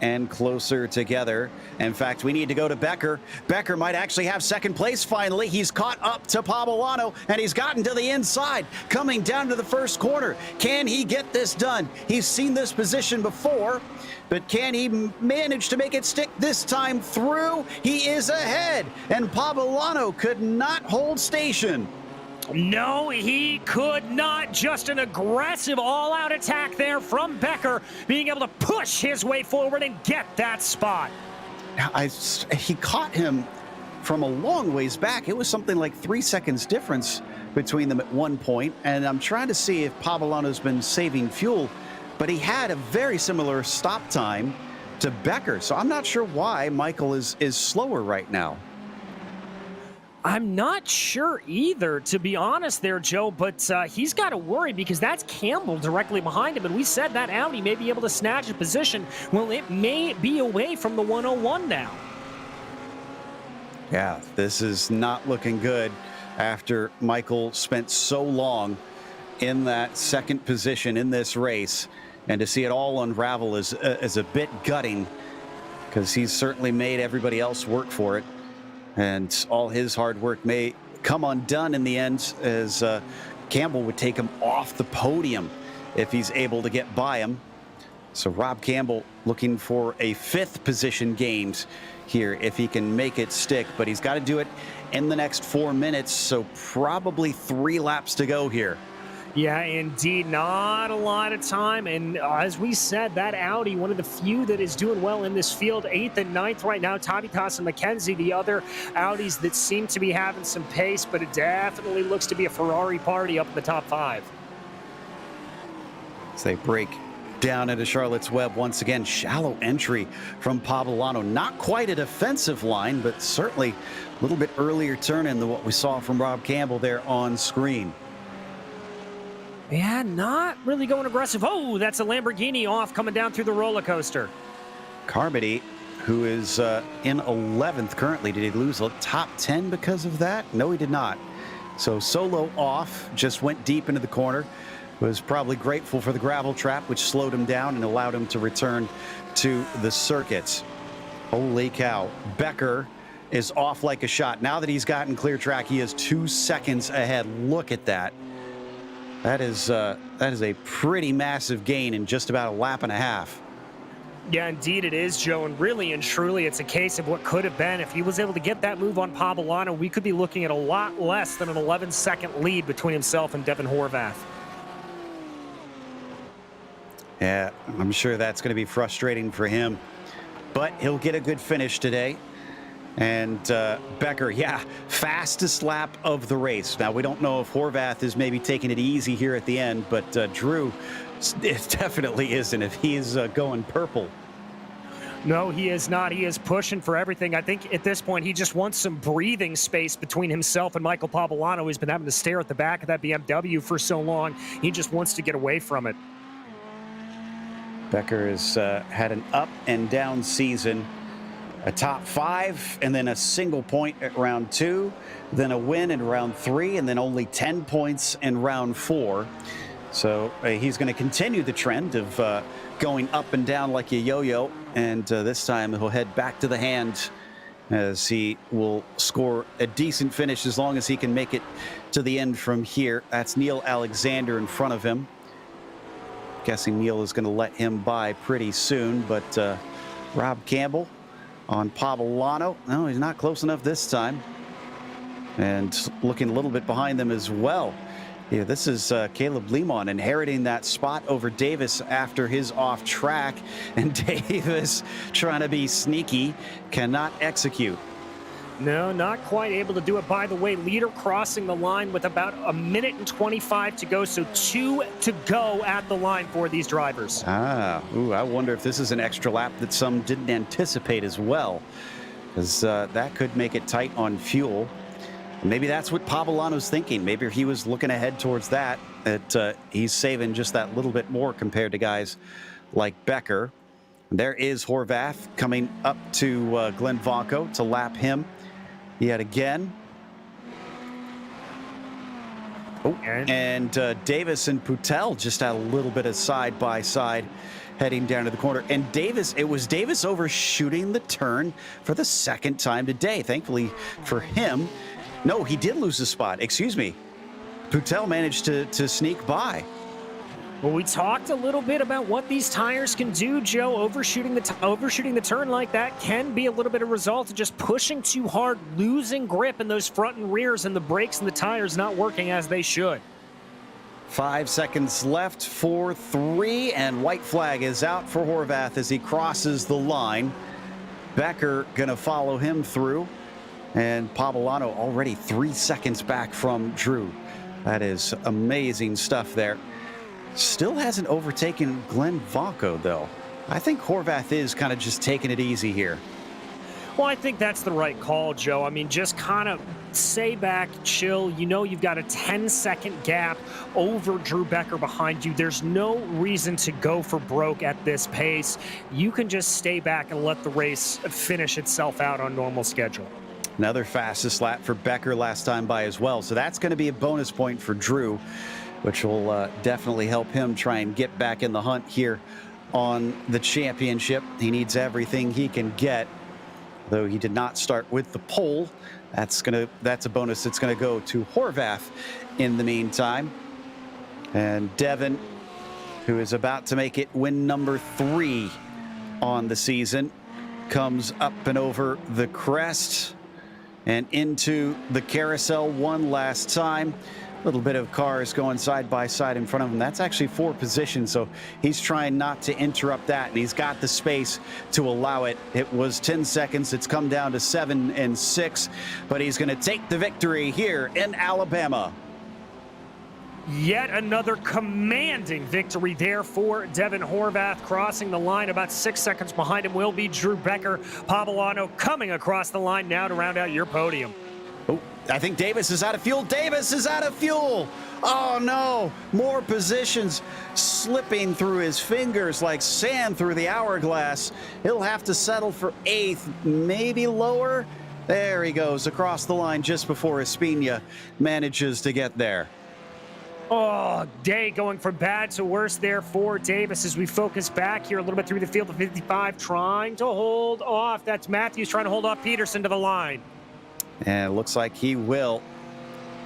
and closer together. In fact, we need to go to Becker. Becker might actually have second place finally. He's caught up to Pavolano, and he's gotten to the inside, coming down to the first corner. Can he get this done? He's seen this position before, but can he manage to make it stick this time through? He is ahead, and Pavolano could not hold station. No, he could not. Just an aggressive all-out attack there from Becker, being able to push his way forward and get that spot. He caught him from a long ways back. It was something like 3 seconds difference between them at one point, and I'm trying to see if Pavolano's been saving fuel, but he had a very similar stop time to Becker, so I'm not sure why Michael is slower right now. I'm not sure either, to be honest there, Joe, but he's got to worry because that's Campbell directly behind him, and we said that Audi may be able to snatch a position. Well, it may be away from the 101 now. Yeah, this is not looking good after Michael spent so long in that second position in this race, and to see it all unravel is a bit gutting because he's certainly made everybody else work for it. And all his hard work may come undone in the end as Campbell would take him off the podium if he's able to get by him. So Rob Campbell looking for a 5th position gained here if he can make it stick, but he's got to do it in the next 4 minutes, so probably 3 laps to go here. Yeah, indeed, not a lot of time, and as we said, that Audi, one of the few that is doing well in this field, 8th and 9th right now. Tabitas and McKenzie, the other Audis that seem to be having some pace, but it definitely looks to be a Ferrari party up in the top 5. As they break down into Charlotte's Web once again. Shallow entry from Poblano. Not quite a defensive line, but certainly a little bit earlier turn in than what we saw from Rob Campbell there on screen. Yeah, not really going aggressive. Oh, that's a Lamborghini off coming down through the roller coaster. Carmody, who is in 11th currently. Did he lose a top 10 because of that? No, he did not. So solo off, just went deep into the corner. Was probably grateful for the gravel trap, which slowed him down and allowed him to return to the circuits. Holy cow. Becker is off like a shot. Now that he's gotten clear track, he is 2 seconds ahead. Look at that. That is a pretty massive gain in just about a lap and a half. Yeah, indeed it is, Joe, and really and truly it's a case of what could have been. If he was able to get that move on Poblano, we could be looking at a lot less than an 11-second lead between himself and Devin Horvath. Yeah, I'm sure that's going to be frustrating for him, but he'll get a good finish today. And Becker, yeah, fastest lap of the race. Now, we don't know if Horvath is maybe taking it easy here at the end, but Drew, it definitely isn't if he's going purple. No, he is not. He is pushing for everything. I think at this point, he just wants some breathing space between himself and Michael Poblano. He's been having to stare at the back of that BMW for so long. He just wants to get away from it. Becker has had an up and down season. A top 5 and then a single point at round 2, then a win in round 3, and then only 10 points in round 4. So he's going to continue the trend of going up and down like a yo-yo, and this time he'll head back to the hand as he will score a decent finish as long as he can make it to the end from here. That's Neil Alexander in front of him. Guessing Neil is going to let him by pretty soon, but Rob Campbell on Poblano. No, he's not close enough this time. And looking a little bit behind them as well. Yeah, this is Caleb Lemon inheriting that spot over Davis after his off track. And Davis, trying to be sneaky, cannot execute. No, not quite able to do it. By the way, leader crossing the line with about a minute and 25 to go. So 2 to go at the line for these drivers. I wonder if this is an extra lap that some didn't anticipate as well, because that could make it tight on fuel. Maybe that's what Poblano's thinking. Maybe he was looking ahead towards that he's saving just that little bit more compared to guys like Becker. There is Horvath coming up to Glenn Vanco to lap him yet again. Oh, and Davis and Putel just had a little bit of side-by-side heading down to the corner. And it was Davis overshooting the turn for the second time today. Thankfully for him, no, he did lose the spot. Excuse me. Putel managed to sneak by. Well, we talked a little bit about what these tires can do, Joe. Overshooting the turn like that can be a little bit of a result of just pushing too hard, losing grip in those front and rears, and the brakes and the tires not working as they should. 5 seconds left for 3, and white flag is out for Horvath as he crosses the line. Becker gonna follow him through, and Poblano already 3 seconds back from Drew. That is amazing stuff there. Still hasn't overtaken Glenn Vanco, though. I think Horvath is kind of just taking it easy here. Well, I think that's the right call, Joe. I mean, just kind of stay back, chill. You know you've got a 10-second gap over Drew Becker behind you. There's no reason to go for broke at this pace. You can just stay back and let the race finish itself out on normal schedule. Another fastest lap for Becker last time by as well. So that's going to be a bonus point for Drew, which will definitely help him try and get back in the hunt here on the championship. He needs everything he can get, though he did not start with the pole. That's a bonus that's going to go to Horvath in the meantime. And Devin, who is about to make it win number 3 on the season, comes up and over the crest and into the carousel one last time. A little bit of cars going side by side in front of him. That's actually 4 positions, so he's trying not to interrupt that, and he's got the space to allow it. It was 10 seconds. It's come down to 7 and 6, but he's going to take the victory here in Alabama. Yet another commanding victory there for Devin Horvath. Crossing the line about 6 seconds behind him will be Drew Becker. Pablano coming across the line now to round out your podium. Oh, I think Davis is out of fuel. Davis is out of fuel. Oh no, more positions slipping through his fingers like sand through the hourglass. He'll have to settle for 8th, maybe lower. There he goes across the line just before Espina manages to get there. Oh, day going from bad to worse there for Davis as we focus back here a little bit through the field of 55, trying to hold off. That's Matthews trying to hold off Peterson to the line. And it looks like he will.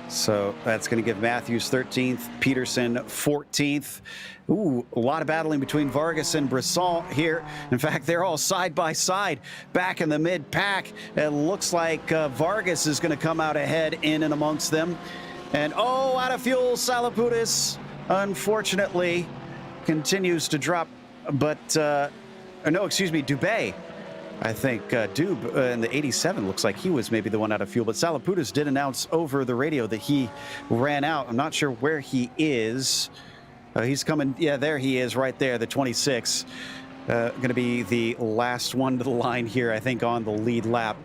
So that's going to give Matthews 13th, Peterson 14th. Ooh, a lot of battling between Vargas and Brisson here. In fact, they're all side by side back in the mid-pack. It looks like Vargas is going to come out ahead in and amongst them. And oh, out of fuel, Salapudis, unfortunately, continues to drop. But, no, excuse me, Dubé. I think Dube in the 87 looks like he was maybe the one out of fuel. But Salapudis did announce over the radio that he ran out. I'm not sure where he is. He's coming. Yeah, there he is right there, the 26. Going to be the last one to the line here, I think, on the lead lap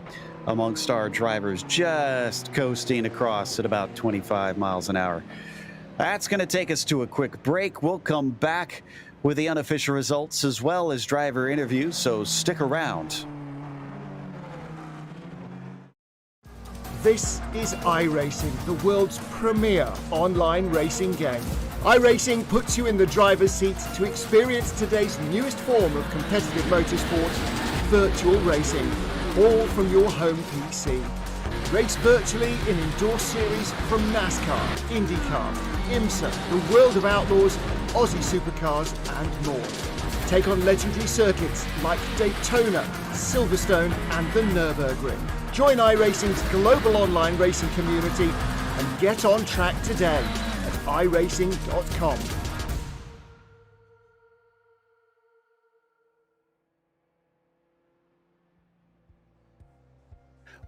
amongst our drivers, just coasting across at about 25 miles an hour. That's going to take us to a quick break. We'll come back with the unofficial results as well as driver interviews, so stick around. This is iRacing, the world's premier online racing game. iRacing puts you in the driver's seat to experience today's newest form of competitive motorsport, virtual racing, all from your home PC. Race virtually in endorsed series from NASCAR, IndyCar, IMSA, the World of Outlaws, Aussie Supercars and more. Take on legendary circuits like Daytona, Silverstone and the Nürburgring. Join iRacing's global online racing community and get on track today at iRacing.com.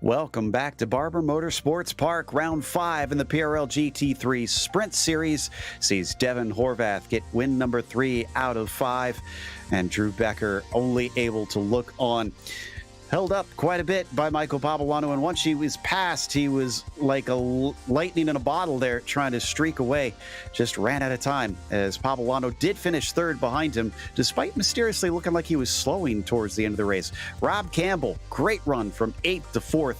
Welcome back to Barber Motorsports Park. Round 5 in the PRL GT3 Sprint Series sees Devin Horvath get win number 3 out of 5, and Drew Becker only able to look on. Held up quite a bit by Michael Pablano, and once he was passed, he was like a lightning in a bottle there, trying to streak away. Just ran out of time, as Pablano did finish 3rd behind him, despite mysteriously looking like he was slowing towards the end of the race. Rob Campbell, great run from 8th to 4th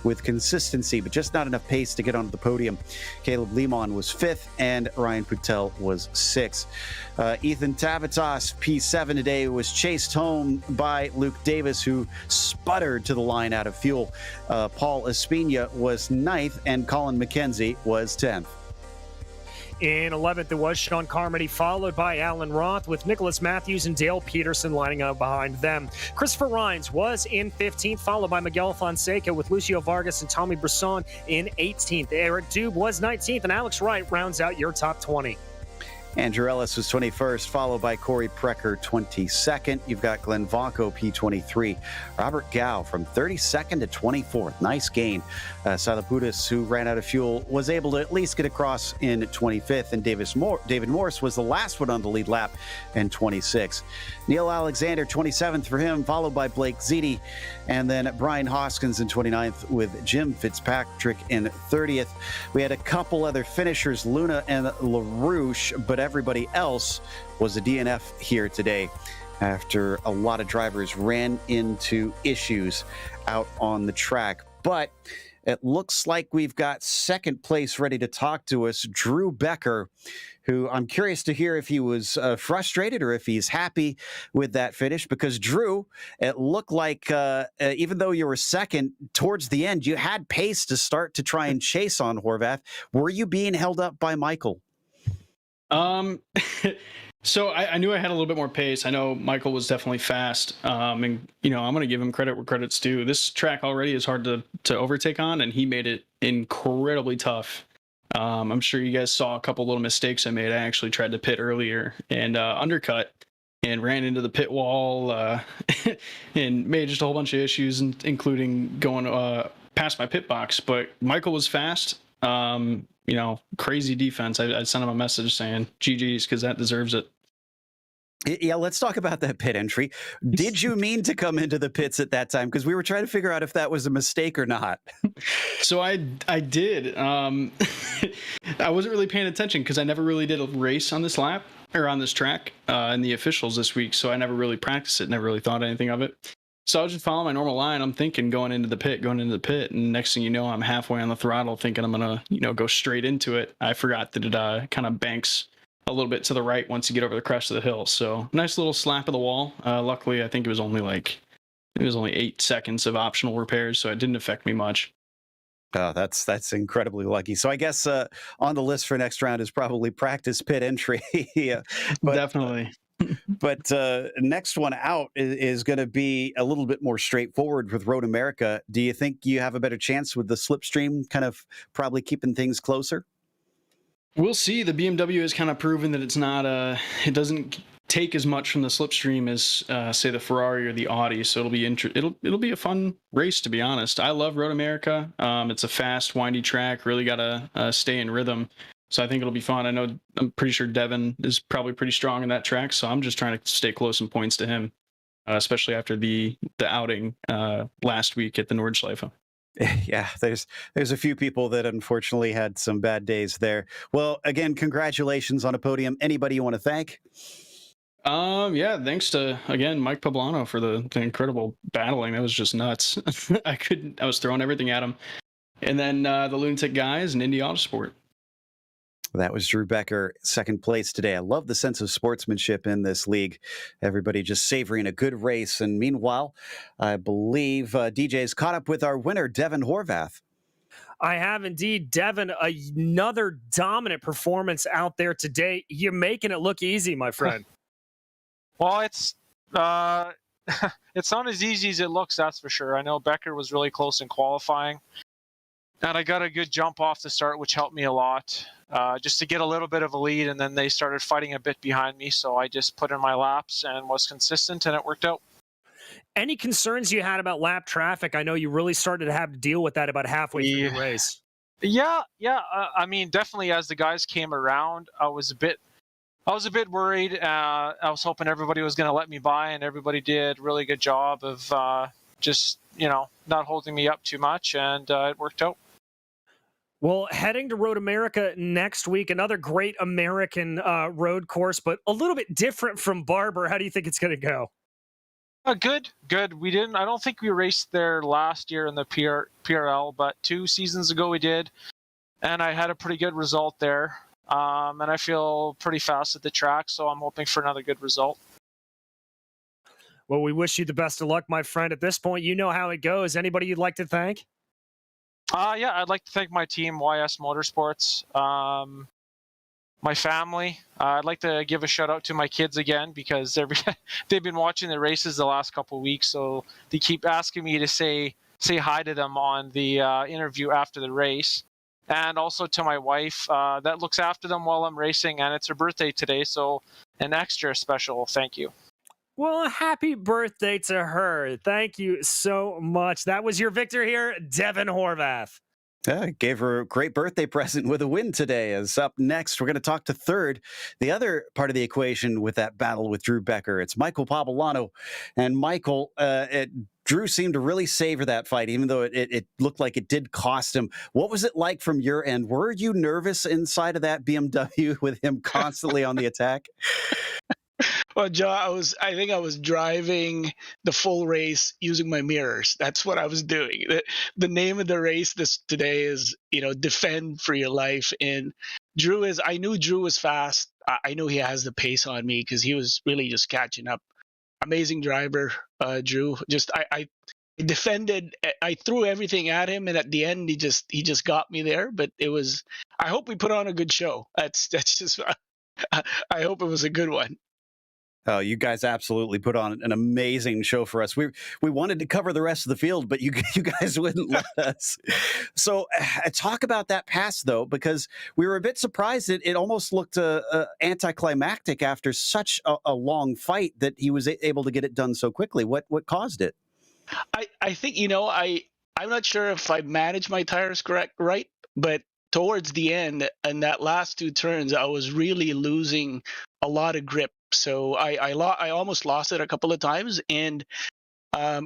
with consistency, but just not enough pace to get onto the podium. Caleb Lemon was 5th, and Ryan Putel was 6th. Ethan Tavitas, P7 today, was chased home by Luke Davis, who sputtered to the line out of fuel. Paul Espina was 9th, and Colin McKenzie was 10th. In 11th, it was Sean Carmody, followed by Alan Roth, with Nicholas Matthews and Dale Peterson lining up behind them. Christopher Rhines was in 15th, followed by Miguel Fonseca, with Lucio Vargas and Tommy Brisson in 18th. Eric Dube was 19th, and Alex Wright rounds out your top 20. Andrew Ellis was 21st, followed by Corey Precker, 22nd. You've got Glenn Vonko, P23. Robert Gow from 32nd to 24th. Nice gain. Salapudis, who ran out of fuel, was able to at least get across in 25th. And David Morris was the last one on the lead lap in 26th. Neil Alexander, 27th for him, followed by Blake Ziti. And then Brian Hoskins in 29th, with Jim Fitzpatrick in 30th. We had a couple other finishers, Luna and LaRouche, but everybody else was a DNF here today after a lot of drivers ran into issues out on the track. But it looks like we've got second place ready to talk to us, Drew Becker, who I'm curious to hear if he was frustrated or if he's happy with that finish, because Drew, it looked like even though you were second towards the end, you had pace to start to try and chase on Horvath. Were you being held up by Michael? So I knew I had a little bit more pace. I know Michael was definitely fast. And, you know, I'm going to give him credit where credit's due. This track already is hard to overtake on, and he made it incredibly tough. I'm sure you guys saw a couple little mistakes I made. I actually tried to pit earlier and undercut and ran into the pit wall and made just a whole bunch of issues, including going past my pit box. But Michael was fast. Crazy defense. I sent him a message saying GG's because that deserves it. Yeah, let's talk about that pit entry. Did you mean to come into the pits at that time? Because we were trying to figure out if that was a mistake or not. So I did. I wasn't really paying attention because I never really did a race on this lap or on this track in the officials this week. So I never really practiced it, never really thought anything of it. So I was just following my normal line. I'm thinking going into the pit. And next thing you know, I'm halfway on the throttle thinking I'm going to, go straight into it. I forgot that it kind of banks a little bit to the right once you get over the crest of the hill. So nice little slap of the wall. Luckily, I think it was only 8 seconds of optional repairs, so it didn't affect me much. Oh, that's incredibly lucky. So I guess on the list for next round is probably practice pit entry. Definitely. But next one out is going to be a little bit more straightforward with Road America. Do you think you have a better chance with the slipstream kind of probably keeping things closer? We'll see. The BMW has kind of proven that it's not it doesn't take as much from the slipstream as say the Ferrari or the Audi. So it'll be a fun race, to be honest. I love Road America. It's a fast, windy track. Really got to stay in rhythm. So I think it'll be fun. I'm pretty sure Devin is probably pretty strong in that track. So I'm just trying to stay close in points to him, especially after the outing last week at the Nordschleife. Yeah, there's a few people that unfortunately had some bad days there. Well, again, congratulations on a podium. Anybody you want to thank? Yeah, thanks to again Mike Poblano for the incredible battling. That was just nuts. I was throwing everything at him. And then the Lunatic Guys and Indy Autosport. That was Drew Becker, second place today. I love the sense of sportsmanship in this league. Everybody just savoring a good race. And meanwhile, I believe DJ's caught up with our winner, Devin Horvath. I have indeed. Devin, another dominant performance out there today. You're making it look easy, my friend. Well, it's it's not as easy as it looks, that's for sure. I know Becker was really close in qualifying. And I got a good jump off the start, which helped me a lot, just to get a little bit of a lead. And then they started fighting a bit behind me. So I just put in my laps and was consistent, and it worked out. Any concerns you had about lap traffic? I know you really started to have to deal with that about halfway through the race. Yeah. I mean, definitely as the guys came around, I was a bit worried. I was hoping everybody was going to let me by, and everybody did a really good job of just, not holding me up too much, and it worked out. Well, heading to Road America next week, another great American road course, but a little bit different from Barber. How do you think it's going to go? Good. I don't think we raced there last year in the PRL, but 2 seasons ago we did, and I had a pretty good result there. And I feel pretty fast at the track, so I'm hoping for another good result. Well, we wish you the best of luck, my friend. At this point, you know how it goes. Anybody you'd like to thank? Yeah, I'd like to thank my team, YS Motorsports, my family. I'd like to give a shout out to my kids again, because they've been watching the races the last couple of weeks, so they keep asking me to say hi to them on the interview after the race. And also to my wife that looks after them while I'm racing, and it's her birthday today, so an extra special thank you. Well, happy birthday to her. Thank you so much. That was your victor here, Devin Horvath. Yeah, gave her a great birthday present with a win today. As up next, we're going to talk to third, the other part of the equation with that battle with Drew Becker. It's Michael Poblano. And Michael, Drew seemed to really savor that fight, even though it looked like it did cost him. What was it like from your end? Were you nervous inside of that BMW with him constantly on the attack? Well, Joe, I think I was driving the full race using my mirrors. That's what I was doing. The name of the race today is, defend for your life. And I knew Drew was fast. I knew he has the pace on me because he was really just catching up. Amazing driver, Drew. I defended. I threw everything at him, and at the end, he just got me there. But I hope we put on a good show. That's just. I hope it was a good one. Oh, you guys absolutely put on an amazing show for us. We wanted to cover the rest of the field, but you guys wouldn't let us. So talk about that pass, though, because we were a bit surprised. It almost looked anticlimactic after such a long fight that he was able to get it done so quickly. What caused it? I think, I'm not sure if I managed my tires right, but towards the end, and that last 2 turns, I was really losing a lot of grip. So I almost lost it a couple of times, and I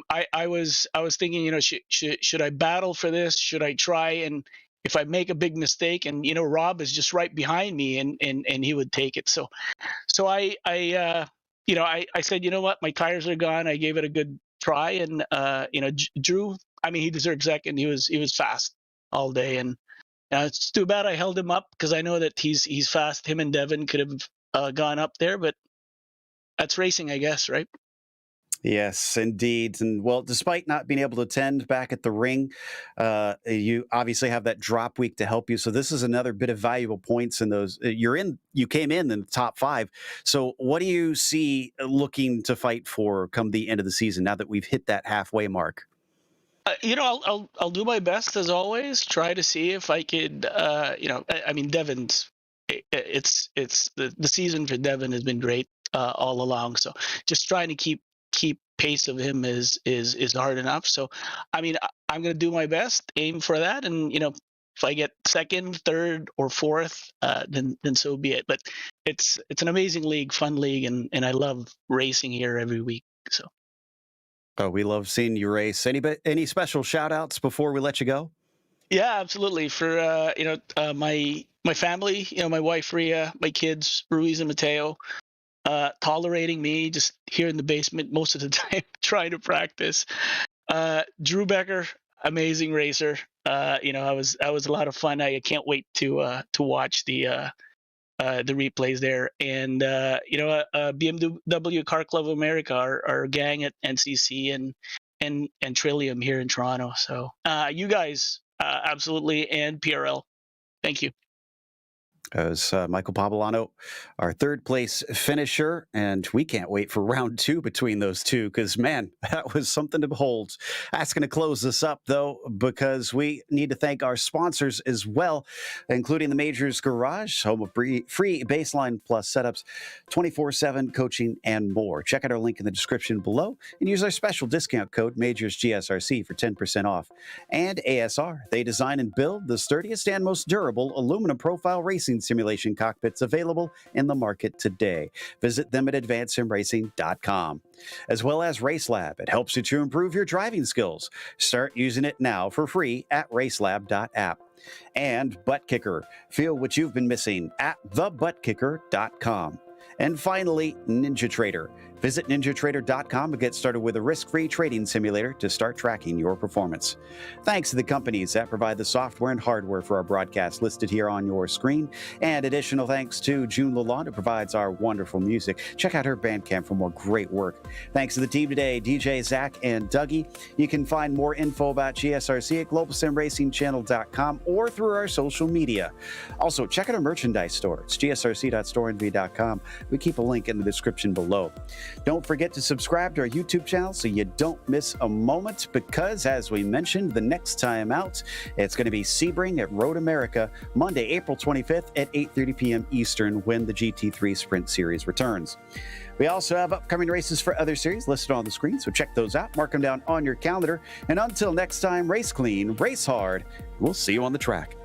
was thinking, you know, should I battle for this? Should I try? And if I make a big mistake, and you know, Rob is just right behind me, and he would take it. So I said, you know what, my tires are gone. I gave it a good try, and you know, Drew, I mean, he deserved second. He was fast all day, and it's too bad I held him up, because I know that he's fast. Him and Devin could have gone up there, but that's racing, I guess, right? Yes, indeed. And well, despite not being able to attend back at the ring, you obviously have that drop week to help you. So this is another bit of valuable points in those. You came in the top 5. So what do you see looking to fight for come the end of the season, now that we've hit that halfway mark? You know, I'll do my best as always. Try to see if I could. You know, I mean, Devin's. It's the season for Devin has been great all along. So just trying to keep pace of him is hard enough. So, I mean, I'm going to do my best, aim for that, and you know, if I get second, third, or fourth, then so be it. But it's an amazing league, fun league, and I love racing here every week. So. Oh, we love seeing you race. Any special shout outs before we let you go? Yeah, absolutely. For you know, my family, you know, my wife Ria, my kids Ruiz and Mateo, tolerating me just here in the basement most of the time, trying to practice. Drew Becker, amazing racer. You know, that was a lot of fun. I can't wait to watch the replays there. And you know, BMW Car Club of America, our gang at NCC and Trillium here in Toronto. So you guys, absolutely, and PRL, thank you. As Michael Pavolano, our third place finisher, and we can't wait for round 2 between those two, because man, that was something to behold. That's going to close this up, though, because we need to thank our sponsors as well, including the Majors Garage, home of free Baseline Plus setups, 24/7 coaching, and more. Check out our link in the description below and use our special discount code MajorsGSRC for 10% off. And ASR, they design and build the sturdiest and most durable aluminum profile racing simulation cockpits available in the market today. Visit them at advancedsimracing.com. As well as RaceLab, it helps you to improve your driving skills. Start using it now for free at RaceLab.app. And ButtKicker, feel what you've been missing at thebuttkicker.com. And finally, NinjaTrader. Visit NinjaTrader.com to get started with a risk-free trading simulator to start tracking your performance. Thanks to the companies that provide the software and hardware for our broadcast listed here on your screen. And additional thanks to June Lalonde, who provides our wonderful music. Check out her Bandcamp for more great work. Thanks to the team today, DJ, Zach, and Dougie. You can find more info about GSRC at globalsimracingchannel.com or through our social media. Also, check out our merchandise store. It's gsrc.storenvy.com. We keep a link in the description below. Don't forget to subscribe to our YouTube channel so you don't miss a moment, because as we mentioned, the next time out, it's going to be Sebring at Road America, Monday, April 25th at 8:30 p.m. Eastern, when the GT3 Sprint Series returns. We also have upcoming races for other series listed on the screen, so check those out, mark them down on your calendar, and until next time, race clean, race hard, we'll see you on the track.